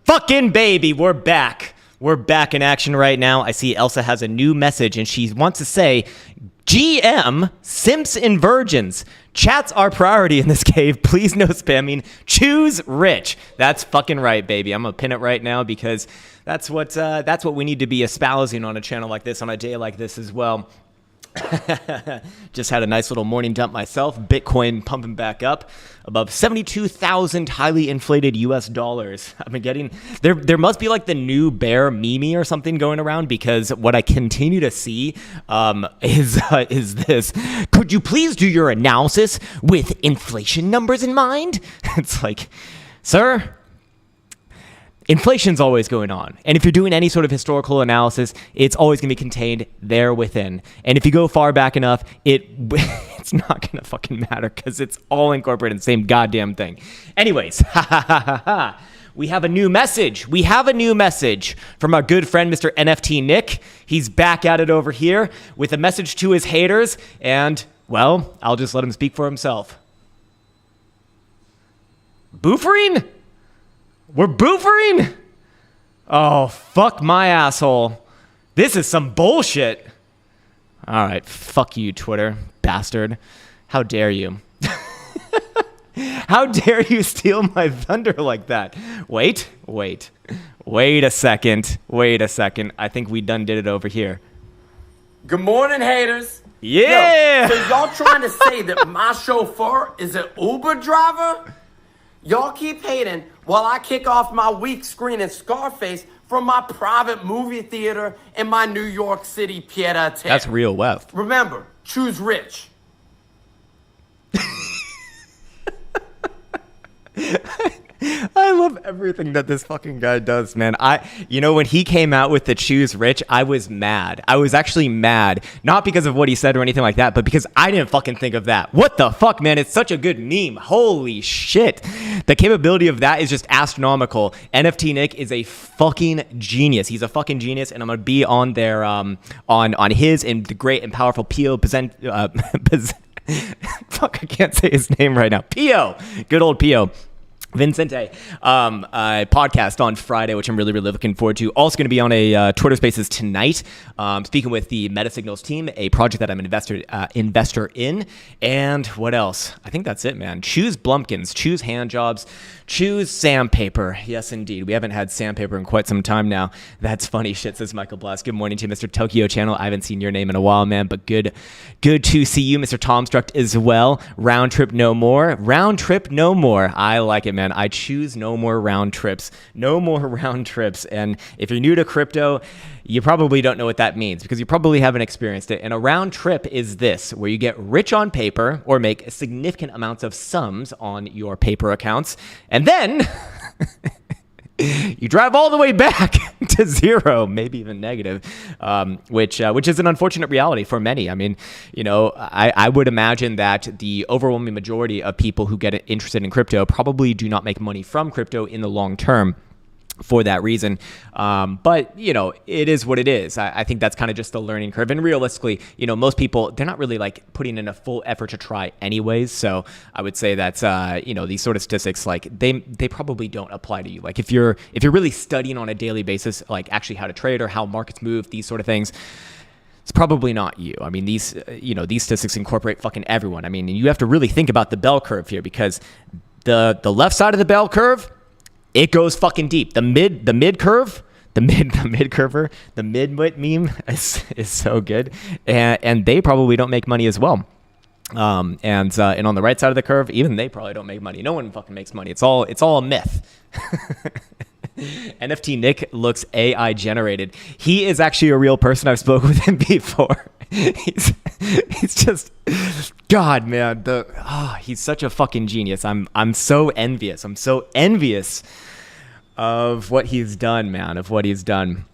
Fucking baby, we're back. We're back in action right now. I see Elsa has a new message and she wants to say, GM, simps and virgins. Chats are priority in this cave. Please no spamming. Choose rich. That's fucking right, baby. I'm gonna pin it right now because that's what we need to be espousing on a channel like this, on a day like this as well. Just had a nice little morning dump myself. Bitcoin pumping back up above 72,000 highly inflated US dollars. I've been getting there must be like the new bear meme or something going around, because what I continue to see is this: could you please do your analysis with inflation numbers in mind? It's like, sir, inflation's always going on. And if you're doing any sort of historical analysis, it's always going to be contained there within. And if you go far back enough, it's not going to fucking matter because it's all incorporated in the same goddamn thing. Anyways, we have a new message. We have a new message from our good friend, Mr. NFT Nick. He's back at it over here with a message to his haters. And, well, I'll just let him speak for himself. Boofering? We're boofering? Oh, fuck my asshole. This is some bullshit. All right, fuck you, Twitter, bastard. How dare you? How dare you steal my thunder like that? Wait a second. I think we done did it over here. Good morning, haters. Yeah. Yo, so y'all trying to say that my chauffeur is an Uber driver? Y'all keep hating while I kick off my week screening Scarface from my private movie theater in my New York City pied-à-terre. That's real wealth. Remember, choose rich. I love everything that this fucking guy does, man. When he came out with the choose rich, I was mad. I was actually mad. Not because of what he said or anything like that, but because I didn't fucking think of that. What the fuck, man? It's such a good meme. Holy shit. The capability of that is just astronomical. NFT Nick is a fucking genius. He's a fucking genius, and I'm going to be on their, on his and the great and powerful Pio fuck, I can't say his name right now. Pio. Good old Pio. Vincente podcast on Friday, which I'm really, really looking forward to. Also going to be on a Twitter Spaces tonight, speaking with the MetaSignals team, a project that I'm an investor in. And what else? I think that's it, man. Choose Blumpkins, choose hand jobs, choose sandpaper. Yes, indeed. We haven't had sandpaper in quite some time now. That's funny shit, says Michael Blast. Good morning to Mr. Tokyo Channel. I haven't seen your name in a while, man, but good to see you, Mr. Tom Struct, as well. Round trip no more. Round trip no more. I like it, man. I choose no more round trips. No more round trips. And if you're new to crypto, you probably don't know what that means because you probably haven't experienced it. And a round trip is this, where you get rich on paper or make significant amounts of sums on your paper accounts. And then you drive all the way back to zero, maybe even negative, which is an unfortunate reality for many. I mean, I would imagine that the overwhelming majority of people who get interested in crypto probably do not make money from crypto in the long term for that reason. But, it is what it is. I think that's kind of just the learning curve. And realistically, most people, they're not really like putting in a full effort to try anyways. So I would say that, these sort of statistics, like they probably don't apply to you. Like if you're really studying on a daily basis, like actually how to trade or how markets move, these sort of things, it's probably not you. I mean, these statistics incorporate fucking everyone. I mean, you have to really think about the bell curve here because the left side of the bell curve, it goes fucking deep. The mid curve, the mid meme is so good, and they probably don't make money as well. And on the right side of the curve, even they probably don't make money. No one fucking makes money. It's all a myth. NFT Nick looks AI generated. He is actually a real person. I've spoken with him before. He's just God, man. He's such a fucking genius. I'm so envious. I'm so envious of what he's done, man. Of what he's done.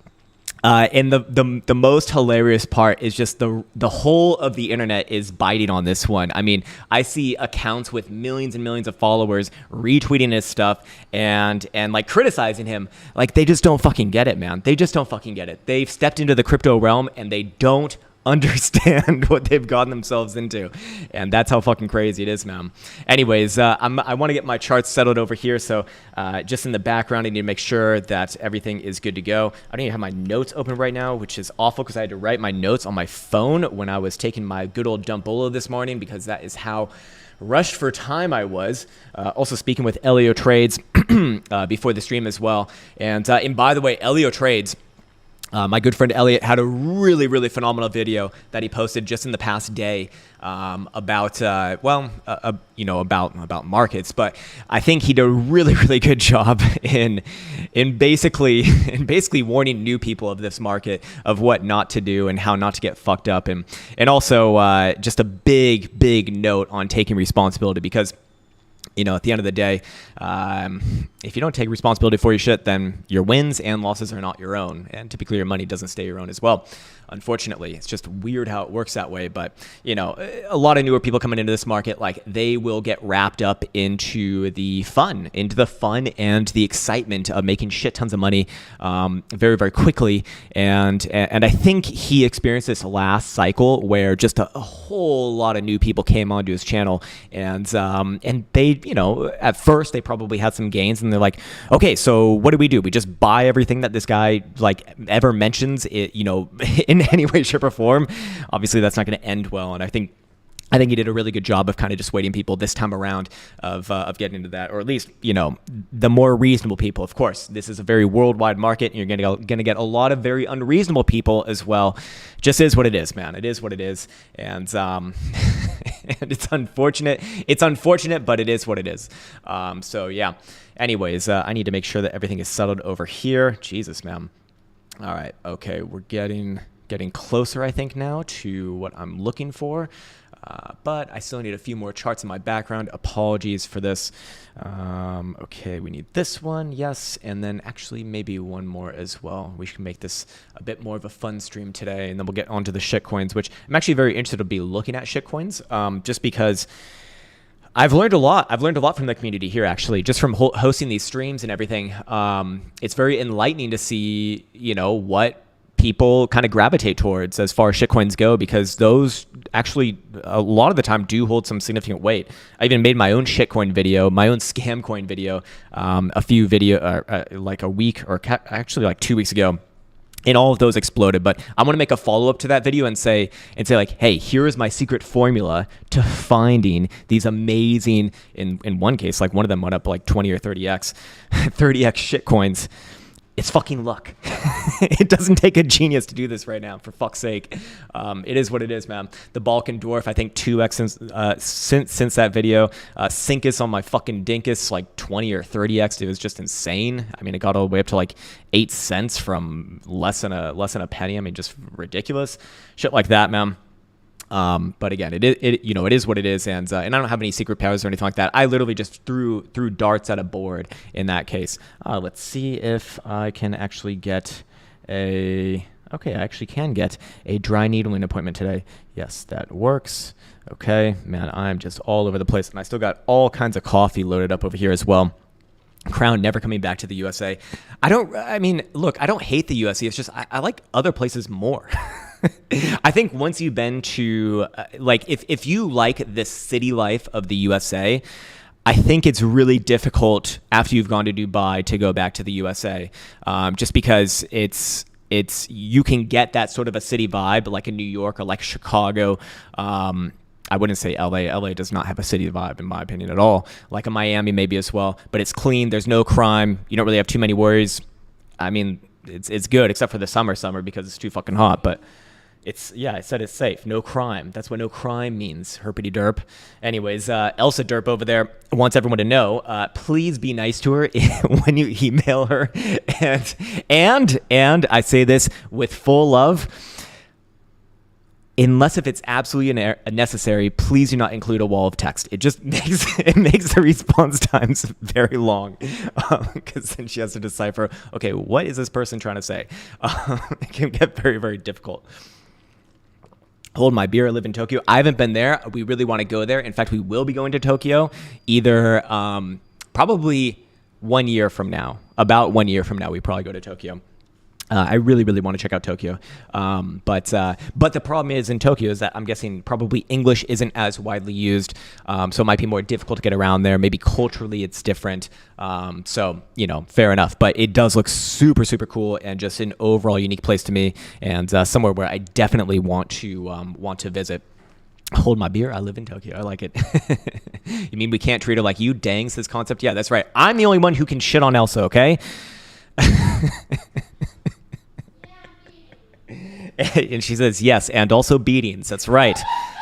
And the most hilarious part is just the whole of the internet is biting on this one. I mean, I see accounts with millions and millions of followers retweeting his stuff and like criticizing him. Like they just don't fucking get it, man. They just don't fucking get it. They've stepped into the crypto realm and they don't understand what they've gotten themselves into, and that's how fucking crazy it is, man. Anyways, I want to get my charts settled over here, so just in the background I need to make sure that everything is good to go. I don't even have my notes open right now, which is awful because I had to write my notes on my phone when I was taking my good old Dumbolo this morning because that is how rushed for time I was. Also speaking with Elio Trades before the stream as well, and by the way, Elio Trades, my good friend Elliot had a really, really phenomenal video that he posted just in the past day about markets. But I think he did a really, really good job in basically warning new people of this market of what not to do and how not to get fucked up, and also just a big note on taking responsibility because, at the end of the day, if you don't take responsibility for your shit, then your wins and losses are not your own. And typically your money doesn't stay your own as well. Unfortunately, it's just weird how it works that way. But, a lot of newer people coming into this market, like they will get wrapped up into the fun and the excitement of making shit tons of money very, very quickly. And I think he experienced this last cycle where just a whole lot of new people came onto his channel and they, at first they probably had some gains and they're like, okay, so what do? We just buy everything that this guy like ever mentions, in any way, shape, or form. Obviously, that's not going to end well, and I think he did a really good job of kind of dissuading people this time around of getting into that, or at least, the more reasonable people. Of course, this is a very worldwide market, and you're going to get a lot of very unreasonable people as well. Just is what it is, man. It is what it is, and and it's unfortunate. It's unfortunate, but it is what it is. So yeah. Anyways, I need to make sure that everything is settled over here. Jesus, man. All right. Okay, we're getting closer, I think, now to what I'm looking for. But I still need a few more charts in my background. Apologies for this. Okay, we need this one, yes, and then actually maybe one more as well. We should make this a bit more of a fun stream today, and then we'll get onto the shitcoins, which I'm actually very interested to be looking at shitcoins, just because I've learned a lot. I've learned a lot from the community here, actually, just from hosting these streams and everything. It's very enlightening to see, what people kind of gravitate towards as far as shitcoins go, because those actually a lot of the time do hold some significant weight. I even made my own shitcoin video, my own scam coin video, like a week or actually like 2 weeks ago. And all of those exploded, but I'm gonna make a follow-up to that video and say like, hey, here is my secret formula to finding these amazing, in one case, like one of them went up like 20 or 30x shitcoins. It's fucking luck. It doesn't take a genius to do this right now, for fuck's sake. It is what it is, man. The Balkan Dwarf, I think 2x since that video. Sinkus on my fucking Dinkus, like 20 or 30x. It was just insane. I mean, it got all the way up to like 8 cents from less than a penny. I mean, just ridiculous. Shit like that, man. But again, it is what it is, and I don't have any secret powers or anything like that. I literally just threw darts at a board in that case. Let's see if I can actually get I actually can get a dry needling appointment today. Yes, that works. Okay, man, I'm just all over the place, and I still got all kinds of coffee loaded up over here as well. Krown never coming back to the USA. I don't hate the USA. It's just I like other places more. I think once you've been to, if you like the city life of the USA, I think it's really difficult after you've gone to Dubai to go back to the USA, just because you can get that sort of a city vibe, like in New York or like Chicago. I wouldn't say LA. LA does not have a city vibe, in my opinion, at all. Like in Miami, maybe as well, but it's clean. There's no crime. You don't really have too many worries. I mean, it's good except for the summer because it's too fucking hot, but. I said it's safe. No crime. That's what no crime means. Herpity derp. Anyways, Elsa derp over there wants everyone to know, please be nice to her when you email her. And I say this with full love. Unless if it's absolutely necessary, please do not include a wall of text. It just makes the response times very long, because then she has to decipher, okay, what is this person trying to say? It can get very, very difficult. Hold my beer. I live in Tokyo. I haven't been there. We really want to go there. In fact, we will be going to Tokyo either probably 1 year from now. About 1 year from now, we probably go to Tokyo. I really, really want to check out Tokyo. But the problem is in Tokyo is that I'm guessing probably English isn't as widely used. So it might be more difficult to get around there. Maybe culturally it's different. So, fair enough. But it does look super, super cool and just an overall unique place to me, and somewhere where I definitely want to visit. Hold my beer. I live in Tokyo. I like it. You mean we can't treat her like you? Dangs this concept. Yeah, that's right. I'm the only one who can shit on Elsa, okay? And she says, yes, and also beatings. That's right.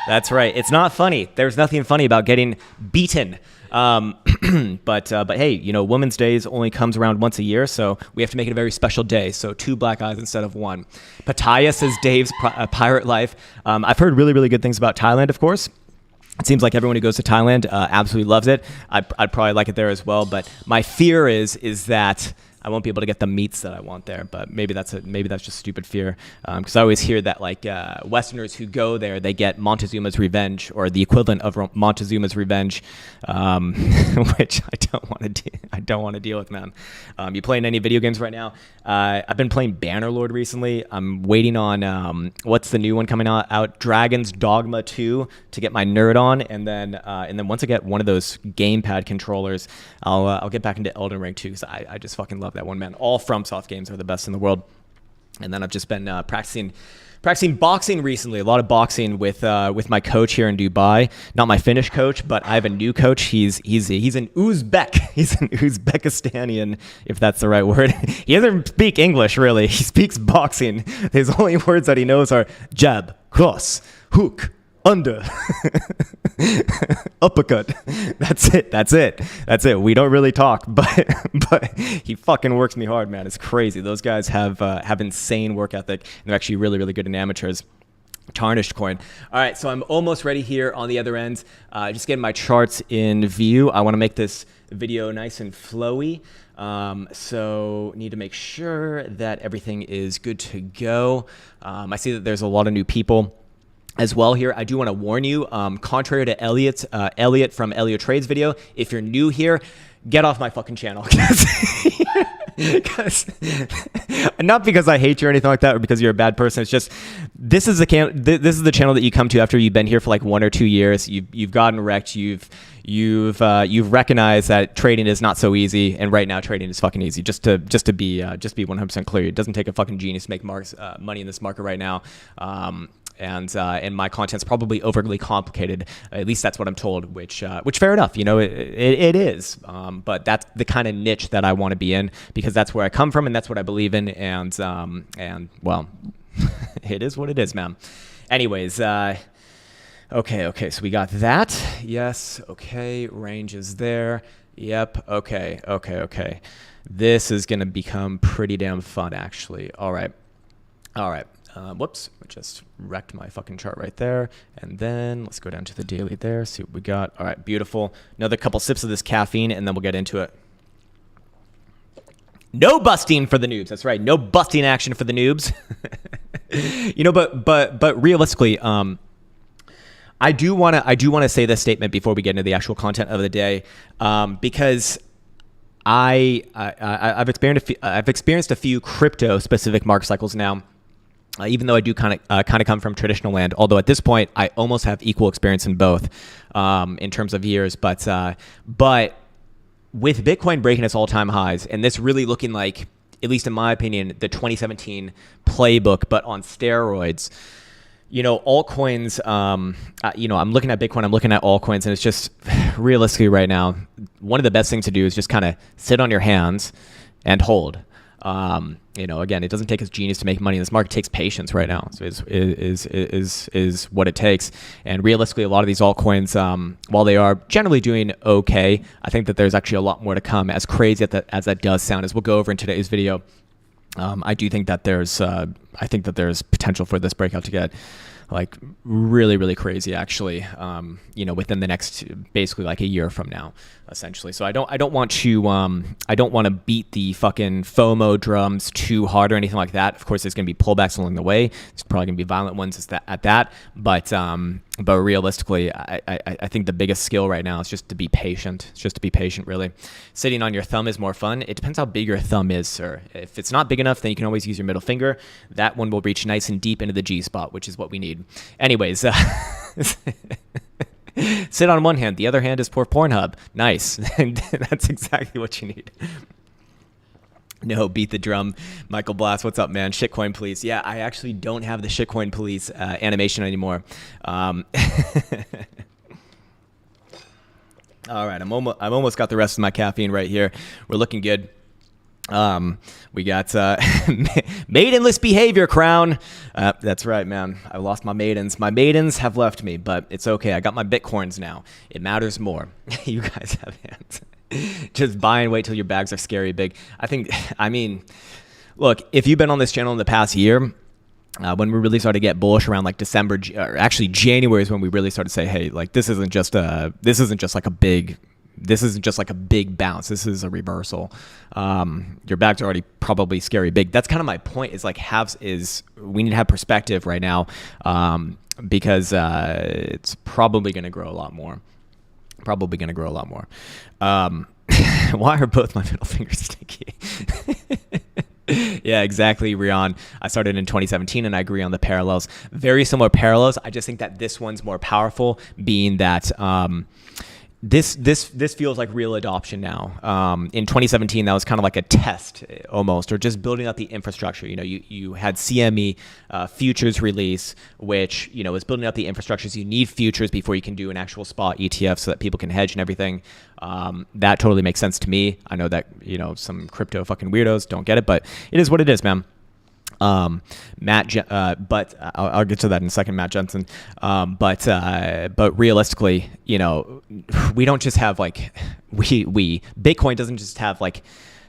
That's right. It's not funny. There's nothing funny about getting beaten. But hey, Women's Day only comes around once a year, so we have to make it a very special day. So 2 black eyes instead of 1. Pattaya says Dave's pirate life. I've heard really, really good things about Thailand, of course. It seems like everyone who goes to Thailand absolutely loves it. I'd probably like it there as well, but my fear is that I won't be able to get the meats that I want there, but maybe that's just stupid fear. Because I always hear that Westerners who go there, they get Montezuma's Revenge or the equivalent of Montezuma's Revenge, which I don't want to deal with, man. You playing any video games right now? I've been playing Bannerlord recently. I'm waiting on what's the new one coming out? Dragon's Dogma 2 to get my nerd on, and then once I get one of those gamepad controllers, I'll get back into Elden Ring 2 because I just fucking love that one, man. All FromSoft games are the best in the world. And then I've just been practicing boxing recently. A lot of boxing with my coach here in Dubai. Not my Finnish coach, but I have a new coach. He's an Uzbek. He's an Uzbekistanian, if that's the right word. He doesn't speak English really. He speaks boxing. His only words that he knows are jab, cross, hook, under, uppercut. That's it. We don't really talk, but he fucking works me hard, man. It's crazy. Those guys have insane work ethic, and they're actually really, really good in amateurs. Tarnished coin. All right, so I'm almost ready here on the other end. Just getting my charts in view. I want to make this video nice and flowy. So need to make sure that everything is good to go. I see that there's a lot of new people. as well here. I do want to warn you, contrary to Elliot from Elliot Trades video, if you're new here, get off my fucking channel. Not because I hate you or anything like that, or because you're a bad person. It's just this is the channel that you come to after you've been here for like 1 or 2 years. You've gotten wrecked. You've recognized that trading is not so easy, and right now trading is fucking easy. Just to be 100% clear, it doesn't take a fucking genius to make money in this market right now. And my content's probably overly complicated. At least that's what I'm told. Which fair enough. It is. But that's the kind of niche that I want to be in, because that's where I come from and that's what I believe in. And well, it is what it is, man. Anyways, okay. So we got that. Yes. Okay. Range is there. Yep. Okay. This is gonna become pretty damn fun, actually. All right. Whoops, I just wrecked my fucking chart right there. And then let's go down to the daily there, see what we got. All right, beautiful. Another couple sips of this caffeine, and then we'll get into it. No busting for the noobs. That's right, no busting action for the noobs. But realistically, I do want to say this statement before we get into the actual content of the day, because I've experienced a few crypto specific market cycles now. Even though I do kind of come from traditional land, although at this point I almost have equal experience in both in terms of years. But with Bitcoin breaking its all-time highs, and this really looking like, at least in my opinion, the 2017 playbook, but on steroids. Altcoins. I'm looking at Bitcoin. I'm looking at altcoins, and it's just realistically right now, one of the best things to do is just kind of sit on your hands and hold. Again, it doesn't take us genius to make money in this market. It takes patience right now. So is what it takes. And realistically, a lot of these altcoins, while they are generally doing okay, I think that there's actually a lot more to come. As crazy as that does sound, as we'll go over in today's video, I do think that there's potential for this breakout to get like really, really crazy, actually, within the next basically like a year from now, essentially. So I don't want to beat the fucking FOMO drums too hard or anything like that. Of course, there's going to be pullbacks along the way. There's probably going to be violent ones at that. But realistically, I think the biggest skill right now is just to be patient. It's just to be patient, really. Sitting on your thumb is more fun. It depends how big your thumb is, sir. If it's not big enough, then you can always use your middle finger. That one will reach nice and deep into the G spot, which is what we need. Anyways, sit on one hand. The other hand is for Pornhub. Nice. And that's exactly what you need. No, beat the drum. Michael Blast, what's up, man? Shitcoin police. Yeah, I actually don't have the Shitcoin police animation anymore. All right, I'm almost got the rest of my caffeine right here. We're looking good. We got maidenless behavior, Krown. That's right, man. I lost my maidens. My maidens have left me, but it's okay. I got my bitcoins now. It matters more. You guys have hands. Just buy and wait till your bags are scary big. Look, if you've been on this channel in the past year, when we really started to get bullish around like December, or actually January is when we really started to say, hey, like this isn't just like a big bounce. This is a reversal. Your bags are already probably scary big. That's kind of my point, is like we need to have perspective right now, because it's probably going to grow a lot more. Why are both my middle fingers sticky? Yeah, exactly, Rion. I started in 2017, and I agree on the parallels. Very similar parallels. I just think that this one's more powerful, being that this feels like real adoption now. In 2017, that was kind of like a test almost, or just building out the infrastructure. You had CME futures release, which was building out the infrastructures. You need futures before you can do an actual spot ETF so that people can hedge and everything. That totally makes sense to me. I know that some crypto fucking weirdos don't get it, but it is what it is, man. But I'll get to that in a second, Matt Jensen. But realistically, we don't just have like Bitcoin doesn't just have like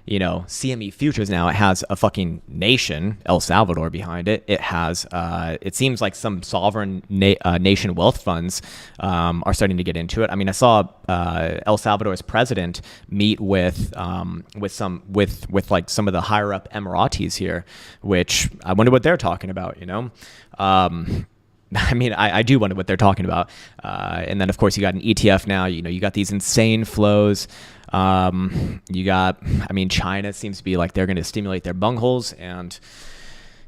CME futures now. It has a fucking nation, El Salvador, behind it. It has it seems like some sovereign nation wealth funds are starting to get into it. I mean, I saw El Salvador's president meet with like some of the higher up Emiratis here, which I wonder what they're talking about. I mean, I do wonder what they're talking about. And then, of course, you got an ETF now. You got these insane flows. You got, I mean, China seems to be like they're going to stimulate their bungholes. And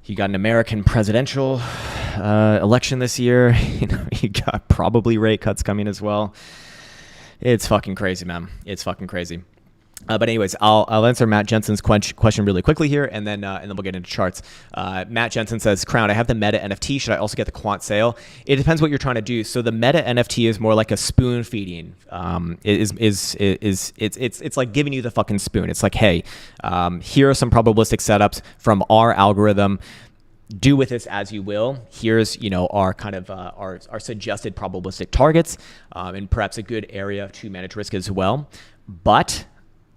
you got an American presidential election this year. You got probably rate cuts coming as well. It's fucking crazy, man. It's fucking crazy. But anyways, I'll answer Matt Jensen's question really quickly here, and then we'll get into charts. Matt Jensen says, Krown, I have the Meta NFT. Should I also get the quant sale? It depends what you're trying to do. So the Meta NFT is more like a spoon feeding. It's like giving you the fucking spoon. It's like, hey, here are some probabilistic setups from our algorithm. Do with this as you will. Here's our kind of our suggested probabilistic targets, and perhaps a good area to manage risk as well. But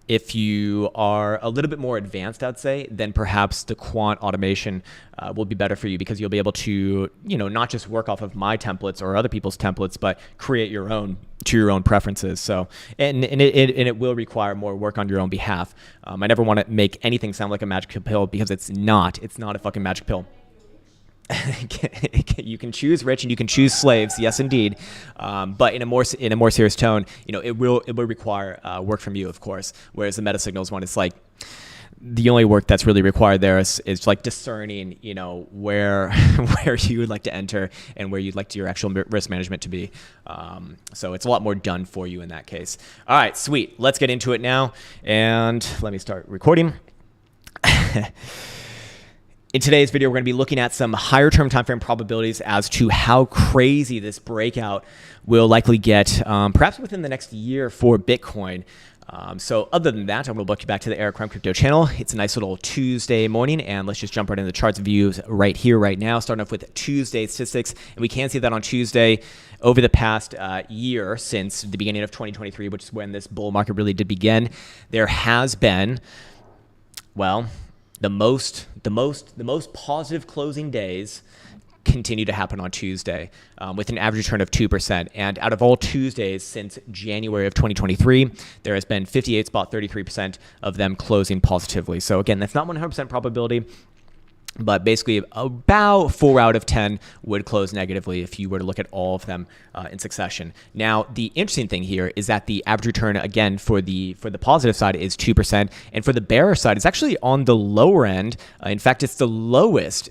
if you are a little bit more advanced, I'd say, then perhaps the quant automation will be better for you, because you'll be able to, not just work off of my templates or other people's templates, but create your own to your own preferences. So, and it will require more work on your own behalf. I never want to make anything sound like a magic pill, because it's not a fucking magic pill. You can choose rich and you can choose slaves, yes indeed, but in a more serious tone, it will require work from you, of course. Whereas the meta signals one, it's like the only work that's really required there is like discerning, where you would like to enter and where you'd like your actual risk management to be. So it's a lot more done for you in that case. All right, sweet. Let's get into it now, and let me start recording. In today's video, we're going to be looking at some higher term time frame probabilities as to how crazy this breakout will likely get, perhaps within the next year for Bitcoin. So other than that, I'm going to look you back to the Eric Krown Crypto channel. It's a nice little Tuesday morning, and let's just jump right into the charts views right here, right now, starting off with Tuesday statistics. And we can see that on Tuesday, over the past year, since the beginning of 2023, which is when this bull market really did begin, there has been, well, the most positive closing days continue to happen on Tuesday, with an average return of 2%. And out of all Tuesdays since January of 2023, there has been 58.33% of them closing positively. So again, that's not 100% probability, but basically about 4 out of 10 would close negatively if you were to look at all of them in succession. Now, the interesting thing here is that the average return, again, for the positive side is 2%, and for the bearish side, it's actually on the lower end. In fact, it's the lowest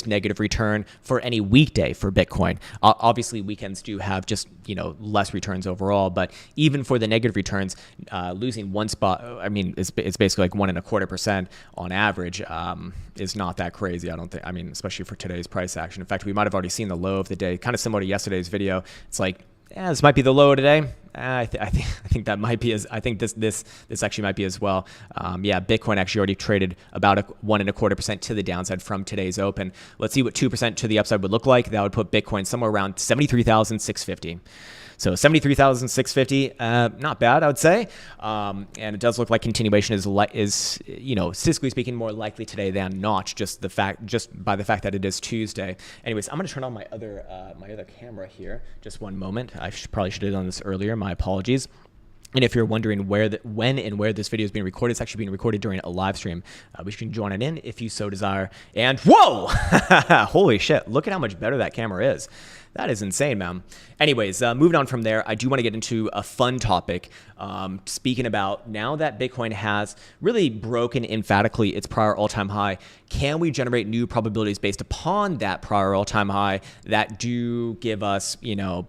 negative return for any weekday for Bitcoin. Obviously, weekends do have just less returns overall, but even for the negative returns, losing one spot, I mean, it's basically like 1.25% on average, is not that crazy, I don't think. I mean, especially for today's price action. In fact, we might have already seen the low of the day, kind of similar to yesterday's video. It's like, this might be the low today. I think that might be I think this actually might be as well. Yeah, Bitcoin actually already traded about 1.25% to the downside from today's open. Let's see what 2% to the upside would look like. That would put Bitcoin somewhere around 73,650. So 73,650, not bad, I would say. And it does look like continuation is statistically speaking, more likely today than not, just by the fact that it is Tuesday. Anyways, I'm going to turn on my other camera here. Just one moment. I probably should have done this earlier. My apologies. And if you're wondering when and where this video is being recorded, it's actually being recorded during a live stream, which you can join it in if you so desire. And whoa, holy shit, look at how much better that camera is. That is insane, man. Anyways, moving on from there, I do want to get into a fun topic. Speaking about now that Bitcoin has really broken emphatically its prior all-time high, can we generate new probabilities based upon that prior all-time high that do give us,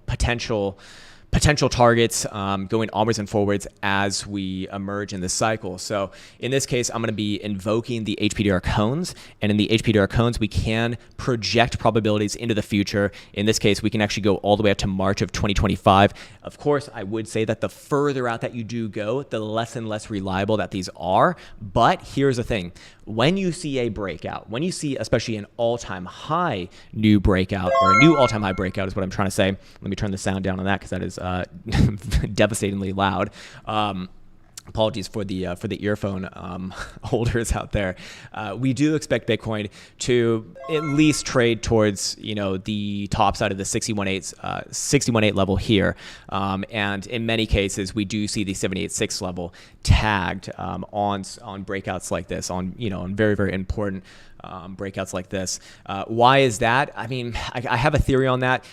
potential targets going onwards and forwards as we emerge in this cycle? So in this case, I'm going to be invoking the HPDR cones, and in the HPDR cones, we can project probabilities into the future. In this case, we can actually go all the way up to March of 2025. Of course, I would say that the further out that you do go, the less and less reliable that these are. But here's the thing. When you see a breakout, when you see especially an all-time high new breakout, or a new all-time high breakout is what I'm trying to say. Let me turn the sound down on that, because that is devastatingly loud. Apologies for the earphone holders out there. We do expect Bitcoin to at least trade towards the top side of the 61.8 level here, and in many cases we do see the 78.6 level tagged on breakouts like this, on very, very important breakouts like this. Why is that? I mean, I have a theory on that.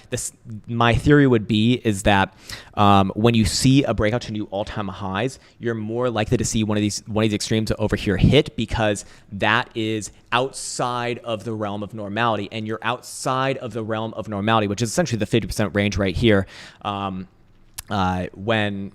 My theory would be is that when you see a breakout to new all-time highs, you're more likely to see one of these extremes over here hit, because that is outside of the realm of normality, and you're outside of the realm of normality, which is essentially the 50% range right here. When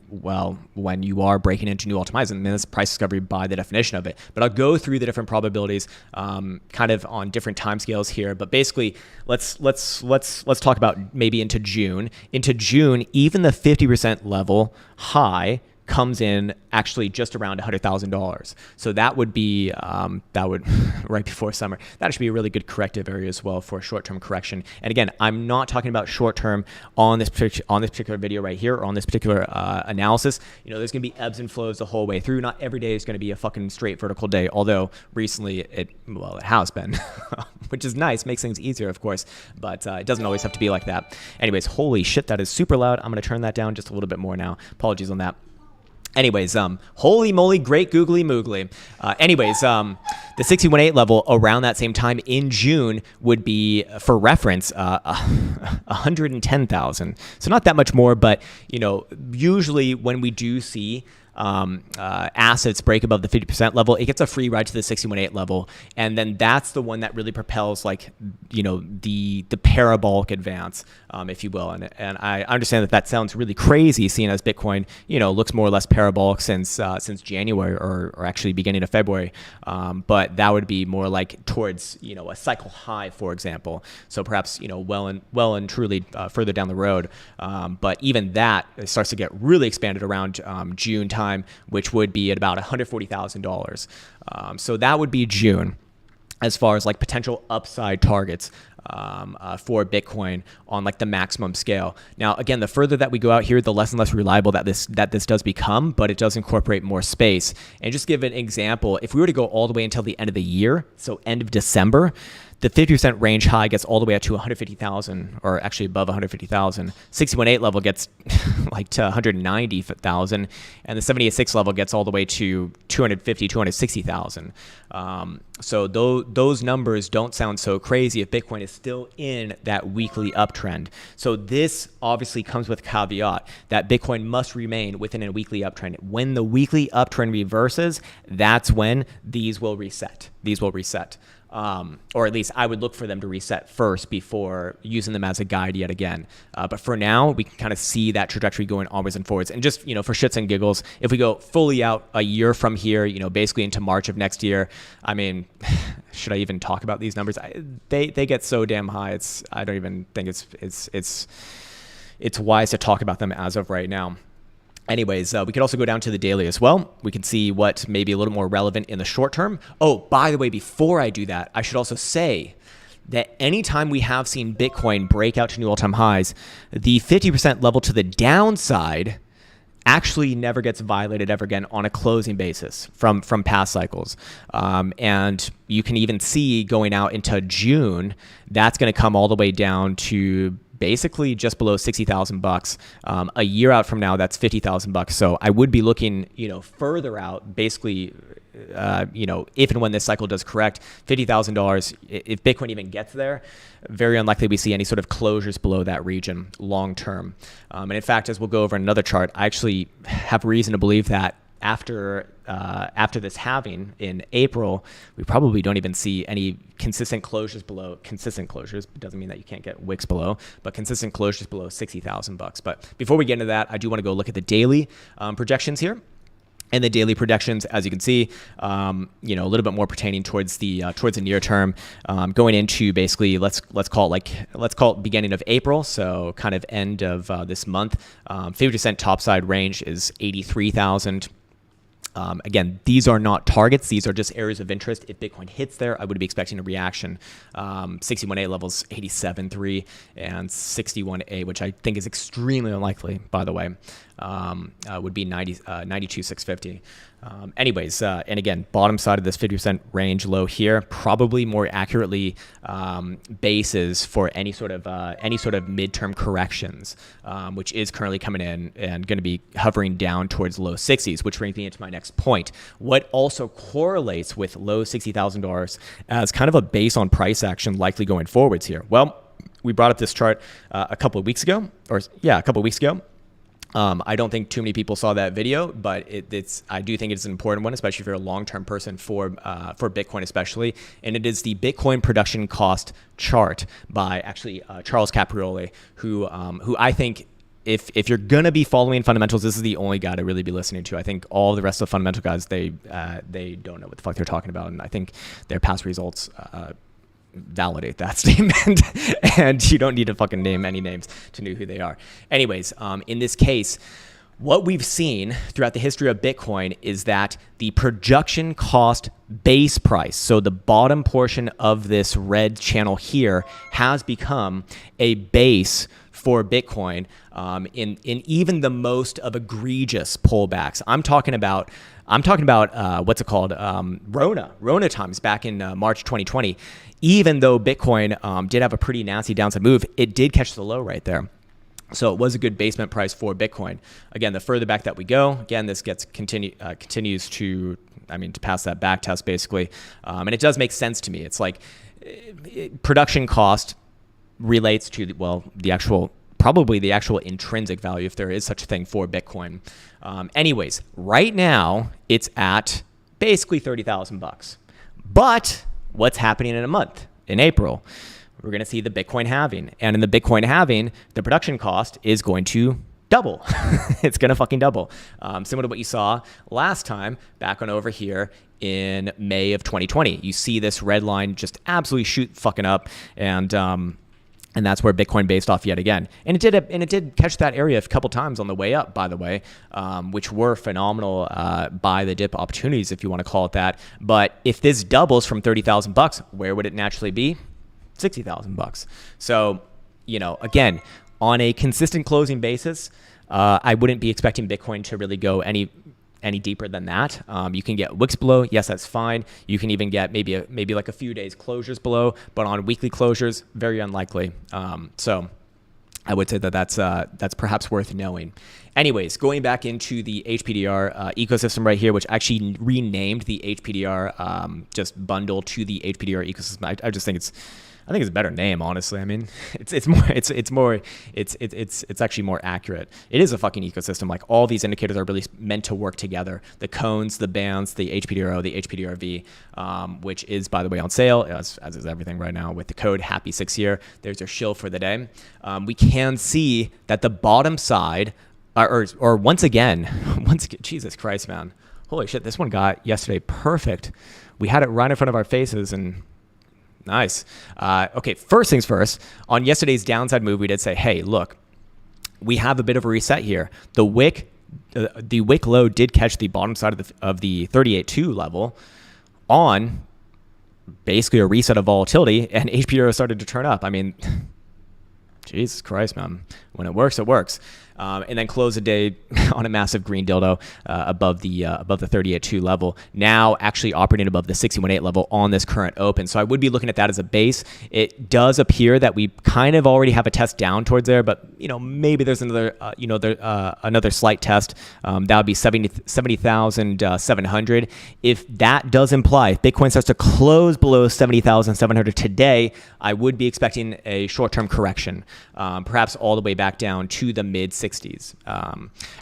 you are breaking into new all-time highs, and that's price discovery by the definition of it. But I'll go through the different probabilities, kind of on different timescales here. But basically, let's talk about maybe into June. Into June, even the 50% level high comes in actually just around $100,000. So that would be right before summer. That should be a really good corrective area as well for a short-term correction. And again, I'm not talking about short-term on this particular video right here, or on this particular analysis. There's going to be ebbs and flows the whole way through. Not every day is going to be a fucking straight vertical day, although recently it has been, which is nice, makes things easier, of course, but it doesn't always have to be like that. Anyways, holy shit, that is super loud. I'm going to turn that down just a little bit more now. Apologies on that. Anyways, holy moly, great googly moogly. The 61.8 level around that same time in June would be, for reference, 110,000. So not that much more, but usually when we do see assets break above the 50% level, it gets a free ride to the 61.8 level, and then that's the one that really propels the parabolic advance, if you will. And I understand that sounds really crazy, seeing as Bitcoin looks more or less parabolic since January, or actually beginning of February, but that would be more like towards a cycle high, for example. So perhaps well and truly further down the road, but even that starts to get really expanded around June time, which would be at about $140,000. So that would be June, as far as potential upside targets for Bitcoin on the maximum scale. Now, again, the further that we go out here, the less and less reliable that this does become, but it does incorporate more space. And just give an example, if we were to go all the way until the end of the year, so end of December, the 50% range high gets all the way up to 150,000, or actually above 150,000. 61.8 level gets to 190,000, and the 78.6 level gets all the way to 250, 260,000. So those numbers don't sound so crazy if Bitcoin is still in that weekly uptrend. So this obviously comes with caveat that Bitcoin must remain within a weekly uptrend. When the weekly uptrend reverses, that's when these will reset. Or at least I would look for them to reset first before using them as a guide yet again. But for now, we can kind of see that trajectory going onwards and forwards. And just, for shits and giggles, if we go fully out a year from here, basically into March of next year, I mean, should I even talk about these numbers? They get so damn high. I don't even think it's wise to talk about them as of right now. Anyways, we could also go down to the daily as well. We can see what may be a little more relevant in the short term. Oh, by the way, before I do that, I should also say that anytime we have seen Bitcoin break out to new all-time highs, the 50% level to the downside actually never gets violated ever again on a closing basis from past cycles. And you can even see going out into June, that's going to come all the way down to basically just below $60,000. A year out from now, that's $50,000. So I would be looking, further out, basically, if and when this cycle does correct, $50,000. If Bitcoin even gets there, very unlikely we see any sort of closures below that region long term. And in fact, as we'll go over in another chart, I actually have reason to believe that after this halving in April, we probably don't even see any consistent closures below. Consistent closures doesn't mean that you can't get wicks below, but consistent closures below $60,000. But before we get into that, I do want to go look at the daily projections here. And the daily projections, as you can see, a little bit more pertaining towards the near term, going into basically let's call it beginning of April, so kind of end of this month. 50% topside range is 83,000. Again, these are not targets. These are just areas of interest. If Bitcoin hits there, I would be expecting a reaction. 61A levels 87.3 and 61A, which I think is extremely unlikely, by the way, would be 92,650. Anyways, and again, bottom side of this 50% range low here, probably more accurately bases for any sort of midterm corrections, which is currently coming in and going to be hovering down towards low 60s, which brings me into my next next point. What also correlates with low $60,000 as kind of a base on price action likely going forwards here? Well, we brought up this chart a couple of weeks ago. I don't think too many people saw that video, but I do think it's an important one, especially if you're a long-term person for Bitcoin especially. And it is the Bitcoin production cost chart by actually Charles Caprioli, who I think if you're going to be following fundamentals, this is the only guy to really be listening to. I think all the rest of the fundamental guys, they don't know what the fuck they're talking about. And I think their past results validate that statement. And you don't need to fucking name any names to know who they are. Anyways, in this case, what we've seen throughout the history of Bitcoin is that the production cost base price, so the bottom portion of this red channel here, has become a base for Bitcoin in even the most of egregious pullbacks. I'm talking about what's it called? Rona times back in March 2020. Even though Bitcoin did have a pretty nasty downside move, it did catch the low right there. So it was a good basement price for Bitcoin. Again, the further back that we go, again, this continues to pass that back test basically. And it does make sense to me. It's like production cost relates to, probably the actual intrinsic value, if there is such a thing for Bitcoin. Anyways, right now it's at basically $30,000. But what's happening in a month? In April, we're going to see the Bitcoin halving. And in the Bitcoin halving, the production cost is going to double. It's going to fucking double. Similar to what you saw last time back on over here in May of 2020. You see this red line just absolutely shoot fucking up. And that's where Bitcoin based off yet again. And it did catch that area a couple times on the way up, by the way, which were phenomenal buy the dip opportunities, if you want to call it that. But if this doubles from $30,000, where would it naturally be? $60,000. So, again, on a consistent closing basis, I wouldn't be expecting Bitcoin to really go any deeper than that. You can get wicks below. Yes, that's fine. You can even get maybe like a few days closures below, but on weekly closures, very unlikely. So I would say that's perhaps worth knowing. Anyways, going back into the HPDR ecosystem right here, which actually renamed the HPDR just bundle to the HPDR ecosystem. I just think it's a better name, honestly. I mean, it's actually more accurate. It is a fucking ecosystem. Like, all these indicators are really meant to work together. The cones, the bands, the HPDRO, the HPDRV, which is, by the way, on sale, as is everything right now with the code Happy6Year. There's your shill for the day. We can see that the bottom side, or once again, Jesus Christ, man. Holy shit, this one got yesterday perfect. We had it right in front of our faces, and nice. Okay, first things first. On yesterday's downside move, we did say, hey, look, we have a bit of a reset here. The wick low did catch the bottom side of the 38.2 level on basically a reset of volatility, and HPDRO started to turn up. I mean, Jesus Christ, man. When it works, it works. And then close the day on a massive green dildo above the 38.2 level. Now actually operating above the 61.8 level on this current open. So I would be looking at that as a base. It does appear that we kind of already have a test down towards there, but maybe there's another another slight test. That would be 70,700. If that does imply, if Bitcoin starts to close below 70,700 today, I would be expecting a short-term correction, perhaps all the way back down to the mid-60s.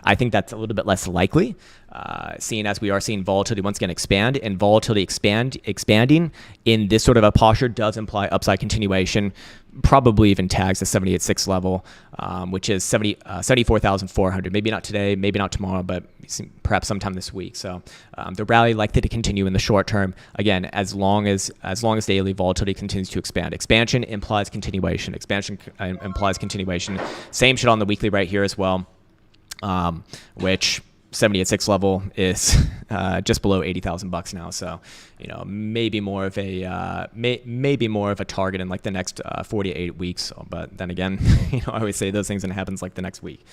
I think that's a little bit less likely, seeing as we are seeing volatility once again expand, and volatility expanding in this sort of a posture does imply upside continuation, probably even tags the 78.6 level, which is 74,400. Maybe not today, maybe not tomorrow, but perhaps sometime this week. So the rally likely to continue in the short term. Again, as long as daily volatility continues to expand. Expansion implies continuation. Expansion implies continuation. Same shit on the weekly right here as well, which 70.6 level is just below $80,000 now. So, maybe more of a target in like the next 48 weeks. But then again, I always say those things and it happens like the next week.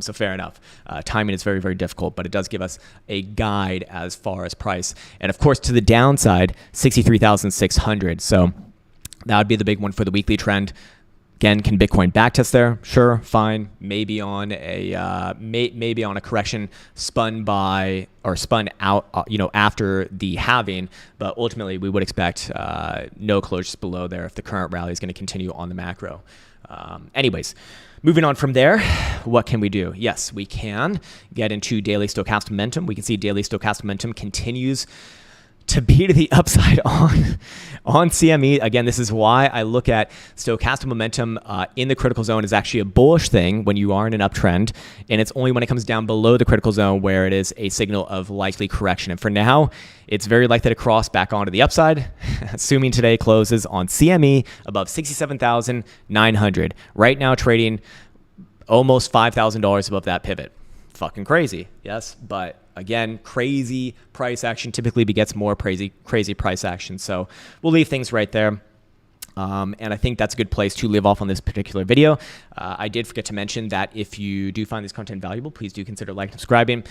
So fair enough. Timing is very, very difficult, but it does give us a guide as far as price. And of course, to the downside, 63,600. So that would be the big one for the weekly trend. Again, can Bitcoin backtest there? Sure, fine. Maybe on a maybe on a correction spun out, after the halving. But ultimately, we would expect no closures below there if the current rally is going to continue on the macro. Anyways, moving on from there, what can we do? Yes, we can get into daily stochastic momentum. We can see daily stochastic momentum continues to be to the upside on CME. Again, this is why I look at stochastic momentum in the critical zone is actually a bullish thing when you are in an uptrend, and it's only when it comes down below the critical zone where it is a signal of likely correction. And for now, it's very likely to cross back onto the upside, assuming today closes on CME above 67,900. Right now, trading almost $5,000 above that pivot. Fucking crazy, yes, but again, crazy price action typically begets more crazy price action. So we'll leave things right there. And I think that's a good place to leave off on this particular video. I did forget to mention that if you do find this content valuable, please do consider liking and subscribing.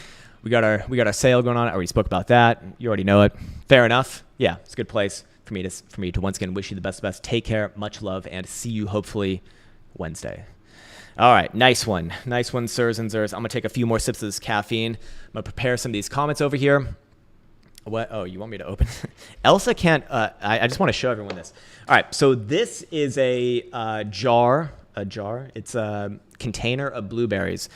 We got our sale going on. I already spoke about that. You already know it. Fair enough. Yeah, it's a good place for me to once again wish you the best. Take care, much love, and see you hopefully Wednesday. All right, nice one, sirs and zers. I'm gonna take a few more sips of this caffeine. I'm gonna prepare some of these comments over here. What? Oh, you want me to open? Elsa can't. I just want to show everyone this. All right, so this is a jar. It's a container of blueberries.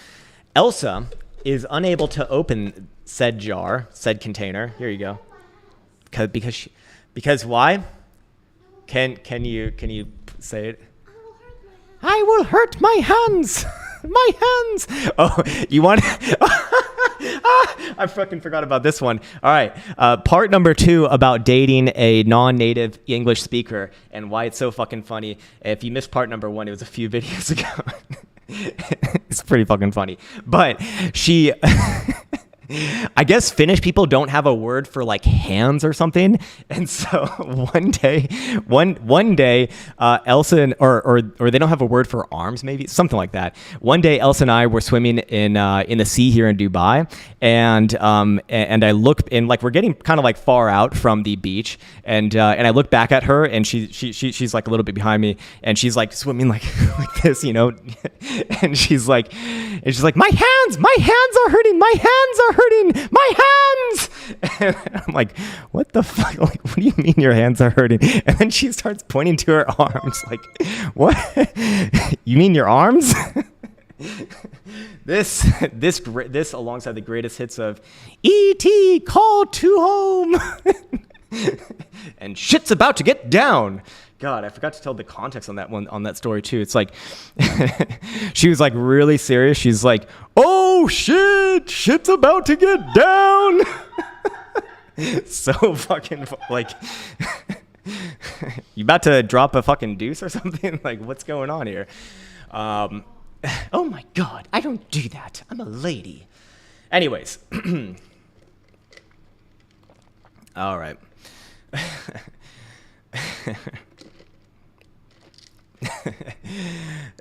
Elsa is unable to open said jar, said container. Here you go. Because why? Can you say it? I will hurt my hands. My hands. Oh, you want? I fucking forgot about this one. All right. Part number 2 about dating a non-native English speaker and why it's so fucking funny. If you missed part number 1, it was a few videos ago. It's pretty fucking funny. But she... I guess Finnish people don't have a word for like hands or something, and so one day, Elsa or they don't have a word for arms, maybe something like that. One day, Elsa and I were swimming in the sea here in Dubai, and I look and like we're getting kind of like far out from the beach, and I look back at her, and she's like a little bit behind me, and she's like swimming like this, and she's like my hands are hurting, my hands are hurting, my hands. And I'm like, what the fuck? Like, what do you mean your hands are hurting? And then she starts pointing to her arms. Like, what? You mean your arms? This alongside the greatest hits of E.T. Call to Home and shit's about to get down. God, I forgot to tell the context on that one, on that story too. It's like, she was like really serious. She's like, oh shit's about to get down. So fucking like, you about to drop a fucking deuce or something? Like, what's going on here? Oh my God, I don't do that. I'm a lady. Anyways. All right.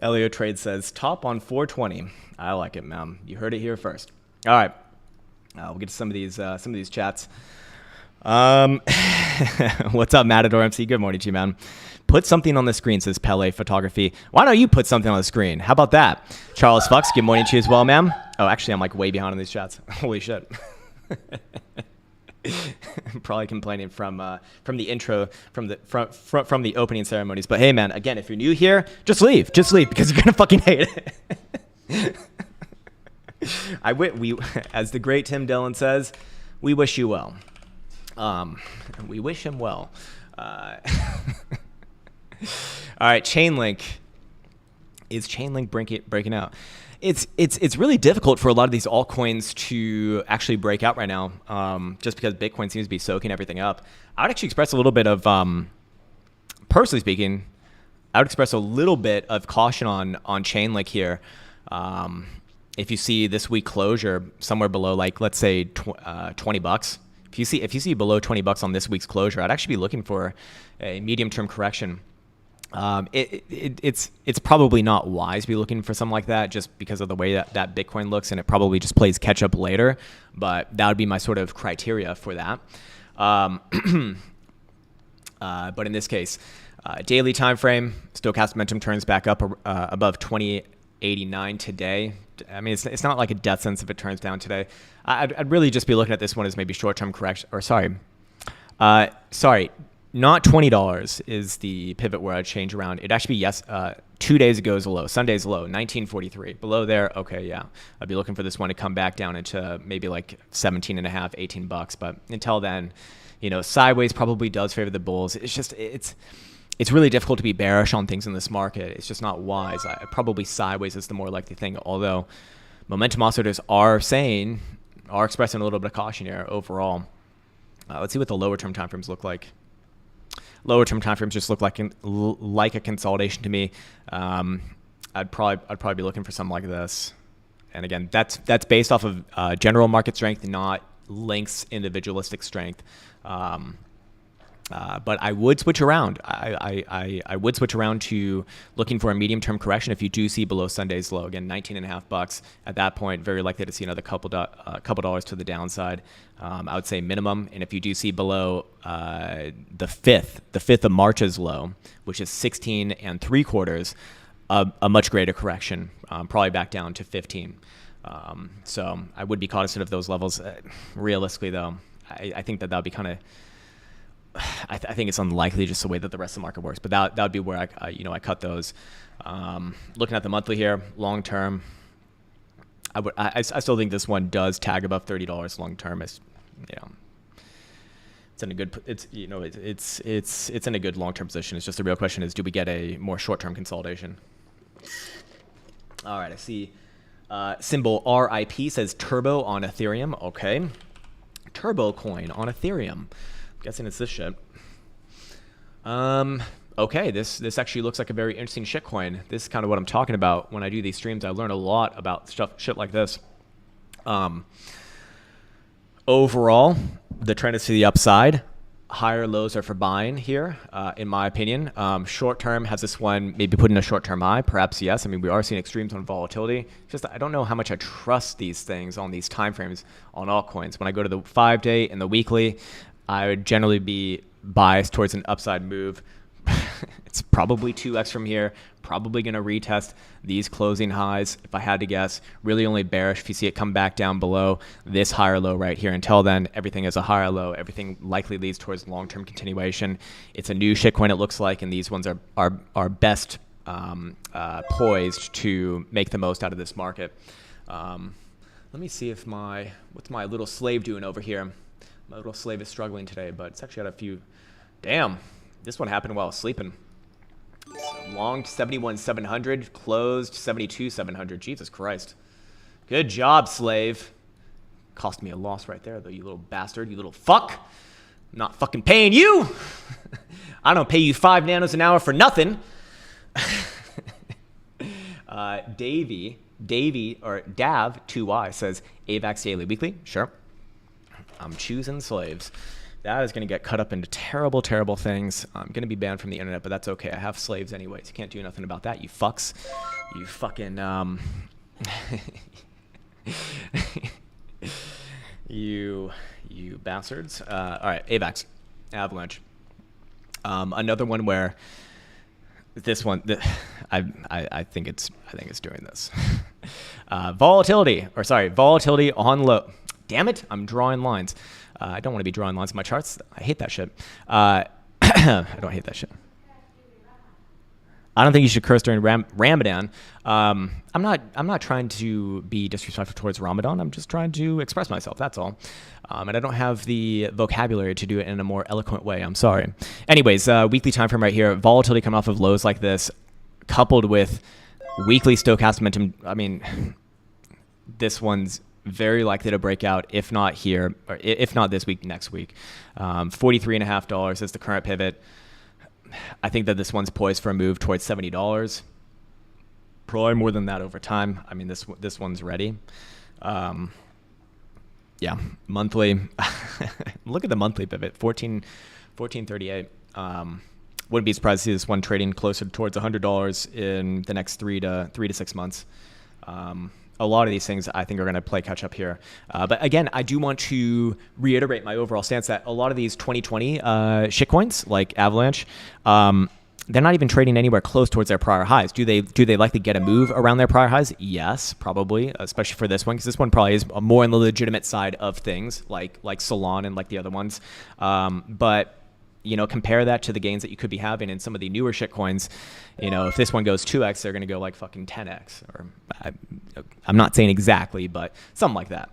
Elio Trade says top on 420. I like it, man. You heard it here first. All right, we'll get to some of these chats. What's up, Matador MC? Good morning to you, man. Put something on the screen, says Pele Photography. Why don't you put something on the screen? How about that? Charles Fucks, good morning to you as well, man. Oh, actually, I'm like way behind on these chats. Holy shit. I'm probably complaining from the intro, from the opening ceremonies. But hey, man, again, if you're new here, just leave because you're gonna fucking hate it. We, as the great Tim Dillon says, we wish you well. We wish him well. All right, Chainlink. Is Chainlink breaking out? It's really difficult for a lot of these altcoins to actually break out right now, just because Bitcoin seems to be soaking everything up. I would actually express a little bit of, personally speaking, I would express a little bit of caution on Chainlink here. If you see this week closure somewhere below, like let's say $20, if you see below $20 on this week's closure, I'd actually be looking for a medium-term correction. It's probably not wise to be looking for something like that just because of the way that Bitcoin looks, and it probably just plays catch up later, but that would be my sort of criteria for that. But in this case, Daily time frame, stochastic momentum turns back up above 2089 today. I mean, it's not like a death sentence if it turns down today. I'd really just be looking at this one as maybe short-term correction, or sorry, not $20 is the pivot where I'd change around. It'd actually be 2 days ago is a low, Sunday's low, 1943. Below there, okay, yeah. I'd be looking for this one to come back down into maybe like 17 and a half, $18. But until then, sideways probably does favor the bulls. It's just, it's really difficult to be bearish on things in this market. It's just not wise. Probably sideways is the more likely thing, although momentum oscillators are expressing a little bit of caution here overall. Let's see what the lower term timeframes look like. Lower term timeframes just look like a consolidation to me. I'd probably be looking for something like this. And again, that's based off of general market strength, not Link's individualistic strength. But I would switch around. I would switch around to looking for a medium-term correction if you do see below Sunday's low. Again, $19.50. At that point, very likely to see another couple dollars to the downside. I would say minimum. And if you do see below the 5th of March's low, which is 16.75, a much greater correction, probably back down to 15. So I would be cognizant of those levels. Realistically, though, I think that would be kind of. I think it's unlikely just the way that the rest of the market works, but that would be where I cut those. Looking at the monthly here, long term, I still think this one does tag above $30 long term. It's in a good it's in a good long term position. It's just the real question is, do we get a more short term consolidation? All right, I see symbol RIP says turbo on Ethereum. Okay, turbo coin on Ethereum. Guessing it's this shit. Okay, this actually looks like a very interesting shitcoin. This is kind of what I'm talking about when I do these streams. I learn a lot about shit like this. Overall, the trend is to the upside. Higher lows are for buying here, in my opinion. Short term, has this one maybe put in a short term high? Perhaps yes. I mean, we are seeing extremes on volatility. Just I don't know how much I trust these things on these time frames on altcoins. When I go to the 5-day and the weekly, I would generally be biased towards an upside move. It's probably 2x from here, probably going to retest these closing highs, if I had to guess. Really only bearish if you see it come back down below this higher low right here. Until then, everything is a higher low. Everything likely leads towards long-term continuation. It's a new shitcoin, it looks like, and these ones are best poised to make the most out of this market. Let me see if what's my little slave doing over here? My little slave is struggling today, but it's actually got a few. Damn, this one happened while I was sleeping. Long 71,700, closed 72,700. Jesus Christ. Good job, slave. Cost me a loss right there, though, you little bastard, you little fuck. I'm not fucking paying you. I don't pay you 5 nanos an hour for nothing. Davey, or Dav, 2Y, says, AVAX Daily Weekly. Sure. I'm choosing slaves. That is going to get cut up into terrible, terrible things. I'm going to be banned from the internet, but that's okay. I have slaves anyways. You can't do nothing about that, you fucks. You fucking, you bastards. All right, AVAX, Avalanche. Another one where this one, I think it's doing this. Volatility on low. Damn it, I'm drawing lines. I don't want to be drawing lines in my charts. I hate that shit. I don't hate that shit. I don't think you should curse during Ramadan. I'm not trying to be disrespectful towards Ramadan. I'm just trying to express myself. That's all. And I don't have the vocabulary to do it in a more eloquent way. I'm sorry. Anyways, weekly time frame right here. Volatility coming off of lows like this, coupled with weekly stochastic momentum. I mean, this one's very likely to break out, if not here, or if not this week, next week. $43.50 is the current pivot. I think that this one's poised for a move towards $70. Probably more than that over time. I mean, this one's ready. Yeah, monthly. Look at the monthly pivot, 1438. Wouldn't be surprised to see this one trading closer towards $100 in the next 3 to 6 months. A lot of these things I think are going to play catch up here. But again, I do want to reiterate my overall stance that a lot of these 2020 shitcoins like Avalanche, they're not even trading anywhere close towards their prior highs. Do they likely get a move around their prior highs? Yes, probably, especially for this one, because this one probably is more on the legitimate side of things, like Salon and like the other ones. But compare that to the gains that you could be having in some of the newer shitcoins. If this one goes 2x, they're going to go like fucking 10x. Or I'm not saying exactly, but something like that.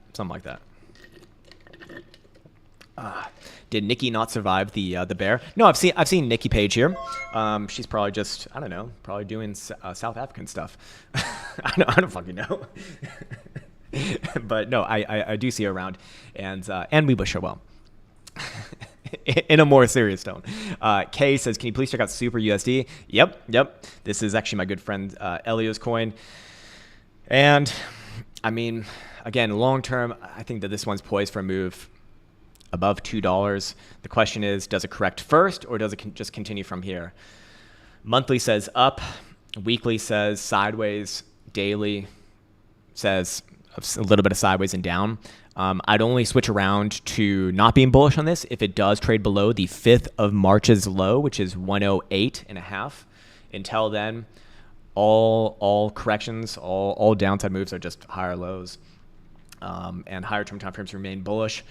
Did Nikki not survive the bear? No, I've seen Nikki Page here. She's probably just, I don't know, probably doing South African stuff. I don't fucking know. But no, I do see her around, and we wish her well. In a more serious tone. Kay says, can you please check out Super USD? Yep. This is actually my good friend Elio's coin. And I mean, again, long term, I think that this one's poised for a move above $2. The question is, does it correct first, or does it just continue from here? Monthly says up, weekly says sideways, daily says a little bit of sideways and down. I'd only switch around to not being bullish on this if it does trade below the 5th of March's low, which is 108.5. Until then, all corrections, all downside moves are just higher lows, and higher term time frames remain bullish.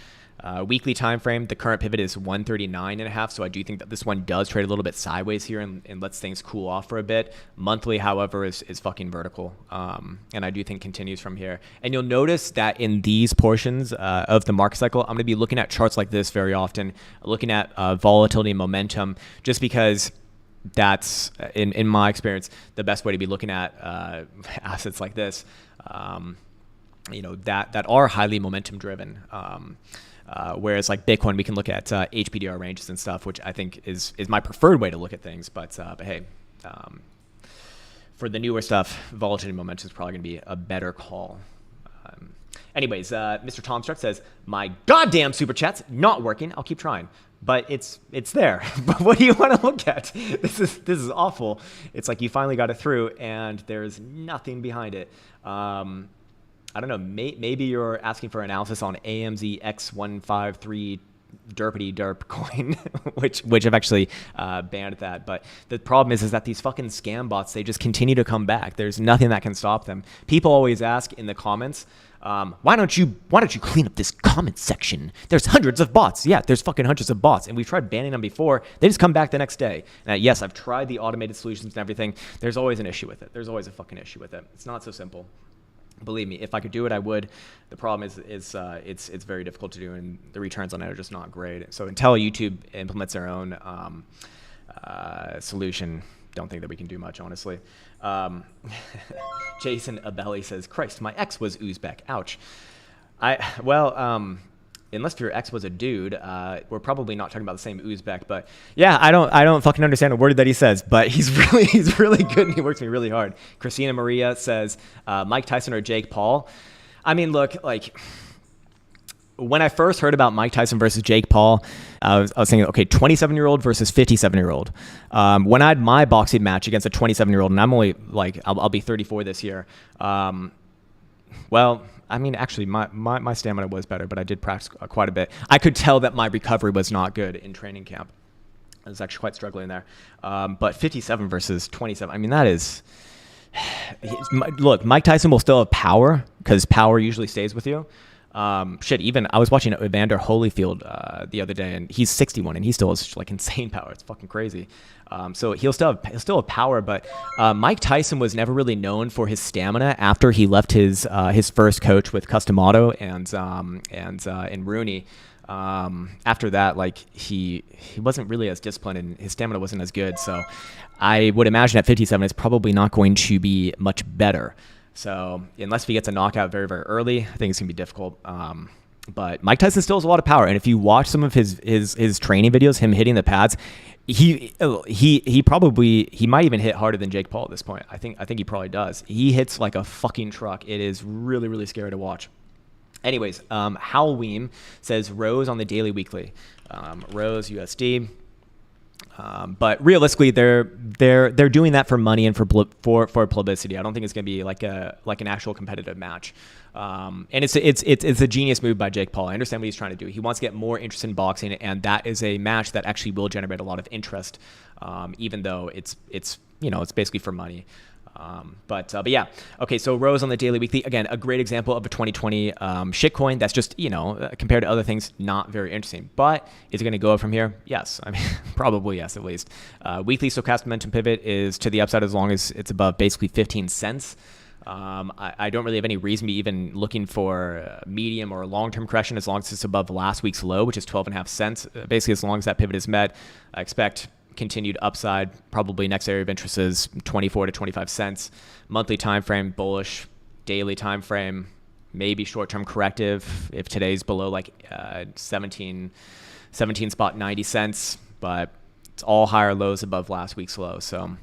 Weekly time frame, the current pivot is 139.5, so I do think that this one does trade a little bit sideways here and lets things cool off for a bit. Monthly, however, is fucking vertical, and I do think continues from here. And you'll notice that in these portions of the market cycle, I'm going to be looking at charts like this very often, looking at volatility and momentum, just because that's, in my experience, the best way to be looking at assets like this, that are highly momentum driven. Whereas like Bitcoin, we can look at HPDR ranges and stuff, which I think is my preferred way to look at things. But hey, for the newer stuff, volatility and momentum is probably going to be a better call. Anyways, Mr. Tom Struck says, my goddamn super chat's not working. I'll keep trying, but it's there. But what do you want to look at? This is awful. It's like you finally got it through and there's nothing behind it. I don't know, maybe you're asking for analysis on AMZ X153 derpity derp coin, which I've actually banned that. But the problem is that these fucking scam bots, they just continue to come back. There's nothing that can stop them. People always ask in the comments, why don't you clean up this comment section? There's hundreds of bots. Yeah, there's fucking hundreds of bots. And we've tried banning them before. They just come back the next day. And yes, I've tried the automated solutions and everything. There's always an issue with it. There's always a fucking issue with it. It's not so simple. Believe me, if I could do it, I would. The problem is it's very difficult to do, and the returns on it are just not great. So until YouTube implements their own solution, don't think that we can do much, honestly. Jason Abelli says, Christ, my ex was Uzbek. Ouch. Unless your ex was a dude, we're probably not talking about the same Uzbek. But yeah, I don't fucking understand a word that he says. But he's really good and he works me really hard. Christina Maria says Mike Tyson or Jake Paul. I mean, look, like when I first heard about Mike Tyson versus Jake Paul, I was thinking, okay, 27-year-old versus 57-year-old. When I had my boxing match against a 27-year-old, and I'm only like I'll be 34 this year. I mean, actually, my stamina was better, but I did practice quite a bit. I could tell that my recovery was not good in training camp. I was actually quite struggling there. But 57 versus 27, I mean, that is... Look, Mike Tyson will still have power, because power usually stays with you. Even I was watching Evander Holyfield the other day, and he's 61, and he still has like insane power. It's fucking crazy. So he'll still have power, but Mike Tyson was never really known for his stamina after he left his first coach with Customato and Rooney. After that, like he wasn't really as disciplined, and his stamina wasn't as good. So I would imagine at 57, it's probably not going to be much better. So unless he gets a knockout very, very early, I think it's gonna be difficult. But Mike Tyson still has a lot of power, and if you watch some of his training videos, him hitting the pads, he might even hit harder than Jake Paul at this point. I think he probably does. He hits like a fucking truck. It is really, really scary to watch. Anyways, Halloween says Rose on the daily weekly. Rose USD. But realistically, they're doing that for money and for publicity. I don't think it's going to be like an actual competitive match. And it's a genius move by Jake Paul. I understand what he's trying to do. He wants to get more interest in boxing, and that is a match that actually will generate a lot of interest, even though it's basically for money. But yeah, okay. So Rose on the daily, weekly, again, a great example of a 2020 shitcoin. That's just compared to other things, not very interesting. But is it going to go up from here? Yes, I mean probably yes, at least. Weekly stochastic momentum pivot is to the upside as long as it's above basically 15 cents. I don't really have any reason to be even looking for a medium or a long-term correction as long as it's above last week's low, which is 12.5 cents. Basically, as long as that pivot is met, I expect continued upside. Probably next area of interest is 24 to 25 cents. Monthly time frame bullish, daily time frame maybe short-term corrective if today's below like 17 spot 90 cents, but it's all higher lows above last week's low. So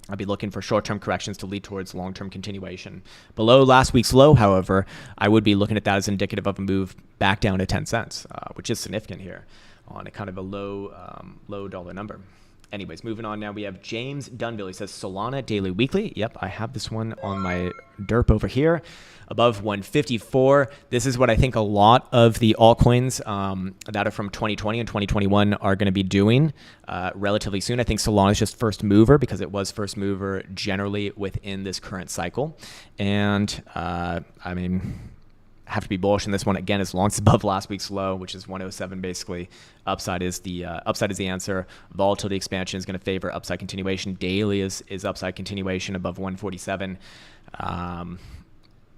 I'd be looking for short-term corrections to lead towards long-term continuation. Below last week's low, however, I would be looking at that as indicative of a move back down to 10 cents, which is significant here on a kind of a low dollar number. Anyways, moving on now, we have James Dunville. He says Solana daily weekly. Yep, I have this one on my derp over here. Above 154. This is what I think a lot of the altcoins that are from 2020 and 2021 are going to be doing relatively soon. I think Solana is just first mover because it was first mover generally within this current cycle. And I mean, have to be bullish in this one again as long as it's above last week's low, which is 107 basically. Upside is the answer. Volatility expansion is going to favor upside continuation. Daily is upside continuation above 147.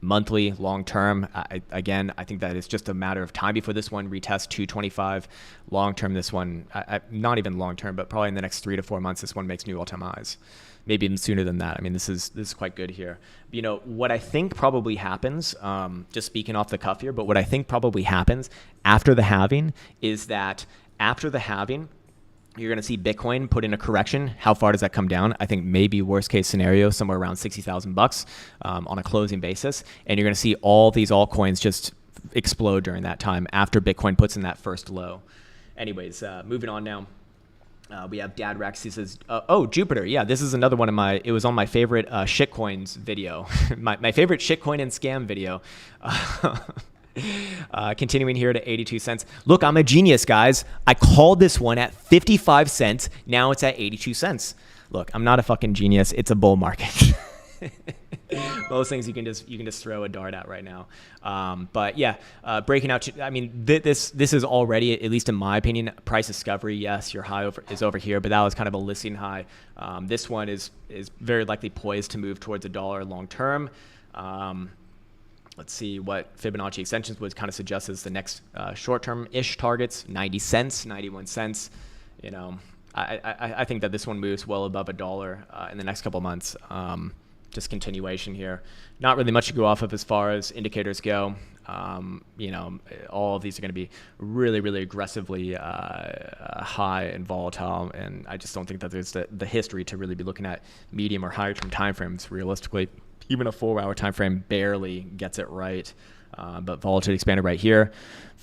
Monthly, long term, I think that it's just a matter of time before this one retests 225. Long term, this one, not even long term, but probably in the next 3 to 4 months, this one makes new all-time highs. Maybe even sooner than that. I mean, this is quite good here. What I think probably happens, just speaking off the cuff here, but what I think probably happens after the halving is that after the halving, you're going to see Bitcoin put in a correction. How far does that come down? I think maybe worst case scenario, somewhere around $60,000 on a closing basis. And you're going to see all these altcoins just explode during that time after Bitcoin puts in that first low. Anyways, moving on now. We have Dad Rex. He says, oh, Jupiter. Yeah, this is another one of it was on my favorite shitcoins video, my favorite shitcoin and scam video. Continuing here to 82 cents. Look, I'm a genius, guys. I called this one at 55 cents. Now it's at 82 cents. Look, I'm not a fucking genius. It's a bull market. Most things you can just throw a dart at right now. But yeah, breaking out. This is already, at least in my opinion, price discovery. Yes, your high is over here, but that was kind of a listing high. This one is very likely poised to move towards $1 long term. Let's see what Fibonacci extensions would kind of suggest as the next short-term-ish targets, 90 cents, 91 cents. I think that this one moves well above $1 in the next couple of months. Just continuation here. Not really much to go off of as far as indicators go. All of these are going to be really, really aggressively high and volatile, and I just don't think that there's the history to really be looking at medium or higher term timeframes realistically. Even a 4-hour time frame barely gets it right. But volatility expanded right here.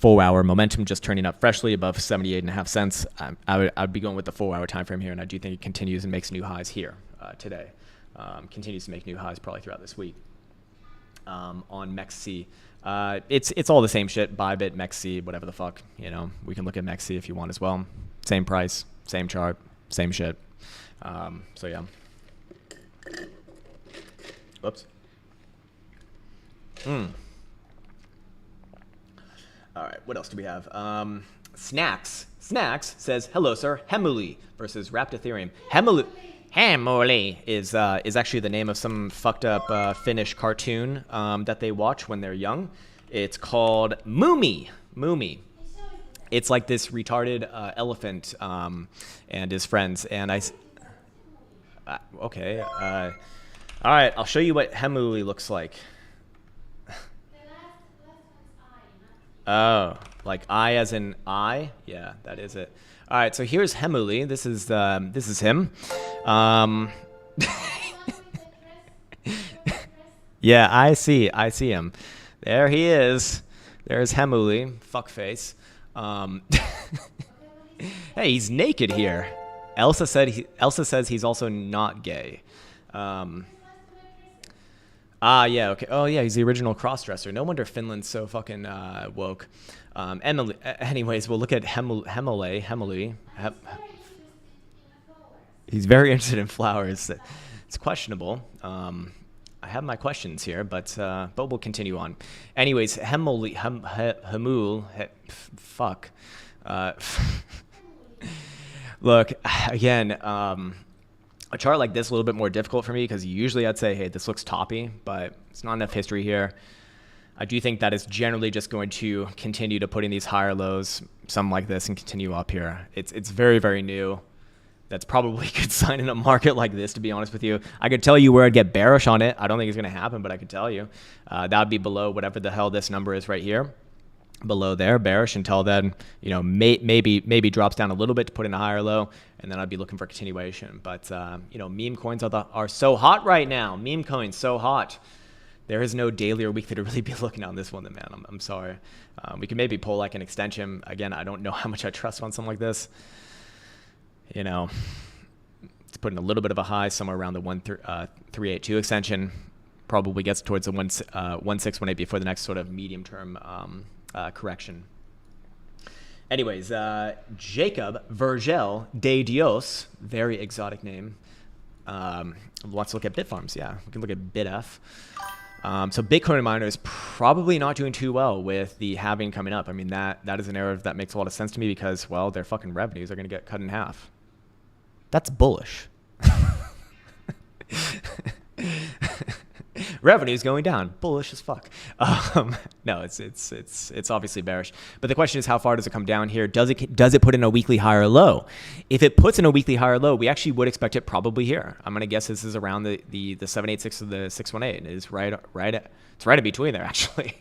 4-hour momentum just turning up freshly above 78.5 cents. I would be going with the 4-hour time frame here, and I do think it continues and makes new highs here today. Continues to make new highs probably throughout this week. On MEXC, it's all the same shit. Bybit, MEXC, whatever the fuck. We can look at MEXC if you want as well. Same price, same chart, same shit. So yeah. Whoops. All right, what else do we have? Snacks says, hello, sir. Hemuli versus Wrapped Ethereum. Hemuli is actually the name of some fucked up Finnish cartoon that they watch when they're young. It's called Moomy. It's like this retarded elephant and his friends. And okay. All right, I'll show you what Hemuli looks like. Oh, like I as in I? Yeah, that is it. All right, so here's Hemuli. This is him. Yeah, I see him. There he is. There's Hemuli, fuckface. Hey, he's naked here. Elsa says he's also not gay. Yeah, okay. Oh, yeah, he's the original cross-dresser. No wonder Finland's so fucking woke. Anyways, we'll look at Hemily. He's very interested in flowers. It's questionable. I have my questions here, but we'll continue on. Anyways, fuck. Look, again, a chart like this is a little bit more difficult for me because usually I'd say, hey, this looks toppy, but it's not enough history here. I do think that it's generally just going to continue to put in these higher lows, something like this, and continue up here. It's very, very new. That's probably a good sign in a market like this, to be honest with you. I could tell you where I'd get bearish on it. I don't think it's going to happen, but I could tell you. That would be below whatever the hell this number is right here. Below there, bearish until then, maybe drops down a little bit to put in a higher low, and then I'd be looking for continuation. But, meme coins are so hot right now. Meme coins, so hot. There is no daily or weekly to really be looking on this one, man. I'm sorry. We can maybe pull like an extension. Again, I don't know how much I trust on something like this. It's putting a little bit of a high somewhere around the 382 extension. Probably gets towards the 1618 before the next sort of medium term correction. Anyways, Jacob Vergel de Dios, very exotic name. Let's look at Bitfarms. Yeah, we can look at BitF. So Bitcoin miners probably not doing too well with the halving coming up. I mean, that is an area that makes a lot of sense to me because, well, their fucking revenues are going to get cut in half. That's bullish. Revenue's going down. Bullish as fuck. No, it's obviously bearish. But the question is, how far does it come down here? Does it put in a weekly higher low? If it puts in a weekly higher low, we actually would expect it probably here. I'm gonna guess this is around the 786 or the 618. It's it's right in between there actually.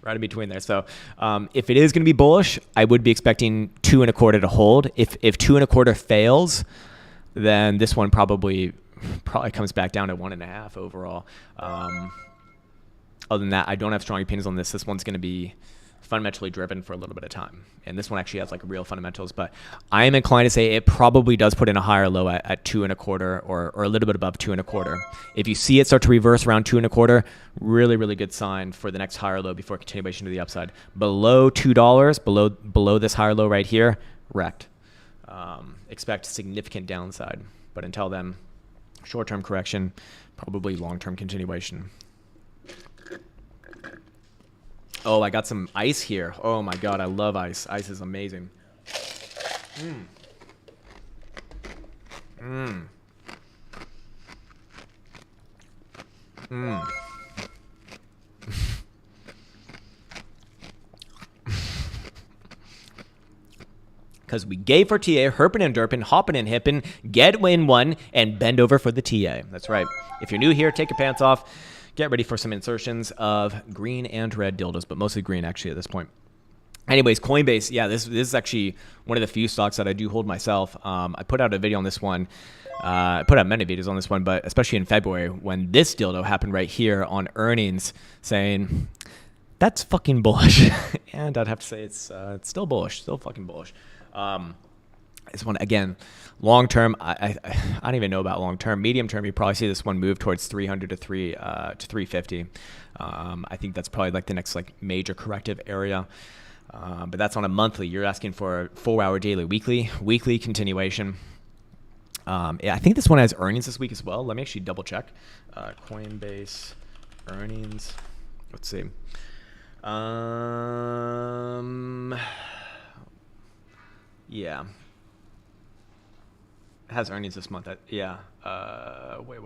Right in between there. So if it is going to be bullish, I would be expecting 2.25 to hold. If 2.25 fails, then this one probably comes back down to 1.5 overall. Other than that, I don't have strong opinions on this. This one's going to be fundamentally driven for a little bit of time. And this one actually has like real fundamentals, but I am inclined to say it probably does put in a higher low at 2.25 or a little bit above 2.25. If you see it start to reverse around 2.25, really, really good sign for the next higher low before continuation to the upside. Below $2, below this higher low right here, wrecked. Expect significant downside, but until then, short-term correction, probably long-term continuation. Oh, I got some ice here. Oh my God, I love ice. Ice is amazing. Because we gave for TA, herping and derping, hopping and hipping, get in one, and bend over for the TA. That's right. If you're new here, take your pants off. Get ready for some insertions of green and red dildos, but mostly green actually at this point. Anyways, Coinbase, yeah, this is actually one of the few stocks that I do hold myself. I put out a video on this one. I put out many videos on this one, but especially in February when this dildo happened right here on earnings saying, that's fucking bullish. And I'd have to say it's still bullish, still fucking bullish. This one, again, long term, I don't even know about long term. Medium term, you probably see this one move towards 300 to 350. I think that's probably like the next like major corrective area. But that's on a monthly. You're asking for 4-hour daily, weekly continuation. Yeah, I think this one has earnings this week as well. Let me actually double check. Coinbase earnings. Let's see. Yeah. It has earnings this month. Yeah. Wait.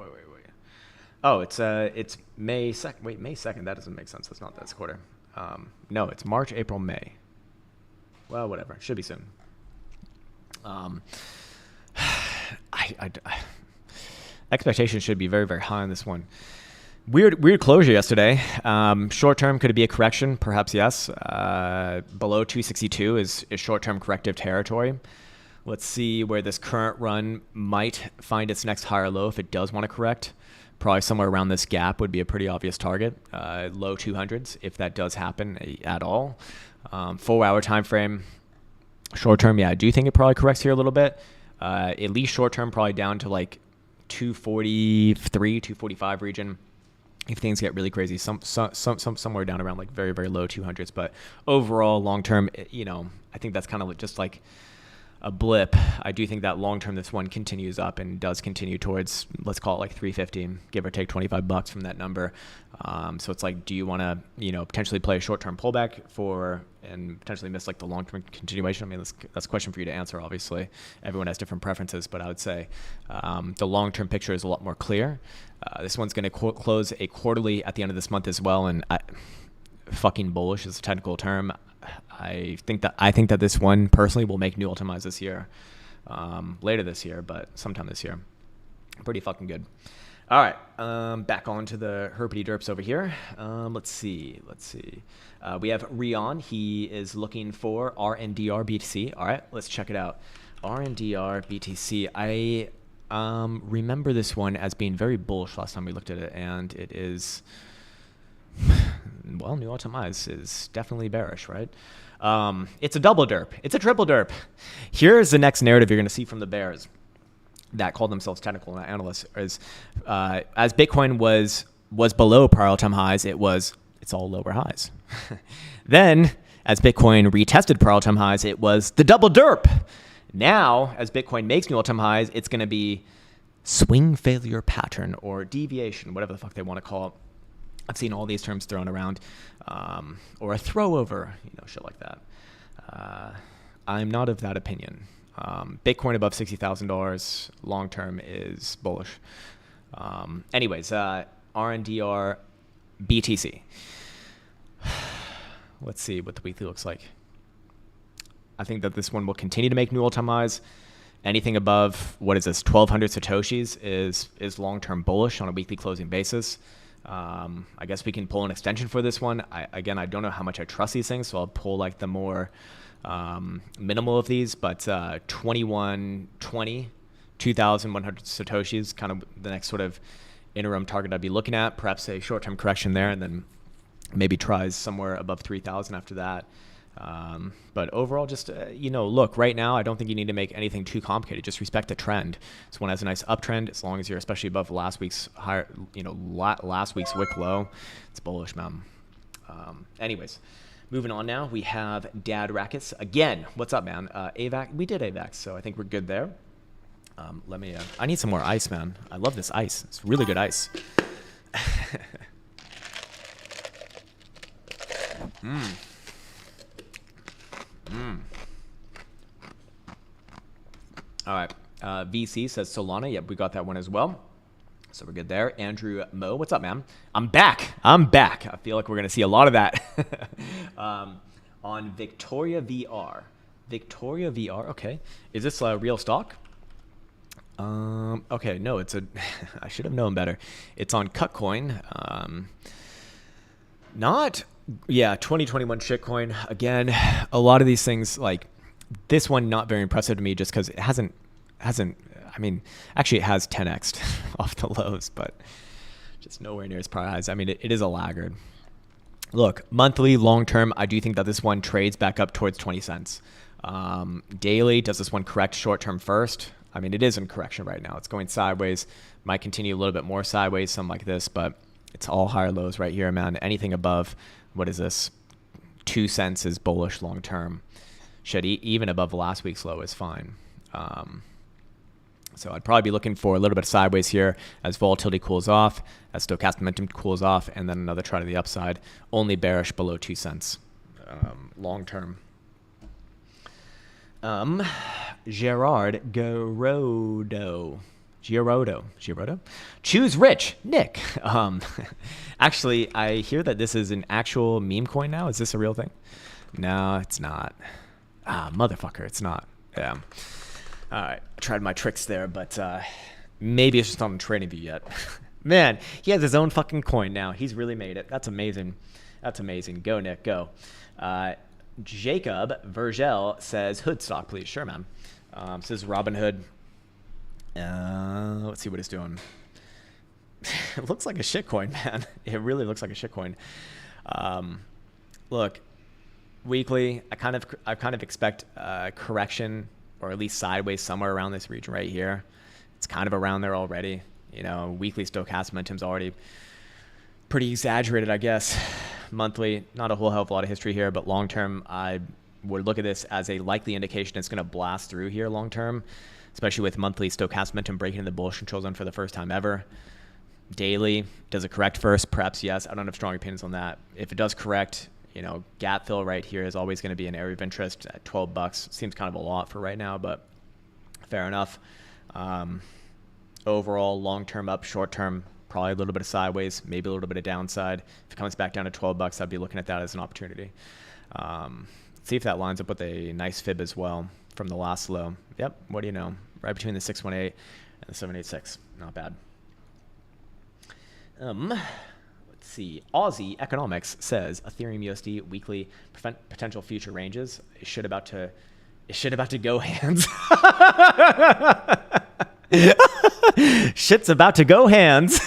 Oh, it's May 2nd. Wait, May 2nd. That doesn't make sense. That's not this quarter. No, it's March, April, May. Well, whatever. Should be soon. Expectations should be very, very high on this one. Weird closure yesterday. Short term, could it be a correction? Perhaps yes. Below 262 is short term corrective territory. Let's see where this current run might find its next higher low if it does want to correct. Probably somewhere around this gap would be a pretty obvious target. Low 200s if that does happen at all. 4-hour time frame. Short term, yeah, I do think it probably corrects here a little bit. At least short term, probably down to like 243, 245 region. If things get really crazy, somewhere down around like very, very low 200s. But overall, long term, I think that's kind of just like a blip. I do think that long term, this one continues up and does continue towards, let's call it like 350, give or take $25 from that number. So it's like, do you want to, potentially play a short-term pullback and potentially miss like the long-term continuation? I mean, that's a question for you to answer. Obviously, everyone has different preferences, but I would say the long-term picture is a lot more clear. This one's going to close a quarterly at the end of this month as well, and fucking bullish is a technical term. I think that this one personally will make new all-time highs this year, later this year, but sometime this year. Pretty fucking good. All right, back on to the herpety derps over here. Let's see. We have Rion. He is looking for RNDR BTC. All right, let's check it out. RNDR BTC. I remember this one as being very bullish last time we looked at it, and it is, well, new all-time highs is definitely bearish, right? It's a double derp. It's a triple derp. Here's the next narrative you're going to see from the bears that call themselves technical analysts is as Bitcoin was below prior all-time highs, it's all lower highs. Then as Bitcoin retested prior all-time highs, it was the double derp. Now, as Bitcoin makes new all-time highs, it's going to be swing failure pattern or deviation, whatever the fuck they want to call it. I've seen all these terms thrown around, or a throw over, shit like that. I'm not of that opinion. Bitcoin above $60,000 long term is bullish. Anyways, RNDR BTC. Let's see what the weekly looks like. I think that this one will continue to make new all-time highs. Anything above, 1,200 Satoshis is long-term bullish on a weekly closing basis. I guess we can pull an extension for this one. I don't know how much I trust these things, so I'll pull like the more minimal of these, but 2120, 2,100 Satoshis, kind of the next sort of interim target I'd be looking at. Perhaps a short-term correction there, and then maybe tries somewhere above 3,000 after that. But overall, just, look, right now, I don't think you need to make anything too complicated. Just respect the trend. This one has a nice uptrend, as long as you're especially above last week's higher, last week's wick low. It's bullish, man. Anyways, moving on now, we have Dad Rackets. Again, what's up, man? AVAX, we did AVAX, so I think we're good there. I need some more ice, man. I love this ice. It's really good ice. All right. VC says Solana. Yep, we got that one as well. So we're good there. Andrew Mo, what's up, man? I'm back. I feel like we're going to see a lot of that on Victoria VR. Victoria VR. Okay. Is this a real stock? Okay. No, it's I should have known better. It's on Cutcoin. 2021 Shitcoin. Again, a lot of these things, like this one, not very impressive to me just because it hasn't, I mean, actually it has 10x'd off the lows, but just nowhere near its prior highs. I mean, it is a laggard. Look, monthly, long-term, I do think that this one trades back up towards 20 cents. Daily, does this one correct short-term first? I mean, it is in correction right now. It's going sideways. Might continue a little bit more sideways, something like this, but it's all higher lows right here, man. Anything above, 2 cents is bullish long-term. Even above last week's low is fine. So I'd probably be looking for a little bit of sideways here as volatility cools off, as stochastic momentum cools off, and then another try to the upside. Only bearish below 2 cents long-term. Gerard Girodo. Choose rich, Nick. Actually, I hear that this is an actual meme coin now. Is this a real thing? No, it's not. Motherfucker, it's not. Yeah. All right, I tried my tricks there, but maybe it's just not on TradingView yet. Man, he has his own fucking coin now. He's really made it. That's amazing. That's amazing. Go, Nick, go. Jacob Vergel says, Hood stock, please. Sure, man. Says Robinhood. Let's see what it's doing. It looks like a shitcoin, man. It really looks like a shitcoin. Look, weekly, I kind of expect a correction or at least sideways somewhere around this region right here. It's kind of around there already. You know, weekly stochastic momentum's already pretty exaggerated, I guess. Monthly, not a whole hell of a lot of history here, but long term, I would look at this as a likely indication it's going to blast through here long term, especially with monthly stochastic momentum breaking into the bullish control zone for the first time ever. Daily, does it correct first? Perhaps yes. I don't have strong opinions on that. If it does correct, you know, gap fill right here is always going to be an area of interest at $12. Seems kind of a lot for right now, but fair enough. Overall, long-term up, short-term, probably a little bit of sideways, maybe a little bit of downside. If it comes back down to $12, I'd be looking at that as an opportunity. Let's see if that lines up with a nice fib as well from the last low. Yep, what do you know? Right between the 618 and the 786. Not bad. Let's see. Aussie Economics says Ethereum USD weekly potential future ranges is shit about to go hands. Shit's about to go hands.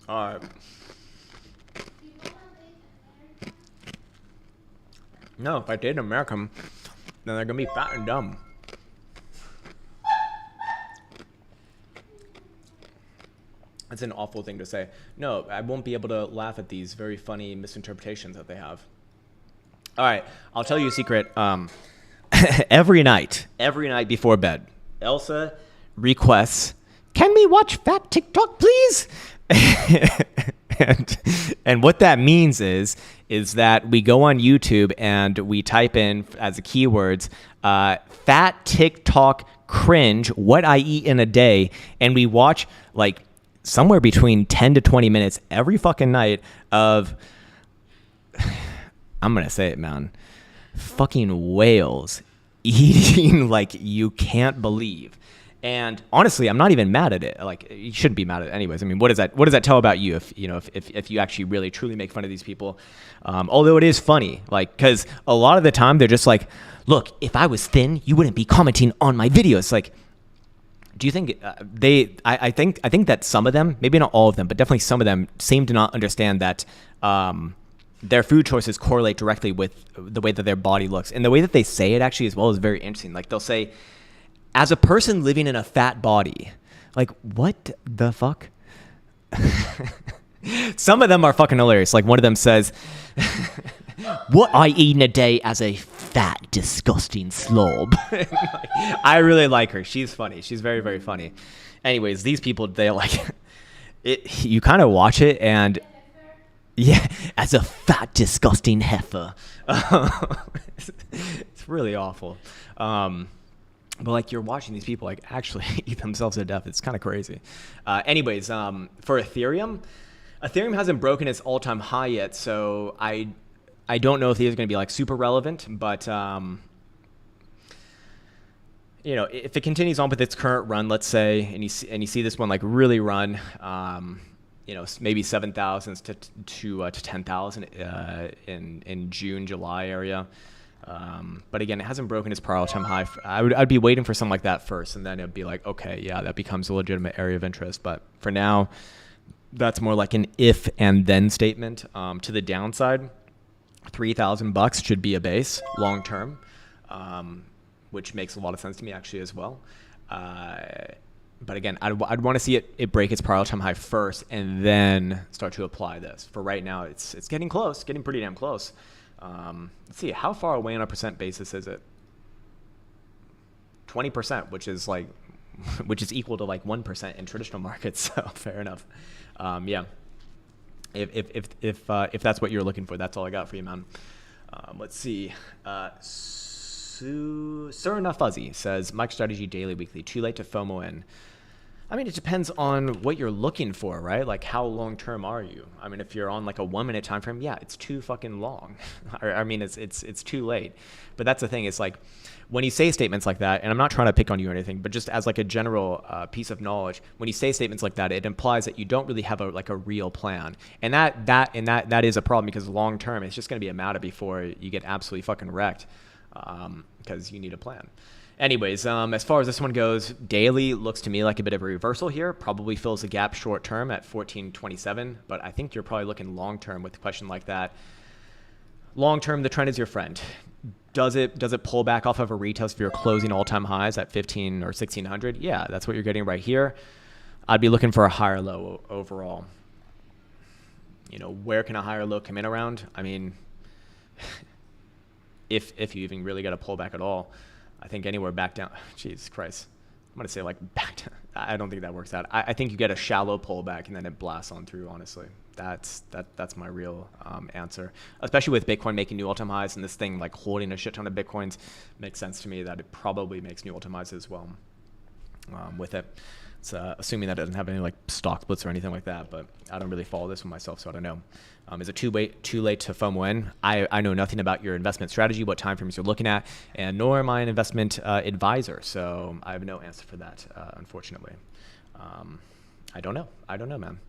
All right. No, if I date an American, then they're gonna be fat and dumb. That's an awful thing to say. No, I won't be able to laugh at these very funny misinterpretations that they have. All right, I'll tell you a secret. Every night before bed, Elsa requests, "Can we watch fat TikTok, please?" and what that means is that we go on YouTube and we type in as the keywords, fat TikTok cringe, what I eat in a day, and we watch like somewhere between 10 to 20 minutes every fucking night of, I'm going to say it, man, fucking whales eating like you can't believe. And honestly, I'm not even mad at it. Like, you shouldn't be mad at it anyways. I mean, what does that tell about you if you actually really truly make fun of these people? Although it is funny, like, because a lot of the time they're just like, look, if I was thin, you wouldn't be commenting on my videos. Like, do you think I think that some of them, maybe not all of them, but definitely some of them seem to not understand that their food choices correlate directly with the way that their body looks. And the way that they say it actually as well is very interesting. Like, they'll say, as a person living in a fat body, like, what the fuck? Some of them are fucking hilarious. Like, one of them says, what I eat in a day as a fat, disgusting slob. I really like her. She's funny. She's very, very funny. Anyways, these people, they like it. You kind of watch it and yeah, as a fat, disgusting heifer. It's really awful. But like, you're watching these people like actually eat themselves to death. It's kind of crazy. Anyways, for Ethereum hasn't broken its all-time high yet, so I don't know if these are going to be like super relevant, but you know, if it continues on with its current run, let's say, and you see this one like really run, you know, maybe 7,000 to 10,000 in June, July area. But again, it hasn't broken its prior all-time high. I'd be waiting for something like that first, and then it'd be like, okay, yeah, that becomes a legitimate area of interest. But for now, that's more like an if and then statement. To the downside, $3,000 should be a base long term, which makes a lot of sense to me actually as well. But again, I'd want to see it break its prior all-time high first, and then start to apply this. For right now, it's getting close, getting pretty damn close. Let's see, how far away on a percent basis is it? 20%, which is equal to like 1% in traditional markets. So fair enough. Yeah. If that's what you're looking for, that's all I got for you, man. Let's see. Sir Enough Fuzzy says, MicroStrategy daily, weekly, too late to FOMO in. I mean, it depends on what you're looking for, right? Like, how long term are you? I mean, if you're on like a 1 minute time frame, yeah, it's too fucking long. I mean, it's too late. But that's the thing. It's like, when you say statements like that, and I'm not trying to pick on you or anything, but just as like a general piece of knowledge, when you say statements like that, it implies that you don't really have a real plan, and that is a problem, because long term, it's just going to be a matter before you get absolutely fucking wrecked, because you need a plan. Anyways, as far as this one goes, daily looks to me like a bit of a reversal here. Probably fills the gap short term at 1427, but I think you're probably looking long term with a question like that. Long term, the trend is your friend. Does it pull back off of a retest if you're closing all-time highs at 15 or 1600? Yeah, that's what you're getting right here. I'd be looking for a higher low overall. You know, where can a higher low come in around? I mean, if you even really got a pullback at all, I think anywhere back down. Jesus Christ, I'm gonna say like back down. I don't think that works out. I think you get a shallow pullback and then it blasts on through. Honestly, that's my real answer. Especially with Bitcoin making new all-time highs and this thing like holding a shit ton of Bitcoins, makes sense to me that it probably makes new all-time highs as well. With it. It's, assuming that it doesn't have any like stock splits or anything like that, but I don't really follow this one myself, so I don't know. Is it too late to FOMO in? I know nothing about your investment strategy, what time frames you're looking at, and nor am I an investment advisor, so I have no answer for that, unfortunately. I don't know. I don't know, man.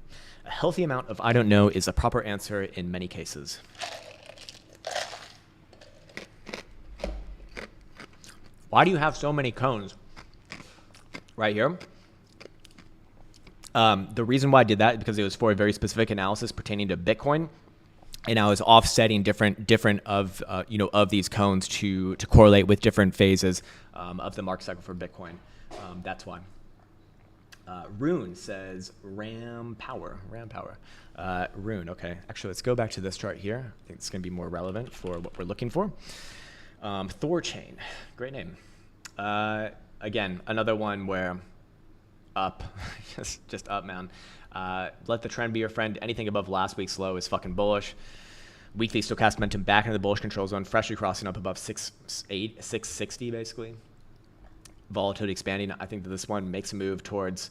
A healthy amount of I don't know is a proper answer in many cases. Why do you have so many cones? Right here. The reason why I did that is because it was for a very specific analysis pertaining to Bitcoin, and I was offsetting different of these cones to correlate with different phases of the market cycle for Bitcoin. That's why. Rune says Ram power. Rune. Okay, actually, let's go back to this chart here. I think it's going to be more relevant for what we're looking for. Thorchain, great name. Again, another one where up, just up, man. Let the trend be your friend. Anything above last week's low is fucking bullish. Weekly stochastic momentum back into the bullish control zone, freshly crossing up above 660 basically. Volatility expanding. I think that this one makes a move towards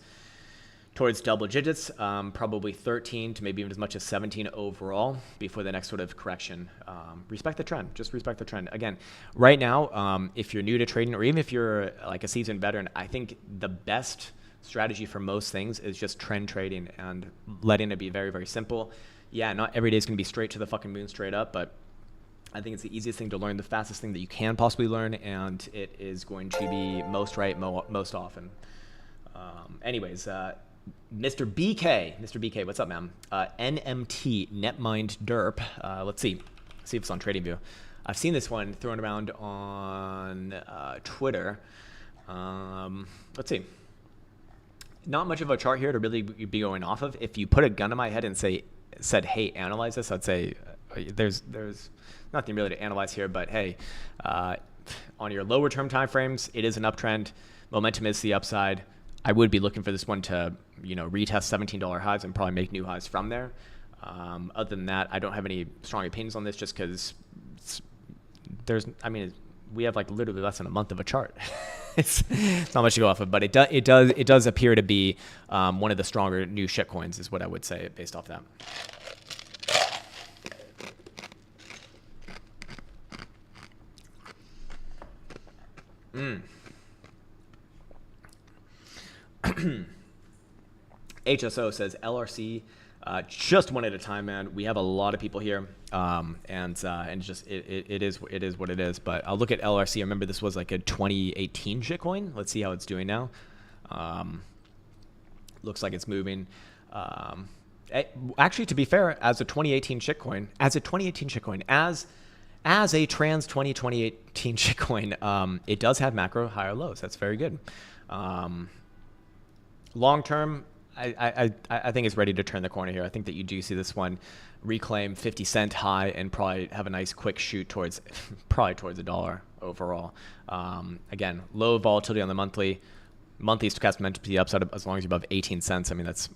double digits, probably 13 to maybe even as much as 17 overall before the next sort of correction. Respect the trend. Just respect the trend. Again, right now, if you're new to trading or even if you're like a seasoned veteran, I think the best strategy for most things is just trend trading and letting it be very, very simple. Yeah, not every day is going to be straight to the fucking moon straight up, but I think it's the easiest thing to learn, the fastest thing that you can possibly learn, and it is going to be most right most often. Anyways, Mr. BK, what's up, man? NMT, Netmind Derp. Let's see if it's on TradingView. I've seen this one thrown around on Twitter. Let's see. Not much of a chart here to really be going off of. If you put a gun to my head and said, hey, analyze this, I'd say there's nothing really to analyze here, but hey, on your lower term time frames, it is an uptrend. Momentum is the upside. I would be looking for this one to, retest $17 highs and probably make new highs from there. Other than that, I don't have any strong opinions on this just because we have like literally less than a month of a chart. It's not much to go off of, but it does appear to be one of the stronger new shitcoins is what I would say based off that. HSO says LRC, just one at a time, man. We have a lot of people here, and just it is what it is. But I'll look at LRC. I remember this was like a 2018 shitcoin. Let's see how it's doing now. Looks like it's moving. Actually, to be fair, as a 2018 shitcoin, as a trans 2018 shitcoin, it does have macro higher lows. That's very good. Long term, I think it's ready to turn the corner here. I think that you do see this one reclaim 50-cent high and probably have a nice quick shoot towards $1 overall. Again, low volatility on the monthly stochastic momentum to the upside as long as you're above 18 cents. I mean, that's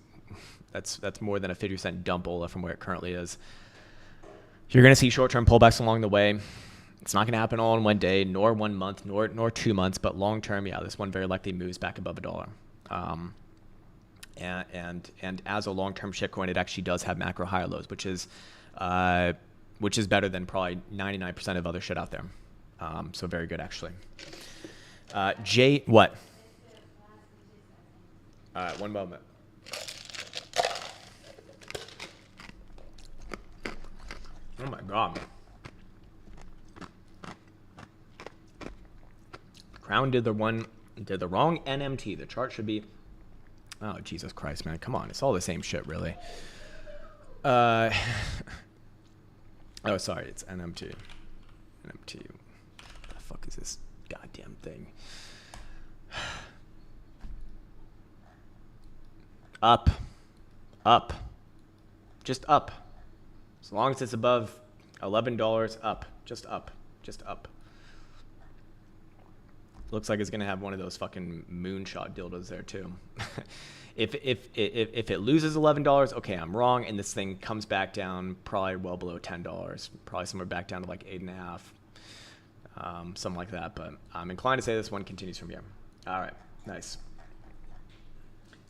more than a 50% dump Ola from where it currently is. You're going to see short-term pullbacks along the way. It's not going to happen all in one day, nor 1 month, nor 2 months, but long-term, yeah, this one very likely moves back above $1. And as a long-term shitcoin, it actually does have macro higher lows, which is better than probably 99% of other shit out there. So very good, actually. What? All right, one moment. Oh my God. Krown did the wrong NMT. The chart should be, oh, Jesus Christ, man. Come on. It's all the same shit, really. Oh, sorry. It's NMT. NMT. What the fuck is this goddamn thing? Up. Up. Just up. As long as it's above $11, up. Just up. Just up. Looks like it's gonna have one of those fucking moonshot dildos there too. If it loses $11, okay, I'm wrong, and this thing comes back down probably well below $10, probably somewhere back down to like 8.5, something like that. But I'm inclined to say this one continues from here. All right, nice.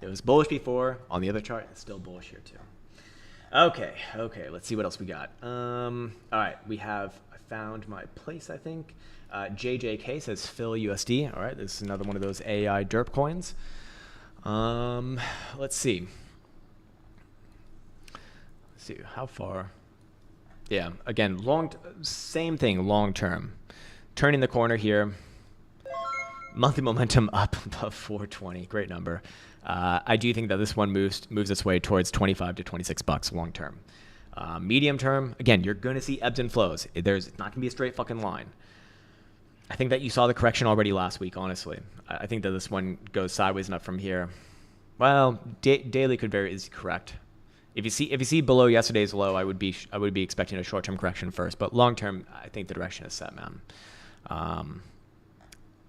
It was bullish before on the other chart. It's still bullish here too. Okay, let's see what else we got. All right, I found my place, I think. JJK says Phil USD. All right, this is another one of those AI derp coins. Let's see. How far. Yeah, again, same thing, long term. Turning the corner here. Monthly momentum up above 420. Great number. I do think that this one moves its way towards 25 to 26 bucks long term. Medium term, again, you're going to see ebbs and flows. There's not going to be a straight fucking line. I think that you saw the correction already last week, honestly. I think that this one goes sideways and up from here. Well, daily could vary, is correct. If you see below yesterday's low, I would be expecting a short-term correction first, but long-term, I think the direction is set, man.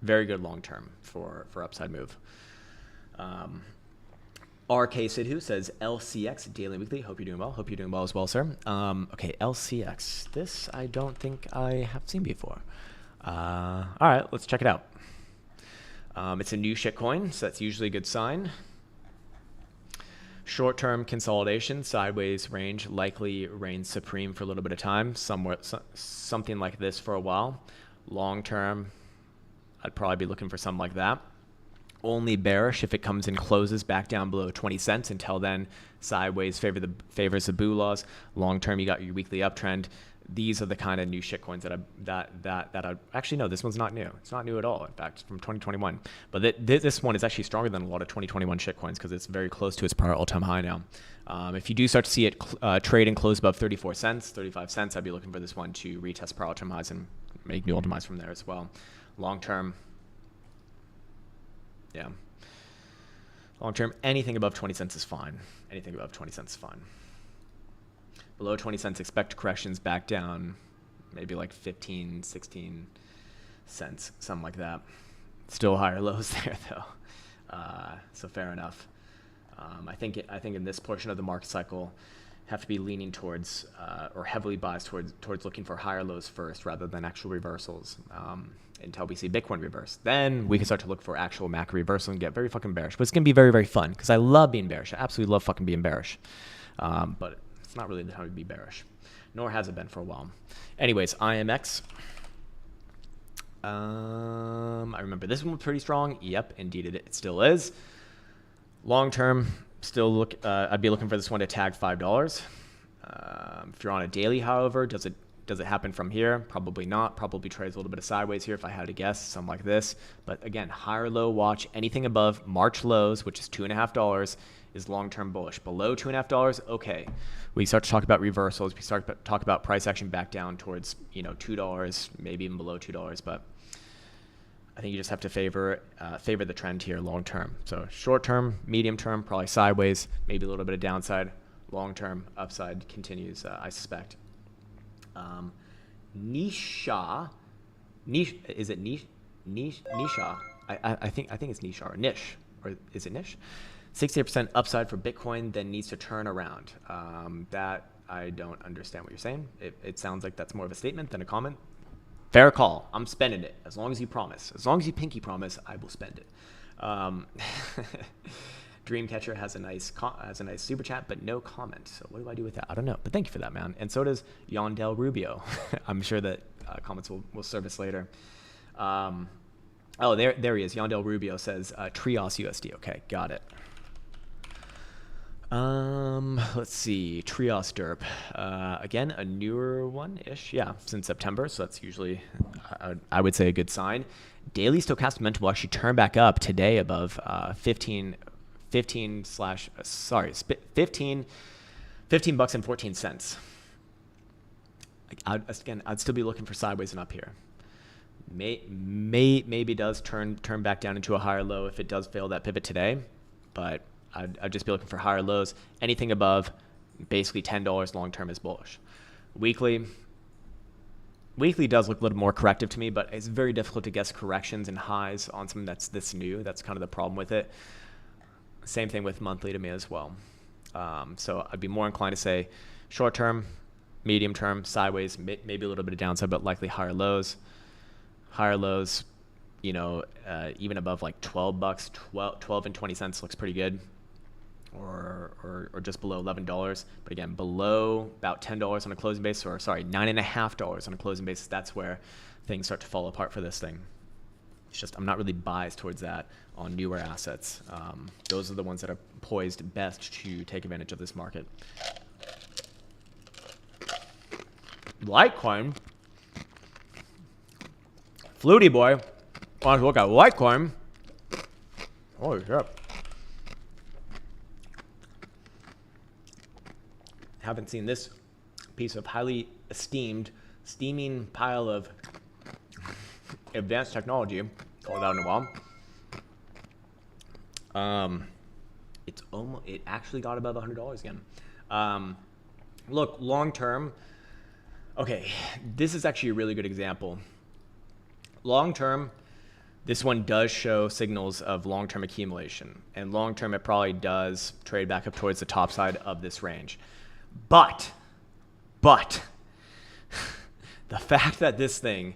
Very good long-term for upside move. RK Sidhu says LCX daily weekly. Hope you're doing well. Hope you're doing well as well, sir. Okay, LCX. This I don't think I have seen before. All right, let's check it out. It's a new shitcoin, so that's usually a good sign. Short-term consolidation, sideways range, likely reigns supreme for a little bit of time, something like this for a while. Long-term, I'd probably be looking for something like that. Only bearish if it comes and closes back down below 20 cents. Until then, sideways favors the boo laws. Long-term, you got your weekly uptrend. These are the kind of new shitcoins that I actually no, this one's not new. It's not new at all. In fact, it's from 2021. But this one is actually stronger than a lot of 2021 shitcoins because it's very close to its prior all-time high now. If you do start to see it trade and close above 34 cents, 35 cents, I'd be looking for this one to retest prior all-time highs and make new all-time highs from there as well. Long-term, yeah. Long-term, anything above 20 cents is fine. Anything above 20 cents is fine. Below 20 cents, expect corrections back down, maybe like 15, 16 cents, something like that. Still higher lows there, though. So fair enough. I think in this portion of the market cycle, have to be leaning towards or heavily biased towards looking for higher lows first rather than actual reversals until we see Bitcoin reverse. Then we can start to look for actual macro reversal and get very fucking bearish. But it's going to be very, very fun because I love being bearish. I absolutely love fucking being bearish. But it's not really the time to be bearish, nor has it been for a while. Anyways, IMX. I remember this one was pretty strong. Yep, indeed it still is. Long term, still I'd be looking for this one to tag $5. If you're on a daily, however, does it happen from here? Probably not. Probably trades a little bit of sideways here if I had to guess, something like this. But again, higher low watch. Anything above March lows, which is $2.50, is long-term bullish. Below $2.50, okay. We start to talk about reversals. We start to talk about price action back down towards $2, maybe even below $2. But I think you just have to favor the trend here long-term. So short-term, medium-term, probably sideways, maybe a little bit of downside. Long-term, upside continues, I suspect. Nisha, is it Nisha? I think it's Nisha or Nish, or is it Nish? 68% upside for Bitcoin, then needs to turn around. That I don't understand what you're saying. It sounds like that's more of a statement than a comment. Fair call. I'm spending it as long as you promise. As long as you pinky promise, I will spend it. Dreamcatcher has a nice super chat, but no comment. So what do I do with that? I don't know. But thank you for that, man. And so does Yondel Rubio. I'm sure that comments will service later. Oh, there he is. Yondel Rubio says Trios USD. Okay, got it. Let's see. Trios Derp. Again, a newer one-ish. Yeah, since September. So that's usually, I would say, a good sign. Daily stochastic momentum will actually turn back up today above 15 bucks and 14 cents. I'd still be looking for sideways and up here. Maybe does turn back down into a higher low if it does fail that pivot today, but I'd just be looking for higher lows. Anything above basically $10 long term is bullish. Weekly does look a little more corrective to me, but it's very difficult to guess corrections and highs on something that's this new. That's kind of the problem with it. Same thing with monthly to me as well. So I'd be more inclined to say short term, medium term, sideways, maybe a little bit of downside, but likely higher lows. Higher lows, even above like 12 bucks, 12 and 20 cents looks pretty good. Or just below $11. But again, below about $10 on a closing basis, or sorry, $9.50 on a closing basis, that's where things start to fall apart for this thing. It's just, I'm not really biased towards that on newer assets. Those are the ones that are poised best to take advantage of this market. Litecoin. Flutie boy. Want to look at Litecoin. Holy shit. Haven't seen this piece of highly steaming pile of advanced technology called out in a while. It actually got above $100 again. Look, long term. Okay, this is actually a really good example. Long term, this one does show signals of long-term accumulation, and long term it probably does trade back up towards the top side of this range. But the fact that this thing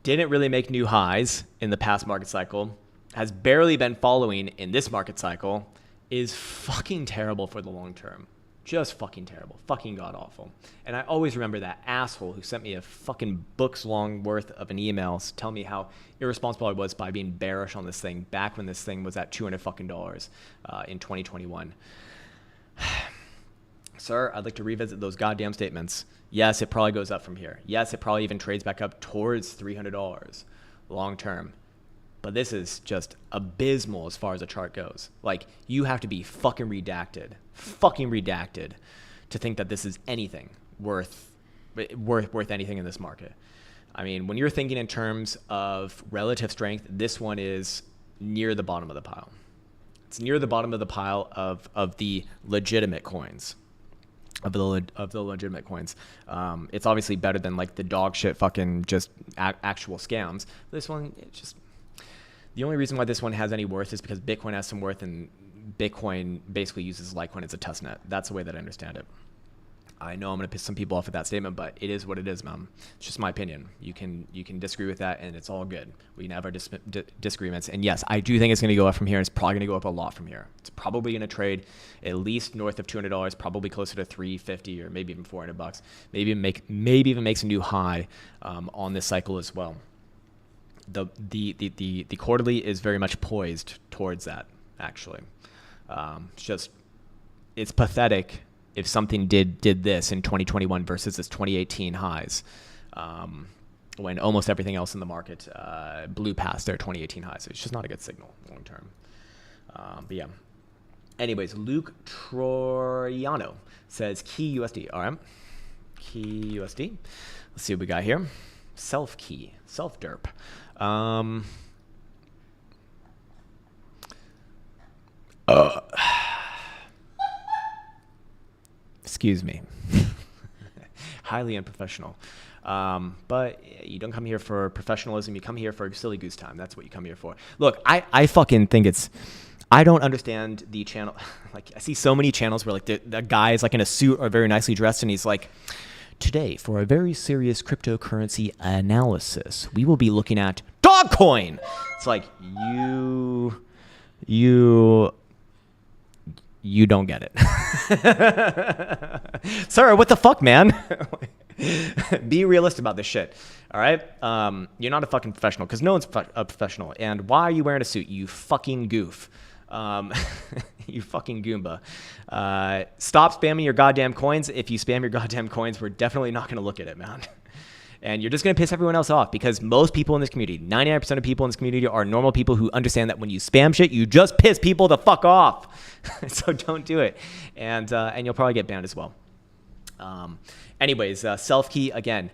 didn't really make new highs in the past market cycle, has barely been following in this market cycle, is fucking terrible for the long term. Just fucking terrible. Fucking god awful. And I always remember that asshole who sent me a fucking book's long worth of an email telling me how irresponsible I was by being bearish on this thing back when this thing was at $200 fucking in 2021. Sir, I'd like to revisit those goddamn statements. Yes, it probably goes up from here. Yes, it probably even trades back up towards $300 long term. But this is just abysmal as far as the chart goes. Like, you have to be fucking redacted to think that this is anything worth anything in this market. I mean, when you're thinking in terms of relative strength, this one is near the bottom of the pile. It's near the bottom of the pile of the legitimate coins. Of the legitimate coins. It's obviously better than like the dog shit fucking just actual scams. This one, it's just, the only reason why this one has any worth is because Bitcoin has some worth, and Bitcoin basically uses Litecoin as a test net. That's the way that I understand it. I know I'm going to piss some people off with that statement, but it is what it is, man. It's just my opinion. You can disagree with that, and it's all good. We can have our disagreements. And yes, I do think it's going to go up from here. It's probably going to go up a lot from here. It's probably going to trade at least north of $200, probably closer to $350 or maybe even $400. Maybe even makes a new high on this cycle as well. The quarterly is very much poised towards that, actually. It's pathetic if something did this in 2021 versus its 2018 highs, when almost everything else in the market blew past their 2018 highs. It's just not a good signal long term. But yeah. Anyways, Luke Troiano says key USD. All right. Key USD. Let's see what we got here. Self-key. Self-derp. Excuse me. Highly unprofessional. But you don't come here for professionalism. You come here for silly goose time. That's what you come here for. Look, I fucking think I don't understand the channel. Like, I see so many channels where like the guy is like in a suit or very nicely dressed, and he's like, today for a very serious cryptocurrency analysis, we will be looking at Dogcoin. It's like, you don't get it. Sir, what the fuck, man? Be realistic about this shit. All right? You're not a fucking professional, because no one's a professional. And why are you wearing a suit, you fucking goof? You fucking Goomba. Stop spamming your goddamn coins. If you spam your goddamn coins, we're definitely not going to look at it, man. And you're just going to piss everyone else off because most people in this community, 99% of people in this community are normal people who understand that when you spam shit, you just piss people the fuck off. So don't do it. And you'll probably get banned as well. Anyways, self-key, again,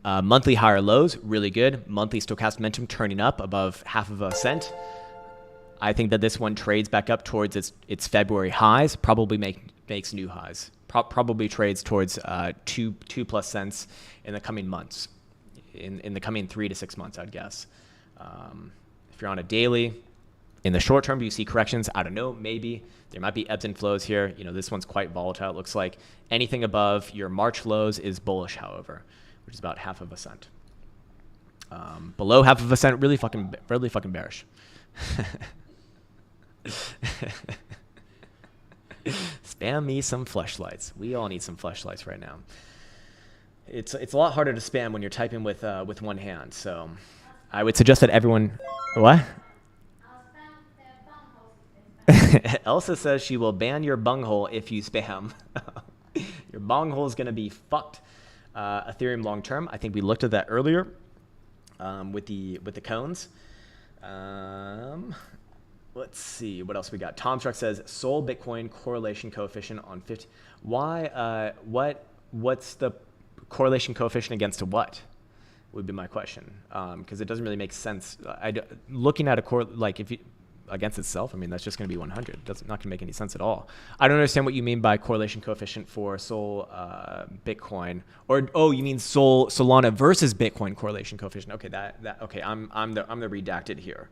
monthly higher lows, really good. Monthly stochastic momentum turning up above 1/2 cent. I think that this one trades back up towards its February highs, probably makes new highs. Probably trades towards 2+ cents in the coming months, in the coming 3 to 6 months, I'd guess. If you're on a daily, in the short term, do you see corrections? I don't know, maybe. There might be ebbs and flows here. You know, this one's quite volatile. It looks like anything above your March lows is bullish, however, which is about 1/2 cent. Below 1/2 cent, really fucking bearish. Spam me some fleshlights. We all need some fleshlights right now. It's a lot harder to spam when you're typing with one hand. So I would suggest that everyone. What? Elsa says she will ban your bunghole if you spam. Your bunghole is going to be fucked. Ethereum long term. I think we looked at that earlier with the cones. Let's see what else we got. Tom Struck says Sol Bitcoin correlation coefficient on 50. Why? What's the correlation coefficient against what? Would be my question. Because it doesn't really make sense. Looking at if you against itself, I mean that's just going to be 100. That's not going to make any sense at all. I don't understand what you mean by correlation coefficient for Sol Bitcoin, or you mean Solana versus Bitcoin correlation coefficient. Okay, okay. I'm the redacted here.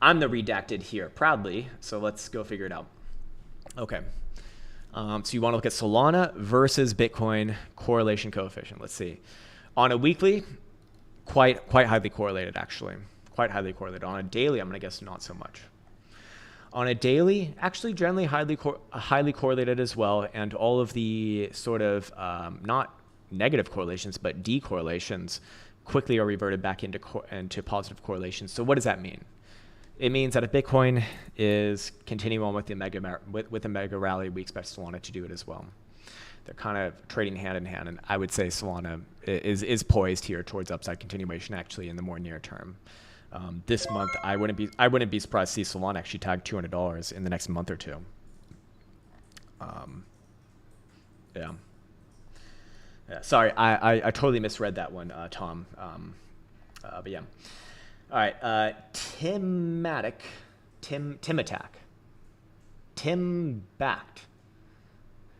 I'm the redacted here, proudly. So let's go figure it out. Okay. So you want to look at Solana versus Bitcoin correlation coefficient. Let's see. On a weekly, quite highly correlated, actually. Quite highly correlated. On a daily, I'm going to guess not so much. On a daily, actually generally highly correlated as well. And all of the sort of not negative correlations, but decorrelations quickly are reverted back into positive correlations. So what does that mean? It means that if Bitcoin is continuing on with the mega rally, we expect Solana to do it as well. They're kind of trading hand in hand, and I would say Solana is poised here towards upside continuation actually in the more near term. This month, I wouldn't be surprised to see Solana actually tag $200 in the next month or two. Yeah. Sorry, I totally misread that one, Tom. But yeah. All right, Tim Attack. Tim Backed.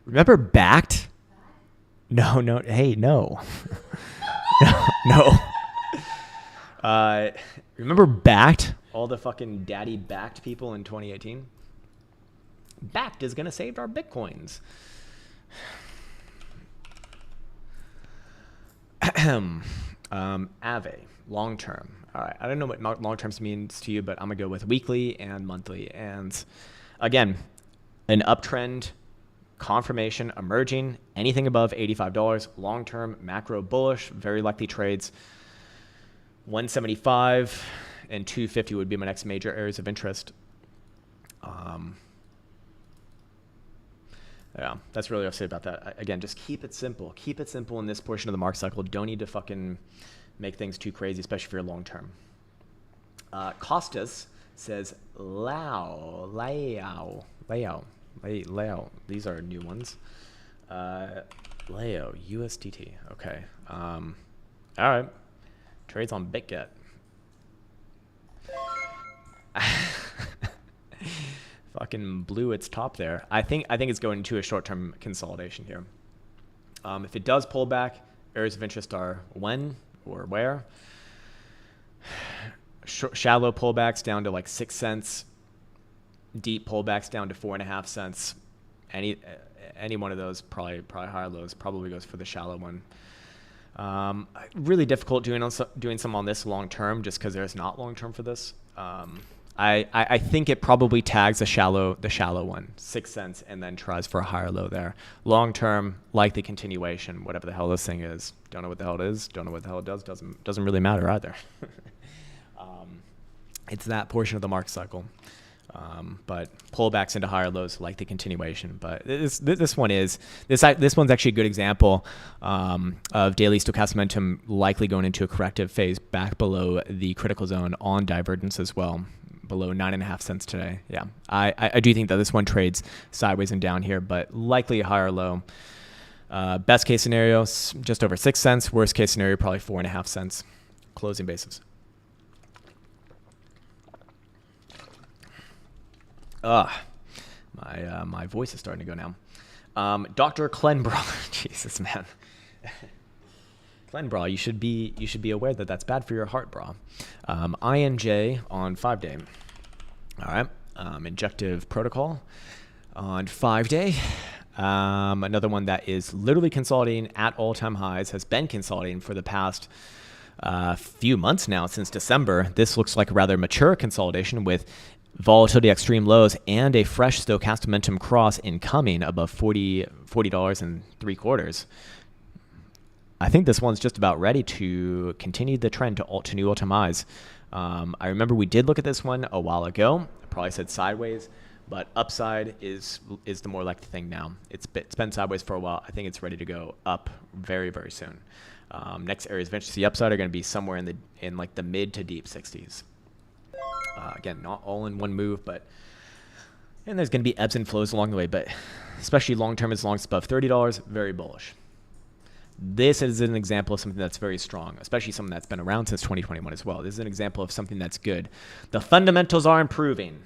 Remember Backed? No. Hey, no. no. Remember Backed? All the fucking daddy backed people in 2018? Backed is going to save our Bitcoins. Ave, long term. All right, I don't know what long term means to you, but I'm going to go with weekly and monthly. And again, an uptrend confirmation emerging, anything above $85, long term, macro bullish, very likely trades. 175 and 250 would be my next major areas of interest. Yeah, that's really what I'll say about that. Again, just keep it simple. Keep it simple in this portion of the market cycle. Don't need to fucking make things too crazy, especially if you're long term. Costas says, Lao. These are new ones. Lao, USDT. Okay. All right. Trades on BitGet. Fucking blew its top there. I think it's going into a short-term consolidation here. If it does pull back, areas of interest are when or where. Shallow pullbacks down to like 6 cents. Deep pullbacks down to 4.5 cents. Any one of those, probably higher lows, probably goes for the shallow one. Really difficult doing some on this long term, just because there's not long term for this. I think it probably tags the shallow one, 6 cents, and then tries for a higher low there. Long term, like the continuation, whatever the hell this thing is. Don't know what the hell it is. Don't know what the hell it does. Doesn't really matter either. It's that portion of the market cycle. But pullbacks into higher lows like the continuation. But this one's actually a good example of daily stochastic momentum likely going into a corrective phase back below the critical zone on divergence as well, below 9.5 cents today. Yeah, I do think that this one trades sideways and down here, but likely a higher low. Best case scenario, just over 6 cents. Worst case scenario, probably 4.5 cents. Closing basis. My voice is starting to go now. Dr. Clenbraw, Jesus, man. Clenbraw, you should be aware that that's bad for your heart, bra. INJ on 5-day. All right. Injective protocol on 5-day. Another one that is literally consolidating at all-time highs, has been consolidating for the past few months now, since December. This looks like a rather mature consolidation with volatility extreme lows and a fresh stochastic momentum cross incoming above $40.75. I think this one's just about ready to continue the trend to new all-time highs. I remember we did look at this one a while ago. I probably said sideways, but upside is the more likely thing now. It's been sideways for a while. I think it's ready to go up very, very soon. Next areas of interest to the upside are going to be somewhere in like the mid to deep 60s. Again, not all in one move, and there's going to be ebbs and flows along the way, but especially long-term, as long as it's above $30, very bullish. This is an example of something that's very strong, especially something that's been around since 2021 as well. This is an example of something that's good. The fundamentals are improving,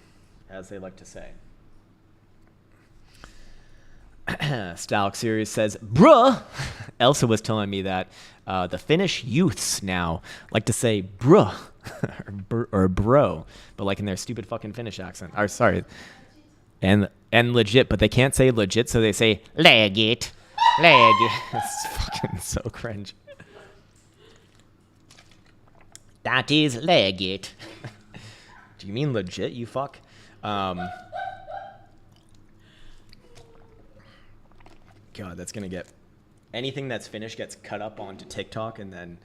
as they like to say. Stalk Series says, bruh. Elsa was telling me that the Finnish youths now like to say bruh or bro, but like in their stupid fucking Finnish accent. Or sorry, and legit, but they can't say legit, so they say legit. It's fucking so cringe. That is legit. Do you mean legit, you fuck? God, that's gonna get anything that's Finnish gets cut up onto TikTok, and then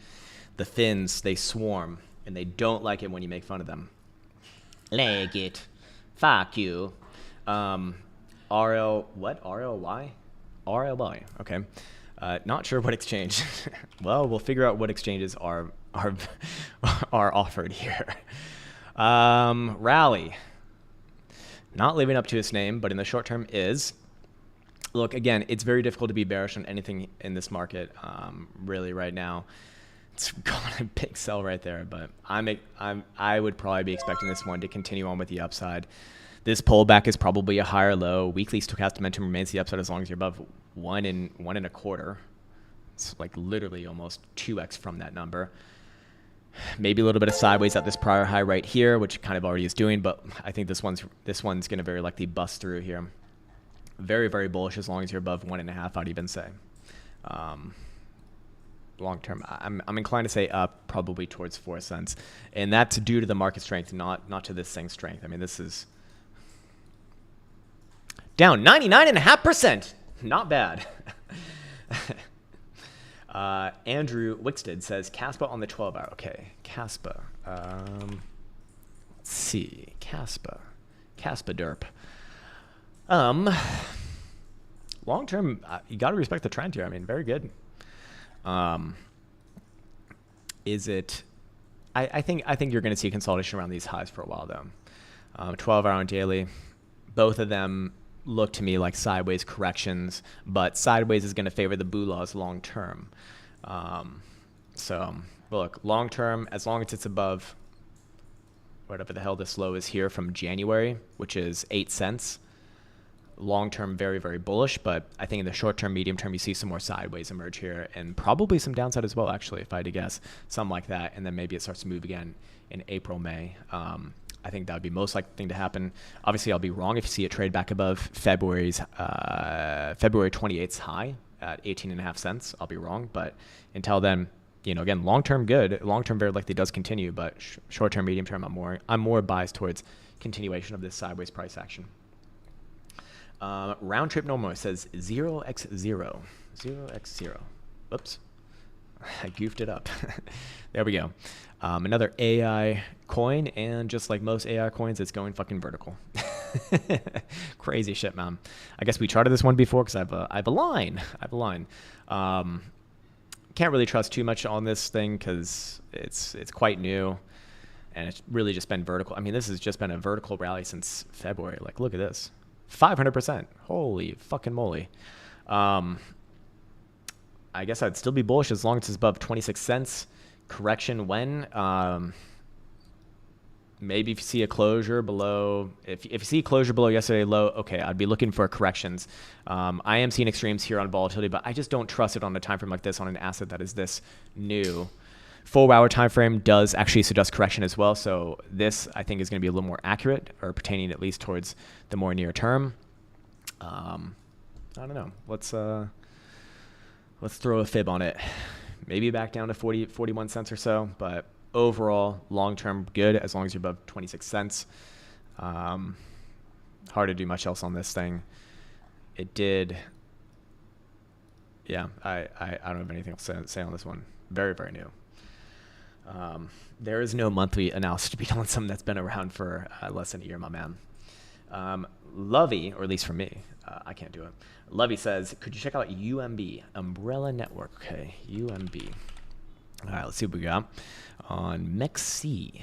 the Finns, they swarm and they don't like it when you make fun of them. Like it. Fuck you. RL what? RLY? RLY. Okay. Not sure what exchange. Well, we'll figure out what exchanges are offered here. Rally. Not living up to its name, but in the short term is. Look, again, it's very difficult to be bearish on anything in this market, really right now. It's going a big sell right there, but I would probably be expecting this one to continue on with the upside. This pullback is probably a higher low. Weekly stochastic momentum remains the upside as long as you're above 1.25. It's like literally almost 2x from that number. Maybe a little bit of sideways at this prior high right here, which it kind of already is doing, but I think this one's going to very likely bust through here. Very, very bullish as long as you're above 1.5, I'd even say. Long term, I'm inclined to say up, probably towards 4 cents, and that's due to the market strength, not to this thing's strength. I mean, this is down 99.5%. Not bad. Andrew Wicksted says Caspa on the 12-hour. Okay, Caspa. Let's see, Caspa derp. Long term, you got to respect the trend here. I mean, very good. Is it? I think you're going to see consolidation around these highs for a while though. 12-hour and daily, both of them look to me like sideways corrections, but sideways is going to favor the Bulaws long term. So look, long term, as long as it's above whatever the hell this low is here from January, which is 8 cents. Long term, very, very bullish, but I think in the short term, medium term, you see some more sideways emerge here, and probably some downside as well, actually, if I had to guess, something like that, and then maybe it starts to move again in April, May. I think that would be most likely thing to happen. Obviously, I'll be wrong if you see it trade back above February 28th high at 18.5 cents. I'll be wrong, but until then, you know, again, long term good, long term very likely does continue, but short term, medium term, I'm more biased towards continuation of this sideways price action. Round trip normal says 0x0. 0x0. Oops. I goofed it up. There we go. Another AI coin, and just like most AI coins, it's going fucking vertical. Crazy shit, man. I guess we charted this one before because I have a line. Can't really trust too much on this thing because it's quite new, and it's really just been vertical. I mean, this has just been a vertical rally since February. Like, look at this, 500%. Holy fucking moly. I guess I'd still be bullish as long as it's above 26 cents. Correction when? Maybe if you see a closure below, if you see a closure below yesterday low, okay, I'd be looking for corrections. I am seeing extremes here on volatility, but I just don't trust it on a time frame like this on an asset that is this new. 4-hour time frame does actually suggest correction as well, so this I think is going to be a little more accurate, or pertaining at least towards the more near term. I don't know. Let's throw a fib on it. Maybe back down to 41 cents or so, but overall, long-term good as long as you're above 26 cents. Hard to do much else on this thing. It did. Yeah, I don't have anything else to say on this one. Very, very new. There is no monthly analysis to be done on something that's been around for less than a year, my man. Lovey, or at least for me, I can't do it. Lovey says, could you check out UMB, Umbrella Network? Okay, UMB. All right, let's see what we got on MEXC.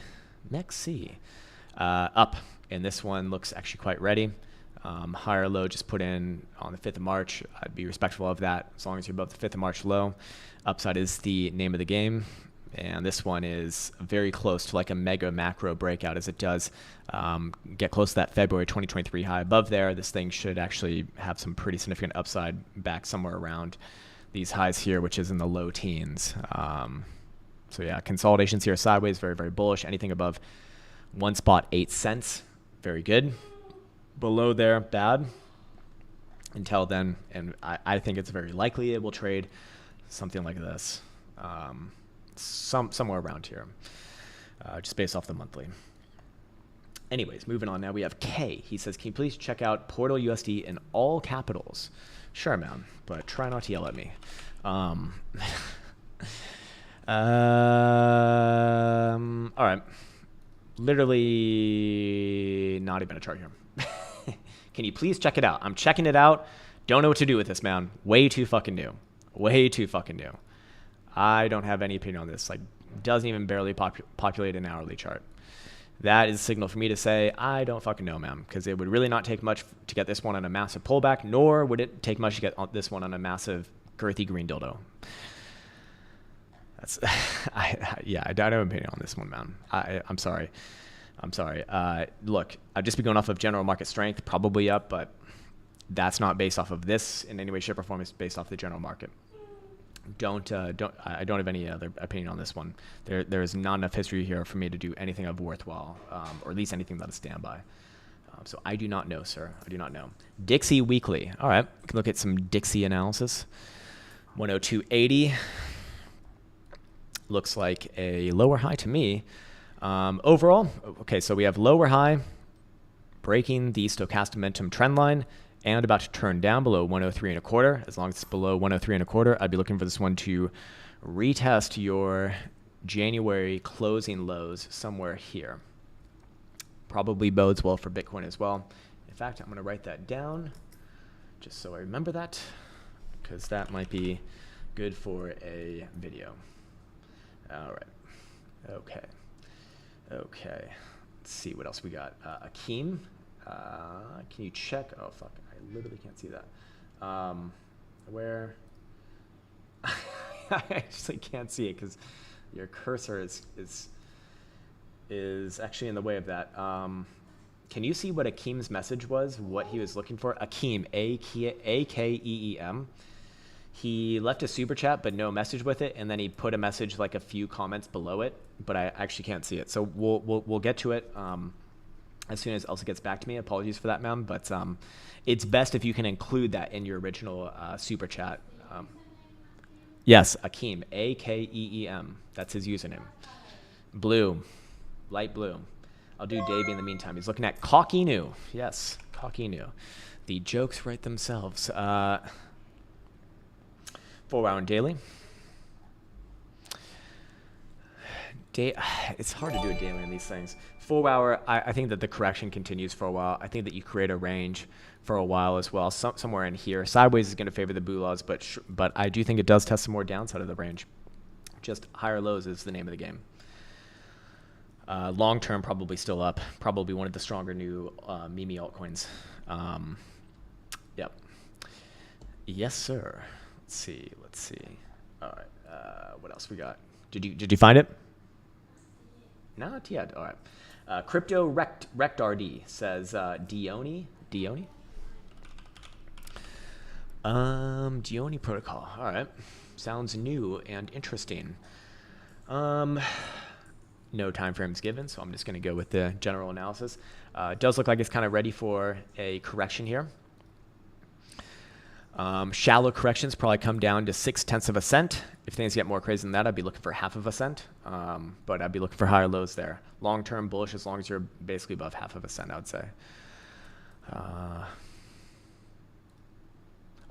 Up, and this one looks actually quite ready. Higher low just put in on the 5th of March. I'd be respectful of that as long as you're above the 5th of March low. Upside is the name of the game. And this one is very close to like a mega macro breakout as it does get close to that February 2023 high. Above there, this thing should actually have some pretty significant upside back somewhere around these highs here, which is in the low teens. So yeah, consolidations here sideways, very, very bullish. Anything above 1.8 cents, very good. Below there, bad. Until then, and I think it's very likely it will trade something like this. Somewhere around here, just based off the monthly. Anyways, moving on now, we have K. He says, can you please check out Portal USD in all capitals? Sure, man, but try not to yell at me. All right. Literally not even a chart here. Can you please check it out? I'm checking it out. Don't know what to do with this, man. Way too fucking new. I don't have any opinion on this. Like, doesn't even barely populate an hourly chart. That is a signal for me to say, I don't fucking know, man, because it would really not take much to get this one on a massive pullback, nor would it take much to get this one on a massive girthy green dildo. That's, I don't have an opinion on this one, man. I'm sorry. Look, I've just been going off of general market strength, probably up, but that's not based off of this in any way, shape, or form. It's based off the general market. I don't have any other opinion on this one. There is not enough history here for me to do anything of worthwhile, or at least anything that is standby. So I do not know, sir. I do not know. Dixie Weekly. All right, we can look at some Dixie analysis. 102.80 looks like a lower high to me. Overall, okay, so we have lower high, breaking the stochastic momentum trend line, and about to turn down below 103.25. As long as it's below 103.25, I'd be looking for this one to retest your January closing lows somewhere here. Probably bodes well for Bitcoin as well. In fact, I'm going to write that down just so I remember that, because that might be good for a video. All right. Okay. Let's see what else we got. Akeem. Can you check? Oh, fuck. I literally can't see that. Where? I actually can't see it because your cursor is actually in the way of that. Can you see what Akeem's message was? What he was looking for? Akeem, A-K-E-E-M. He left a super chat, but no message with it, and then he put a message like a few comments below it, but I actually can't see it. So we'll get to it as soon as Elsa gets back to me. Apologies for that, ma'am, but it's best if you can include that in your original super chat. Yes, Akeem, A-K-E-E-M. That's his username. Blue, light blue. I'll do Davey in the meantime. He's looking at Cockinu. Yes, Cockinu. The jokes write themselves. 4-hour daily. It's hard to do it daily on these things. 4 hour, I think that the correction continues for a while. I think that you create a range for a while as well, somewhere in here. Sideways is going to favor the Bulas, but I do think it does test some more downside of the range. Just higher lows is the name of the game. Long term, probably still up. Probably one of the stronger new meme altcoins. Yep. Yes, sir. Let's see. All right. What else we got? Did you find it? Not yet. All right. Crypto Rect RD says Dione. Dione protocol. All right. Sounds new and interesting. No time frames given, so I'm just going to go with the general analysis. It does look like it's kind of ready for a correction here. Shallow corrections probably come down to 0.6 of a cent. If things get more crazy than that, I'd be looking for 0.5 of a cent. But I'd be looking for higher lows there. Long-term bullish as long as you're basically above 0.5 of a cent, I would say.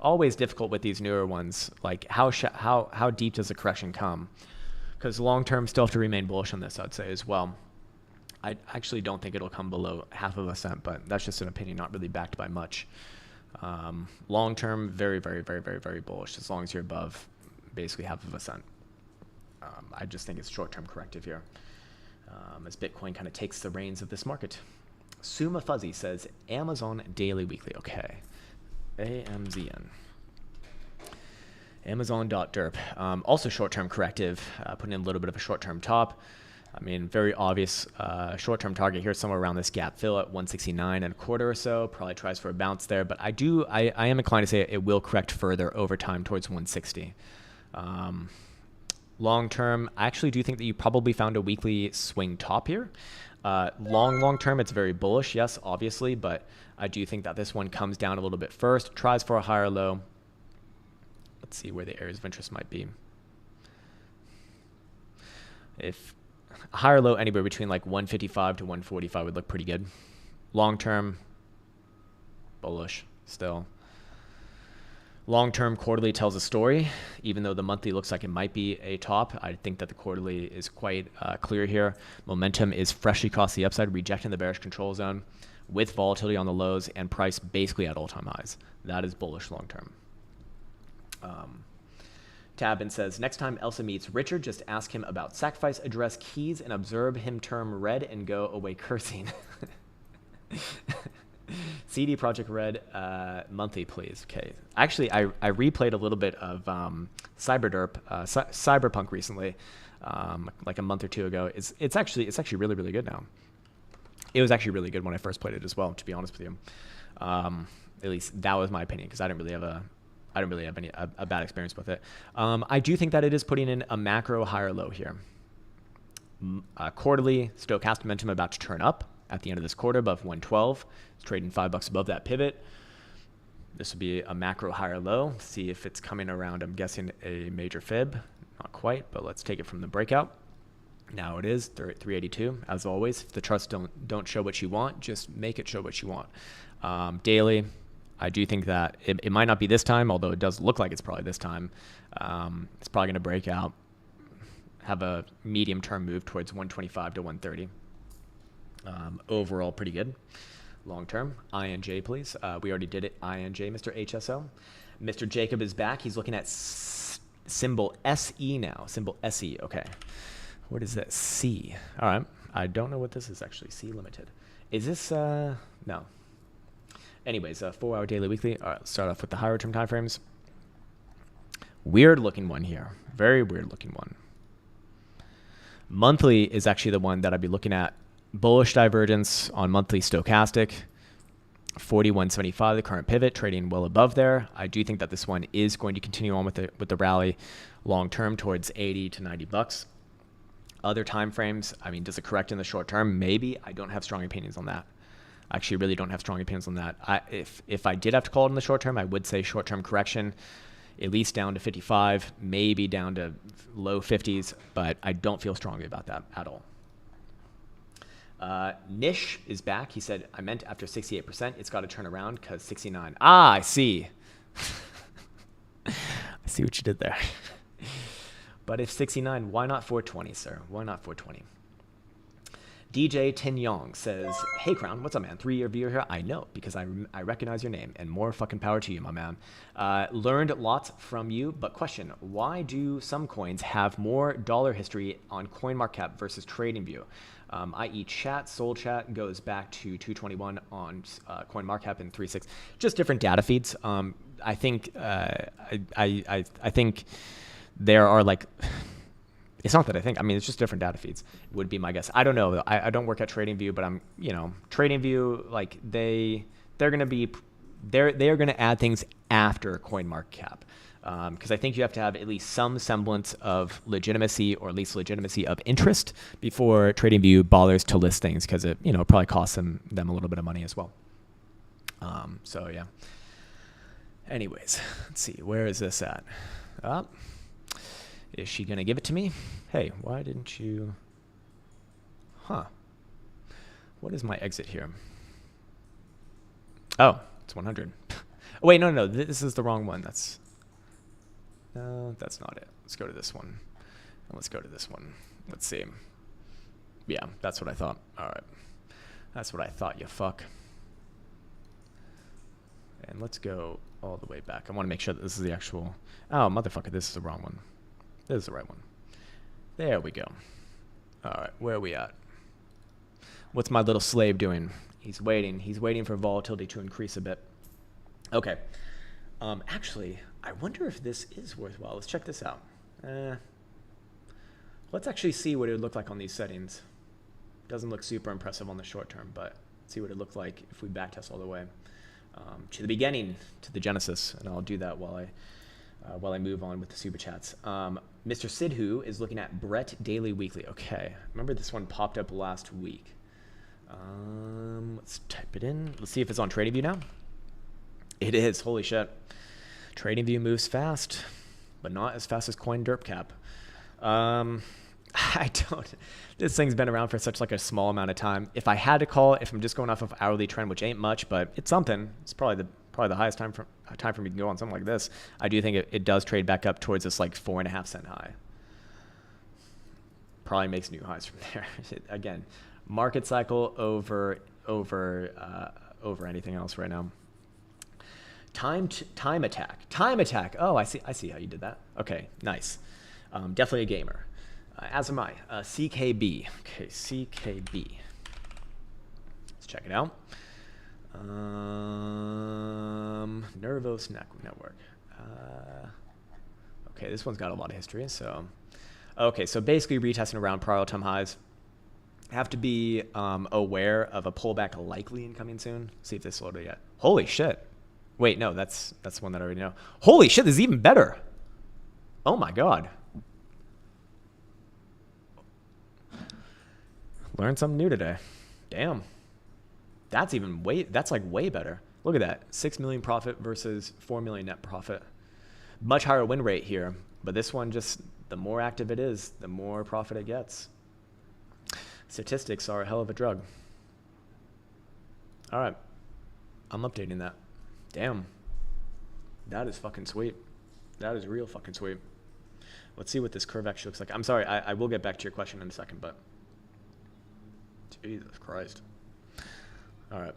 Always difficult with these newer ones. Like how deep does the correction come? Because long-term still have to remain bullish on this, I'd say as well. I actually don't think it'll come below 0.5 of a cent, but that's just an opinion, not really backed by much. Long-term, very, very, very, very, very bullish as long as you're above basically 0.5 of a cent. I just think it's short-term corrective here as Bitcoin kind of takes the reins of this market. Suma Fuzzy says Amazon daily weekly. Okay. AMZN. Amazon.derp. Also short-term corrective, putting in a little bit of a short-term top. I mean, very obvious short-term target here, somewhere around this gap fill at 169.25 or so. Probably tries for a bounce there, but I am inclined to say it will correct further over time towards 160. Long-term, I actually do think that you probably found a weekly swing top here. Long-term, it's very bullish, yes, obviously, but I do think that this one comes down a little bit first, tries for a higher low. Let's see where the areas of interest might be. If a higher low anywhere between like 155 to 145 would look pretty good. Long-term, bullish still. Long-term quarterly tells a story. Even though the monthly looks like it might be a top, I think that the quarterly is quite clear here. Momentum is freshly across the upside, rejecting the bearish control zone with volatility on the lows and price basically at all-time highs. That is bullish long-term. Tabin says, next time Elsa meets Richard, just ask him about sacrifice address keys and observe him term red and go away cursing. CD Project Red monthly, please. Okay. Actually, I replayed a little bit of Cyberpunk recently, like a month or two ago. It's actually really, really good now. It was actually really good when I first played it as well, to be honest with you. At least that was my opinion, because I didn't really have a bad experience with it. I do think that it is putting in a macro higher low here. Quarterly, stochastic momentum about to turn up at the end of this quarter above 112. It's trading $5 above that pivot. This would be a macro higher low. See if it's coming around, I'm guessing, a major fib. Not quite, but let's take it from the breakout. Now it is 382. As always, if the charts don't show what you want, just make it show what you want. Daily, I do think that it might not be this time, although it does look like it's probably this time. It's probably going to break out, have a medium-term move towards 125 to 130. Overall, pretty good. Long-term, INJ, please. We already did it. INJ, Mr. HSO. Mr. Jacob is back. He's looking at symbol SE now. Symbol SE. Okay. What is that? C. All right. I don't know what this is actually. C limited. Is this? No. Anyways, 4-hour daily weekly. All right, let's start off with the higher term timeframes. Weird looking one here. Very weird looking one. Monthly is actually the one that I'd be looking at. Bullish divergence on monthly stochastic. 41.75, the current pivot, trading well above there. I do think that this one is going to continue on with the rally long term towards 80 to 90 bucks. Other time frames, I mean, does it correct in the short term? Maybe. I don't have strong opinions on that. I actually really don't have strong opinions on that. If I did have to call it in the short term, I would say short term correction, at least down to 55, maybe down to low 50s, but I don't feel strongly about that at all. Nish is back. He said, I meant after 68%, it's got to turn around because 69. Ah, I see. I see what you did there. But if 69, why not 420, sir? Why not 420? DJ Tin Yong says, hey, Krown, what's up, man? 3-year viewer here. I know, because I recognize your name, and more fucking power to you, my man. Learned lots from you, but question, why do some coins have more dollar history on CoinMarketCap versus TradingView? I.e. chat, Soul Chat goes back to 221 on CoinMarketCap and 3.6. Just different data feeds. I think I think there are like... It's not that I think. I mean, it's just different data feeds. Would be my guess. I don't know. I don't work at TradingView, but I'm, TradingView, like they are gonna add things after CoinMarketCap, because I think you have to have at least some semblance of legitimacy, or at least legitimacy of interest, before TradingView bothers to list things, because it probably costs them a little bit of money as well. So yeah. Anyways, let's see. Where is this at? Is she going to give it to me? Hey, why didn't you... Huh. What is my exit here? Oh, it's 100. Oh, wait, no. This is the wrong one. No, that's not it. Let's go to this one. Let's go to this one. Let's see. Yeah, that's what I thought. All right. That's what I thought, you fuck. And let's go all the way back. I want to make sure that this is the actual... Oh, motherfucker, this is the wrong one. This is the right one. There we go. All right, where are we at? What's my little slave doing? He's waiting. He's waiting for volatility to increase a bit. Okay. Actually, I wonder if this is worthwhile. Let's check this out. Let's actually see what it would look like on these settings. Doesn't look super impressive on the short term, but let's see what it looked like if we backtest all the way to the beginning, to the genesis, and I'll do that while I move on with the super chats. Mr. Sidhu is looking at Brett Daily Weekly. Okay, remember this one popped up last week. Let's type it in. Let's see if it's on TradingView now. It is. Holy shit. TradingView moves fast, but not as fast as CoinDerpCap. I don't. This thing's been around for such like a small amount of time. If I had to call it, if I'm just going off of hourly trend, which ain't much, but it's something. It's probably the highest time for me to go on something like this. I do think it does trade back up towards this like 4.5-cent high. Probably makes new highs from there. Again, market cycle over anything else right now. Time attack. Oh, I see how you did that. Okay, nice. Definitely a gamer. As am I. CKB. Okay, CKB. Let's check it out. Nervous Network. Okay, this one's got a lot of history. So, okay, so basically retesting around prior all-time highs. Have to be aware of a pullback likely incoming soon. See if this loaded yet. Holy shit! Wait, no, that's the one that I already know. Holy shit, this is even better. Oh my god. Learned something new today. Damn. That's like way better. Look at that. 6 million profit versus 4 million net profit. Much higher win rate here, but this one just, the more active it is, the more profit it gets. Statistics are a hell of a drug. All right. I'm updating that. Damn. That is fucking sweet. That is real fucking sweet. Let's see what this curve actually looks like. I'm sorry, I will get back to your question in a second, but Jesus Christ. All right.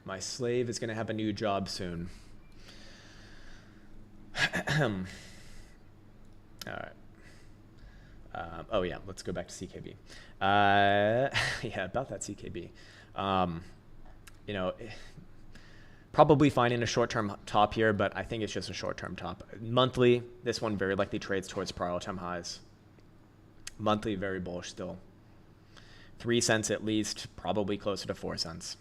My slave is going to have a new job soon. All right. Oh, yeah. Let's go back to CKB. Yeah, about that CKB. Probably finding a short-term top here, but I think it's just a short-term top. Monthly, this one very likely trades towards prior all-time highs. Monthly, very bullish still. 3 cents at least, probably closer to 4 cents.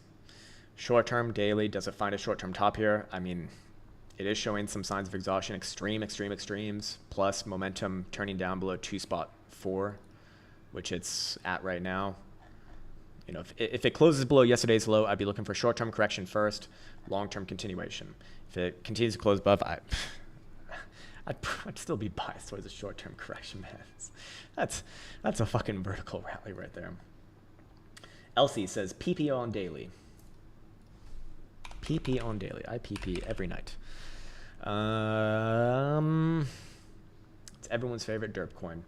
Short-term, daily, does it find a short-term top here? I mean, it is showing some signs of exhaustion, extremes, plus momentum turning down below 2.4, which it's at right now. If it closes below yesterday's low, I'd be looking for short-term correction first, long-term continuation. If it continues to close above, I'd still be biased towards a short-term correction, man. That's a fucking vertical rally right there. Elsie says PP on daily. PP on daily. I PP every night. everyone's favorite derp coin.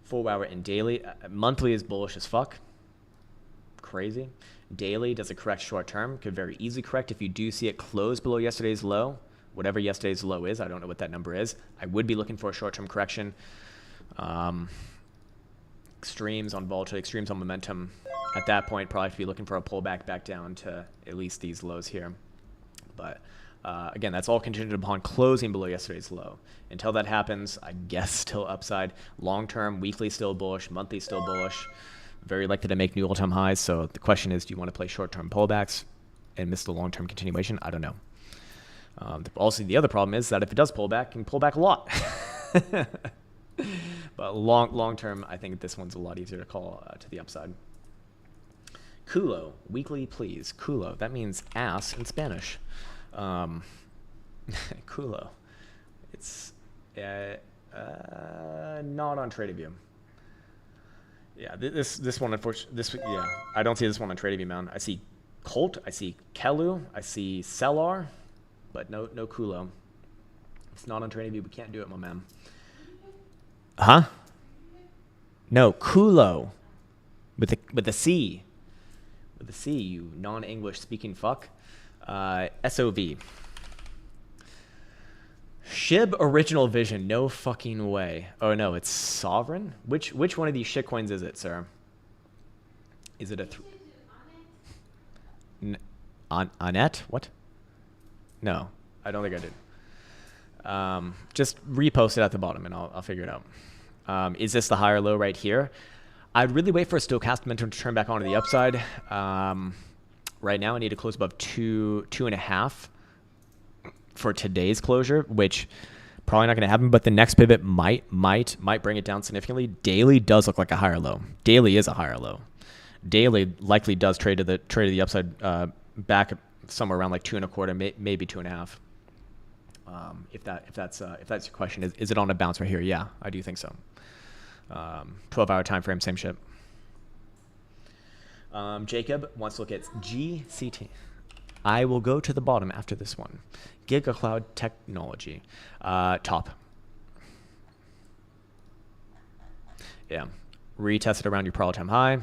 4 hour and daily. Monthly is bullish as fuck. Crazy. Daily does it correct short term? Could very easily correct if you do see it close below yesterday's low. Whatever yesterday's low is, I don't know what that number is. I would be looking for a short term correction. Extremes on volatility, extremes on momentum. At that point, probably have to be looking for a pullback back down to at least these lows here. But again, that's all contingent upon closing below yesterday's low. Until that happens, I guess still upside. Long term, weekly still bullish, monthly still bullish. Very likely to make new all-time highs. So the question is, do you want to play short-term pullbacks and miss the long-term continuation? I don't know. Also, the other problem is that if it does pull back, it can pull back a lot. But long term, I think this one's a lot easier to call to the upside. Culo, weekly, please. Culo, that means ass in Spanish. Culo. It's not on TradingView. Yeah, this one, unfortunately, yeah, I don't see this one on TradingView, man. I see Colt, I see Kelu, I see Cellar, but no Culo. It's not on TradingView. We can't do it, my man. Huh? No, Culo, with the C, with the C. You non-English speaking fuck. SOV. Shib Original Vision. No fucking way. Oh no, it's Sovereign. Which one of these shitcoins is it, sir? Is it a Annette? What? No, I don't think I did. Just repost it at the bottom and I'll figure it out. Is this the higher low right here? I'd really wait for a stochastic momentum to turn back onto the upside. Right now I need to close above 2.5 for today's closure, which probably not going to happen, but the next pivot might bring it down significantly. Daily does look like a higher low. Daily is a higher low. Daily likely does trade to the upside, back somewhere around like 2.25, maybe 2.5. If that's your question, is it on a bounce right here? Yeah, I do think so. 12-hour time frame, same shit. Jacob wants to look at GCT. I will go to the bottom after this one. GigaCloud Technology. Top. Yeah. Retested around your all-time high.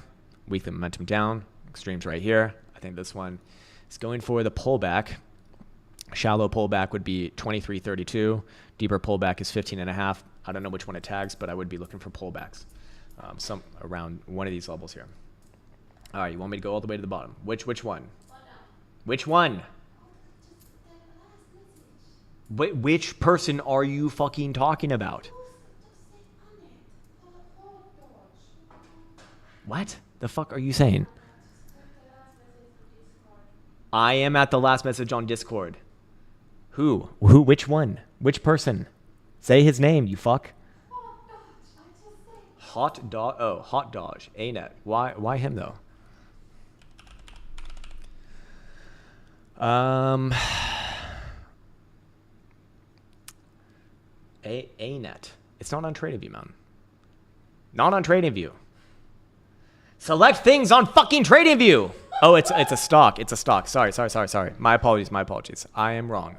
Weekly momentum down. Extremes right here. I think this one is going for the pullback. Shallow pullback would be 23.32. Deeper pullback is 15.5. I don't know which one it tags, but I would be looking for pullbacks. Some around one of these levels here. All right, you want me to go all the way to the bottom? Which one? Which one? Which person are you fucking talking about? What the fuck are you saying? I am at the last message on Discord. Who? Which one? Which person? Say his name, you fuck. Hot Dodge. Oh, Hot Dodge. A-net. Why him though? A-net. It's not on TradingView, man. Not on TradingView. Select things on fucking TradingView. Oh, it's a stock. It's a stock. Sorry. My apologies. I am wrong.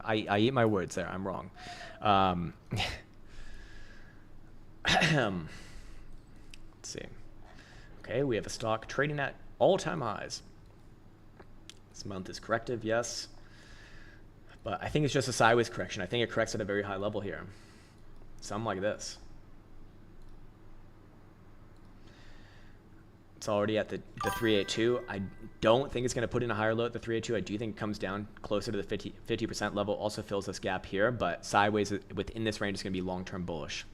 I eat my words there. I'm wrong. Let's see. Okay, we have a stock trading at all-time highs. This month is corrective, yes. But I think it's just a sideways correction. I think it corrects at a very high level here. Something like this. It's already at the 382. I don't think it's going to put in a higher low at the 382. I do think it comes down closer to the 50% level. Also fills this gap here, but sideways within this range is going to be long-term bullish.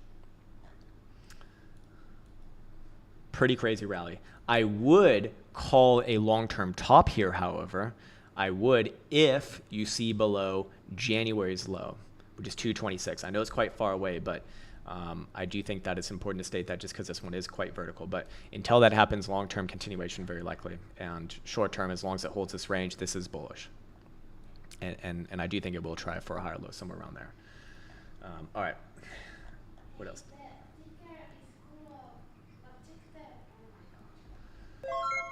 Pretty crazy rally. I would call a long-term top here, however. I would if you see below January's low, which is 226. I know it's quite far away, but I do think that it's important to state that just because this one is quite vertical. But until that happens, long-term continuation very likely. And short-term, as long as it holds this range, this is bullish. And I do think it will try for a higher low somewhere around there. All right. What else?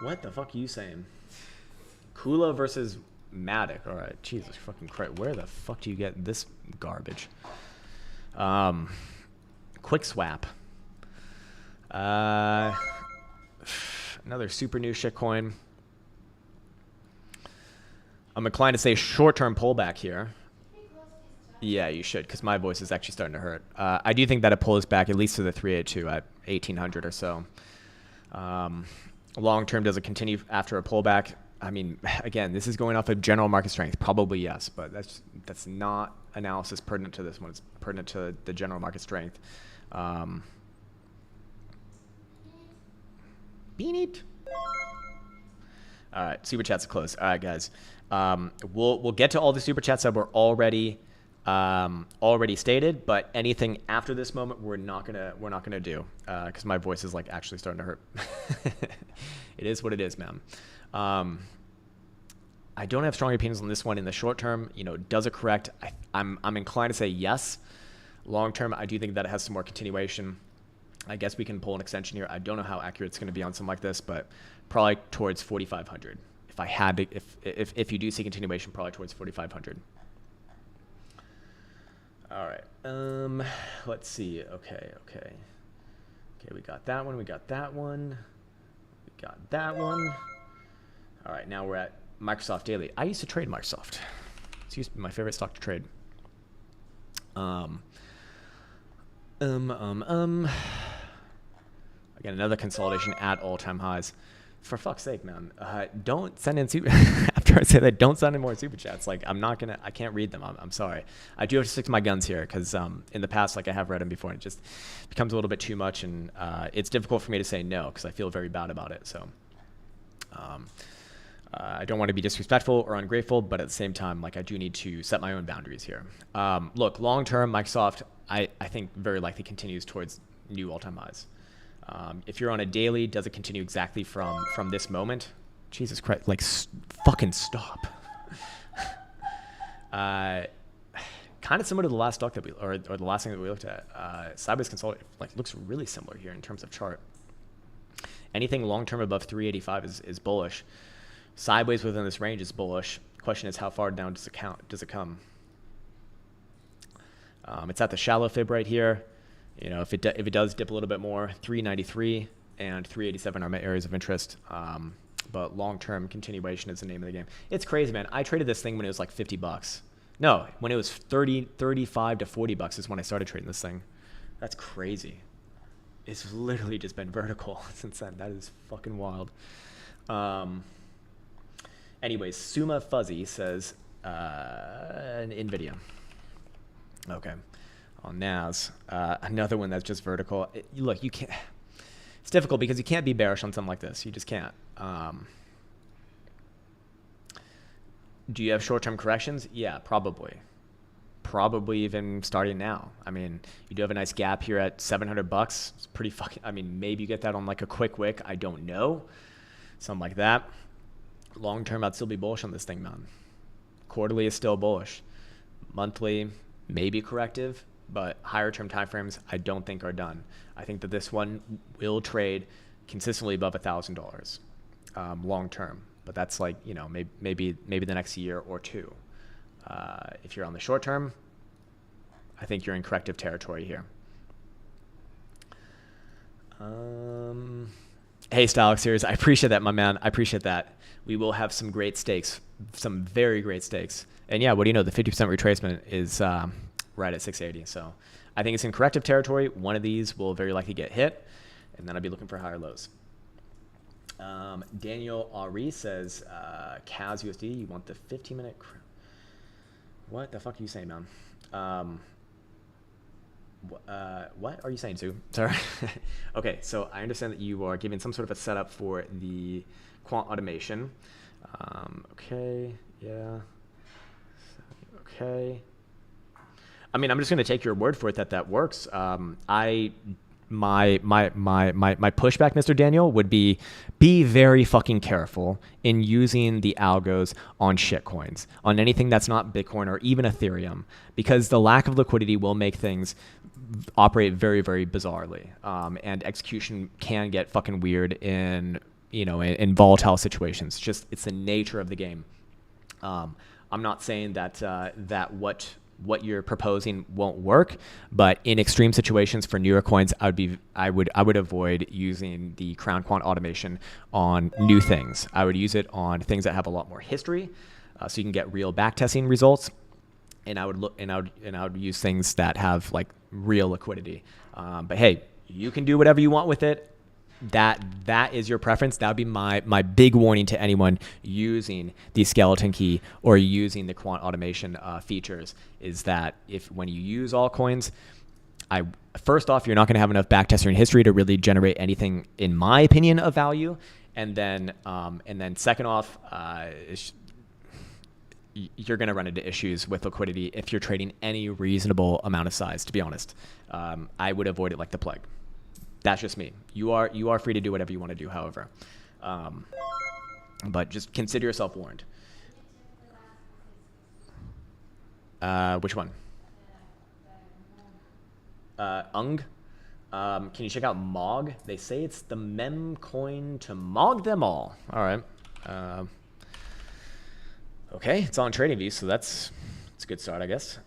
What the fuck are you saying? Kula versus Matic. All right. Jesus fucking Christ. Where the fuck do you get this garbage? quick swap. Another super new shitcoin. I'm inclined to say short-term pullback here. Yeah, you should, because my voice is actually starting to hurt. I do think that it pulls back at least to the 382 at 1800 or so. Long-term, does it continue after a pullback? I mean, again, this is going off of general market strength. Probably yes, but that's not analysis pertinent to this one. It's pertinent to the general market strength. Bean it. All right, super chats are close. All right, guys, we'll get to all the super chats that were already stated, but anything after this moment we're not gonna do because my voice is like actually starting to hurt. It is what it is, man. I don't have strong opinions on this one in the short term. You know, does it correct? I'm inclined to say yes. Long term, I do think that it has some more continuation. I guess we can pull an extension here. I don't know how accurate it's going to be on something like this, but probably towards 4,500. If I had to, if you do see continuation, probably towards 4,500. All right. Let's see. Okay. We got that one. We got that one. We got that one. All right. Now we're at Microsoft Daily. I used to trade Microsoft. It's used to be my favorite stock to trade. Again, another consolidation at all-time highs. For fuck's sake, man. Don't send in super after I say that, don't send in more super chats. Like, I can't read them. I'm sorry. I do have to stick to my guns here because in the past, like, I have read them before and it just becomes a little bit too much, and it's difficult for me to say no because I feel very bad about it. So I don't want to be disrespectful or ungrateful, but at the same time, like, I do need to set my own boundaries here. Look, long-term, Microsoft, I think very likely continues towards new all-time highs. If you're on a daily, does it continue exactly from this moment? Jesus Christ, like, fucking stop. Kind of similar to the last stock that or the last thing that we looked at. Sideways consolidation, like, looks really similar here in terms of chart. Anything long-term above 385 is bullish. Sideways within this range is bullish. Question is, how far down does it come? It's at the shallow fib right here. You know, if it does dip a little bit more, 393 and 387 are my areas of interest. But long-term continuation is the name of the game. It's crazy, man. I traded this thing when it was like $50. No, when it was 35 to $40 is when I started trading this thing. That's crazy. It's literally just been vertical since then. That is fucking wild. Anyways, Suma Fuzzy says NVIDIA. Okay. On NAS, another one that's just vertical. Look, you can't. It's difficult because you can't be bearish on something like this. You just can't. Do you have short-term corrections? Yeah, probably. Probably even starting now. I mean, you do have a nice gap here at $700. It's pretty fucking. I mean, maybe you get that on like a quick wick. I don't know. Something like that. Long-term, I'd still be bullish on this thing, man. Quarterly is still bullish. Monthly, maybe corrective. But higher term timeframes, I don't think are done. I think that this one will trade consistently above $1,000 long term. But that's like, you know, maybe the next year or two. If you're on the short term, I think you're in corrective territory here. Hey, Stylix Series, I appreciate that, my man. I appreciate that. We will have some great stakes, some very great stakes. And yeah, what do you know? The 50% retracement is right at 680. So I think it's in corrective territory. One of these will very likely get hit, and then I'll be looking for higher lows. Daniel Ari says, CAS USD, you want the 15-minute... What the fuck are you saying, man? What are you saying, Sue? Sorry. Okay, so I understand that you are giving some sort of a setup for the quant automation. Okay, yeah. Okay. I mean, I'm just going to take your word for it that works. My pushback, Mr. Daniel, would be very fucking careful in using the algos on shitcoins, on anything that's not Bitcoin or even Ethereum, because the lack of liquidity will make things operate very, very bizarrely, and execution can get fucking weird in volatile situations. It's the nature of the game. I'm not saying that what you're proposing won't work. But in extreme situations for newer coins, I would avoid using the Krown quant automation on new things. I would use it on things that have a lot more history, so you can get real backtesting results. And I would use things that have like real liquidity. But hey, you can do whatever you want with it. That is your preference. That would be my big warning to anyone using the skeleton key or using the quant automation features, is that when you use altcoins, first off, you're not going to have enough backtesting history to really generate anything, in my opinion, of value. And then second off, you're going to run into issues with liquidity if you're trading any reasonable amount of size, to be honest. I would avoid it like the plague. That's just me. You are free to do whatever you want to do, however. But just consider yourself warned. Which one? Ung? Can you check out Mog? They say it's the mem coin to Mog them all. All right. Okay, it's on TradingView, so it's a good start, I guess.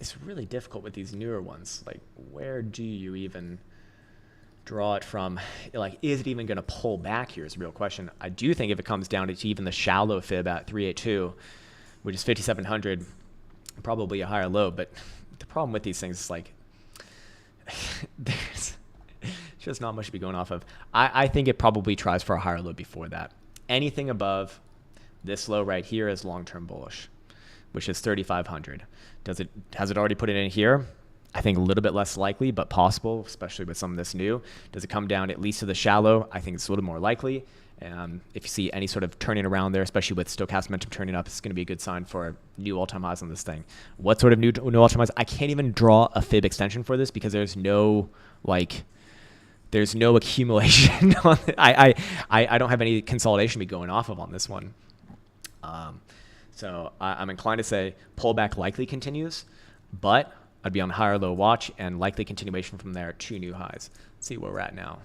It's really difficult with these newer ones. Like, where do you even draw it from? Like, is it even going to pull back here is a real question. I do think if it comes down to even the shallow fib at 382, which is 5,700, probably a higher low. But the problem with these things is like, there's just not much to be going off of. I think it probably tries for a higher low before that. Anything above this low right here is long-term bullish, which is 3,500. Has it already put it in here? I think a little bit less likely, but possible, especially with some of this new. Does it come down at least to the shallow? I think it's a little more likely. If you see any sort of turning around there, especially with stochastic momentum turning up, it's going to be a good sign for new all-time highs on this thing. What sort of new all-time highs? I can't even draw a fib extension for this because there's no accumulation on it. I don't have any consolidation to be going off of on this one. So I'm inclined to say pullback likely continues, but I'd be on higher low watch and likely continuation from there to new highs. Let's see where we're at now.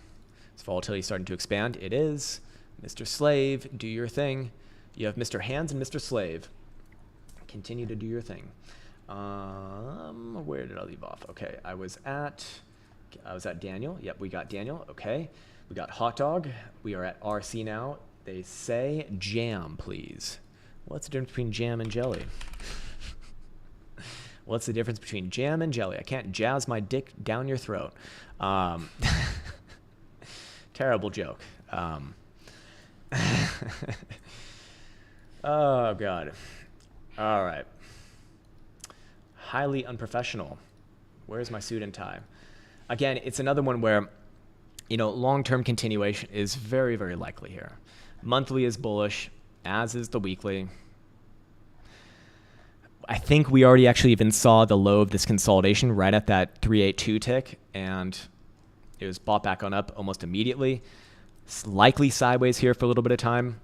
Is volatility starting to expand? It is. Mr. Slave, do your thing. You have Mr. Hands and Mr. Slave. Continue to do your thing. Where did I leave off? Okay, I was at Daniel. Yep, we got Daniel. Okay, we got Hot Dog. We are at RC now. They say jam, please. What's the difference between jam and jelly? What's the difference between jam and jelly? I can't jazz my dick down your throat. Terrible joke. Oh, God. All right. Highly unprofessional. Where's my suit and tie? Again, it's another one where, long-term continuation is very, very likely here. Monthly is bullish, as is the weekly. I think we already actually even saw the low of this consolidation right at that 382 tick, and it was bought back on up almost immediately. It's likely sideways here for a little bit of time,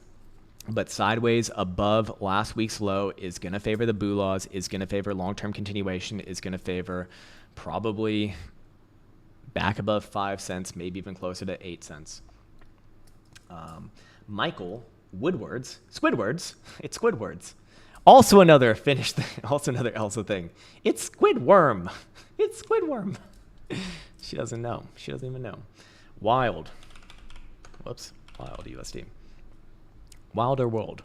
but sideways above last week's low is going to favor the boo laws, is going to favor long-term continuation, is going to favor probably back above 5 cents, maybe even closer to 8 cents. Michael Woodward's, Squidward's, it's Squidward's. Also another Finnish thing, also another Elsa thing. It's Squidworm. It's Squidworm. She doesn't know. She doesn't even know. Wild. Whoops. Wild USD. Wilder World.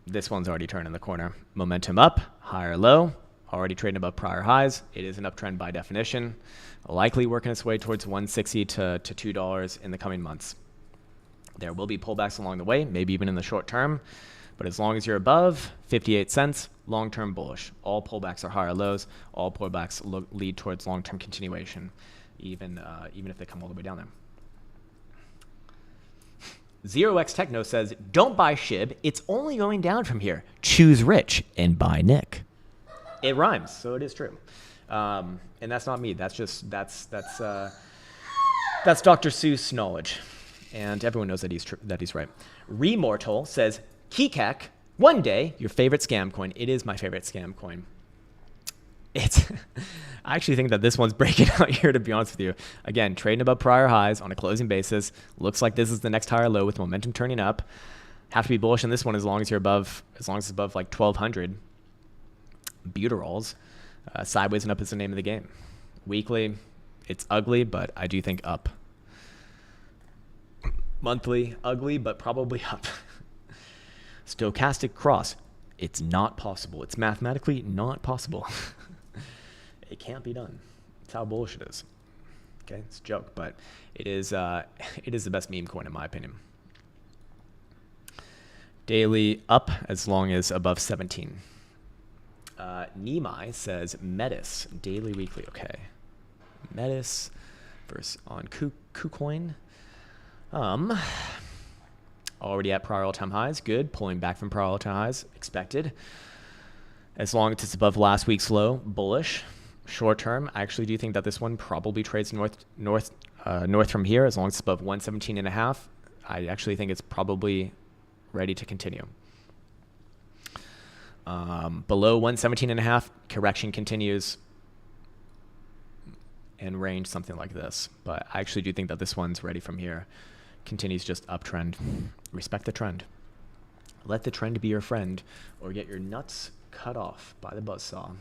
This one's already turning the corner. Momentum up, higher low. Already trading above prior highs. It is an uptrend by definition. Likely working its way towards $1.60 to $2 in the coming months. There will be pullbacks along the way, maybe even in the short term. But as long as you're above 58 cents, long-term bullish. All pullbacks are higher lows. All pullbacks lead towards long-term continuation, even if they come all the way down there. 0x Techno says, don't buy SHIB. It's only going down from here. Choose rich and buy Nick. It rhymes, so it is true. And that's not me. That's Dr. Seuss knowledge. And everyone knows that he's right. Remortal says, Kikak, one day, your favorite scam coin. It is my favorite scam coin. I actually think that this one's breaking out here, to be honest with you. Again, trading above prior highs on a closing basis. Looks like this is the next higher low with momentum turning up. Have to be bullish on this one as long as it's above like 1200. Buterals. Sideways and up is the name of the game. Weekly, it's ugly, but I do think up. Monthly, ugly, but probably up. Stochastic cross. It's not possible. It's mathematically not possible. It can't be done. That's how bullish it is. Okay, it's a joke, but it is the best meme coin in my opinion. Daily up as long as above 17. Nemai says Metis, daily, weekly. Okay. Metis versus on KuCoin. Already at prior all-time highs. Good. Pulling back from prior all-time highs. Expected. As long as it's above last week's low, bullish. Short term, I actually do think that this one probably trades north from here. As long as it's above 117.5, I actually think it's probably ready to continue. Below 117.5, correction continues. And range something like this. But I actually do think that this one's ready from here. Continues just uptrend. Respect the trend. Let the trend be your friend, or get your nuts cut off by the buzzsaw.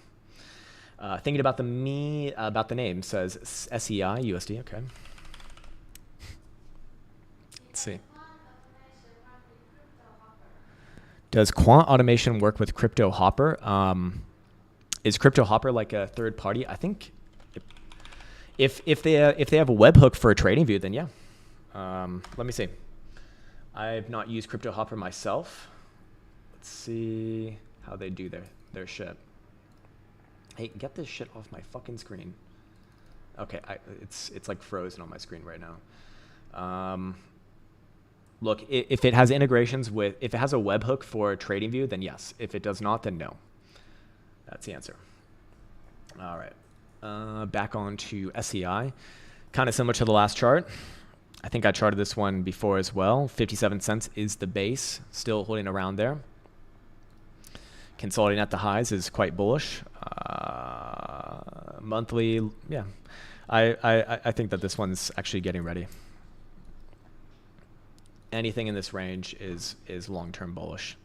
Thinking about the name says SEI USD. Okay. Let's see. Does quant automation work with Crypto Hopper? Is Crypto Hopper like a third party? I think if they have a webhook for a trading view, then yeah. Let me see. I've not used Crypto Hopper myself. Let's see how they do their shit. Hey, get this shit off my fucking screen. Okay, it's like frozen on my screen right now. Look, if it has integrations if it has a webhook for trading view, then yes. If it does not, then no. That's the answer. All right. Back on to SEI. Kind of similar to the last chart. I think I charted this one before as well. 57 cents is the base, still holding around there. Consolidating at the highs is quite bullish. Monthly, yeah. I think that this one's actually getting ready. Anything in this range is long-term bullish.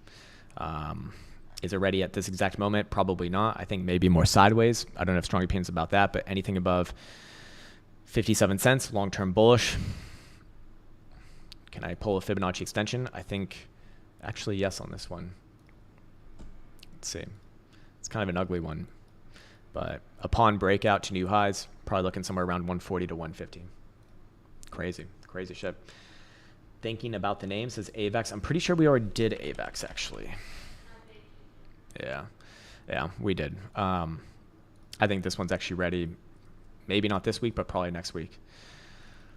Is it ready at this exact moment? Probably not. I think maybe more sideways. I don't have strong opinions about that, but anything above 57 cents, long-term bullish. Can I pull a Fibonacci extension? I think actually yes on this one. Let's see. It's kind of an ugly one. But upon breakout to new highs, probably looking somewhere around 140 to 150. Crazy shit. Thinking about the name says AVAX. I'm pretty sure we already did AVAX actually. Yeah, we did. I think this one's actually ready. Maybe not this week, but probably next week.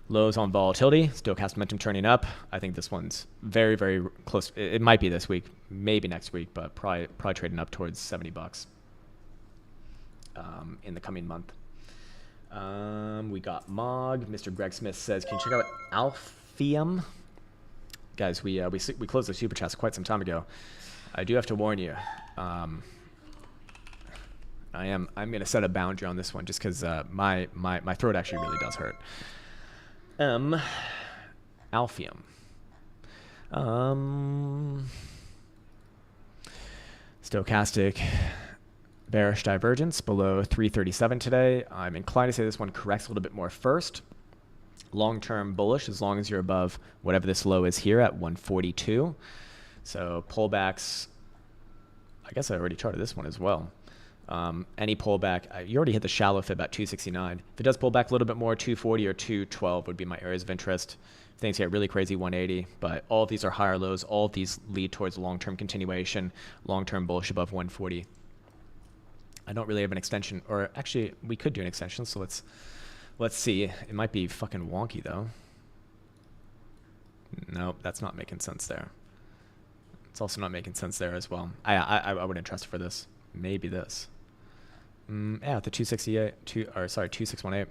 Lows on volatility, stochastic momentum turning up. I think this one's very, very close. It might be this week, maybe next week, but probably trading up towards $70 in the coming month. We got Mog. Mr. Greg Smith says, can you check out Alphium? Guys, we closed the super chats quite some time ago. I do have to warn you. I'm gonna set a boundary on this one just because my throat actually really does hurt. Alphium. Stochastic bearish divergence below 337 today. I'm inclined to say this one corrects a little bit more first. Long-term bullish as long as you're above whatever this low is here at 142. So pullbacks, I guess I already charted this one as well. Any pullback, you already hit the shallow fib at 269. If it does pull back a little bit more, 240 or 212 would be my areas of interest. If things get really crazy, 180. But all of these are higher lows. All of these lead towards long-term continuation, long-term bullish above 140. I don't really have an extension, or actually, we could do an extension. So let's see. It might be fucking wonky though. Nope, that's not making sense there. It's also not making sense there as well. I wouldn't trust for this. Maybe this. Yeah, the 2618.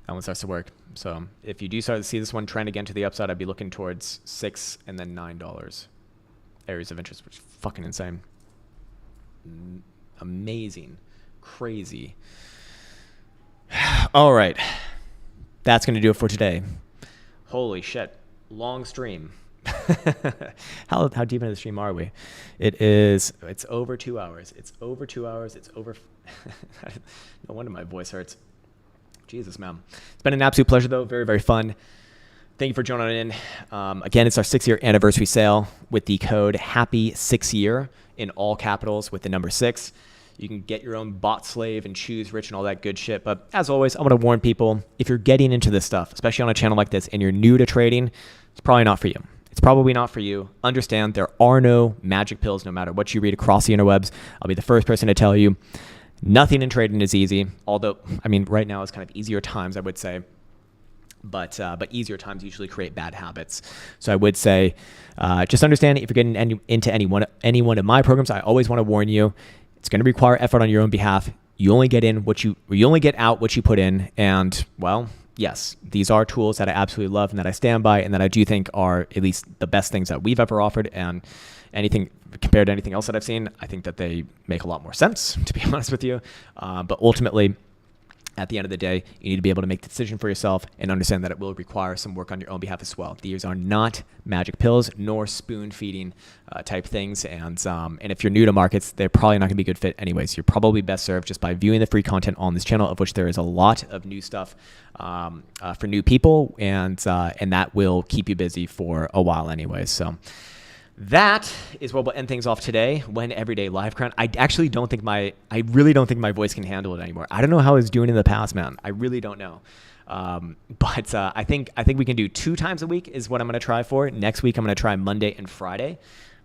That one starts to work. So if you do start to see this one trend again to the upside, I'd be looking towards $6 and then $9 areas of interest, which is fucking insane. Amazing, crazy. All right, that's gonna do it for today. Holy shit, long stream. How deep into the stream are we? It's over 2 hours. It's over 2 hours. It's over. No wonder my voice hurts. Jesus, man. It's been an absolute pleasure, though. Very, very fun. Thank you for joining in. Again, it's our 6-year anniversary sale with the code HAPPY6YEAR in all capitals with the number 6. You can get your own bot slave and choose rich and all that good shit. But as always, I want to warn people, if you're getting into this stuff, especially on a channel like this, and you're new to trading, it's probably not for you. It's probably not for you. Understand there are no magic pills no matter what you read across the interwebs. I'll be the first person to tell you nothing in trading is easy. Although, I mean, right now is kind of easier times, I would say. But easier times usually create bad habits. So I would say, just understand if you're getting into any one of my programs, I always want to warn you, it's going to require effort on your own behalf. You only get out what you put in. And well, yes, these are tools that I absolutely love and that I stand by and that I do think are at least the best things that we've ever offered. And anything compared to anything else that I've seen, I think that they make a lot more sense, to be honest with you. But ultimately, at the end of the day, you need to be able to make the decision for yourself and understand that it will require some work on your own behalf as well. These are not magic pills nor spoon feeding type things. And if you're new to markets, they're probably not going to be a good fit anyways. You're probably best served just by viewing the free content on this channel, of which there is a lot of new stuff for new people. And that will keep you busy for a while anyways. So that is what will end things off today. When Everyday Live Krown. I really don't think my voice can handle it anymore. I don't know how I was doing in the past, man. I really don't know. But I think we can do 2 times a week is what I'm going to try for. Next week, I'm going to try Monday and Friday.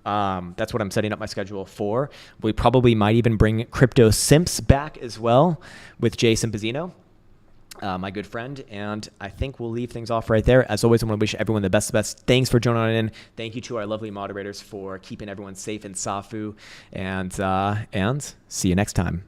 That's what I'm setting up my schedule for. We probably might even bring Crypto Simps back as well with Jay Simpazino, my good friend, and I think we'll leave things off right there. As always, I want to wish everyone the best of the best. Thanks for joining in. Thank you to our lovely moderators for keeping everyone safe in Safu, and see you next time.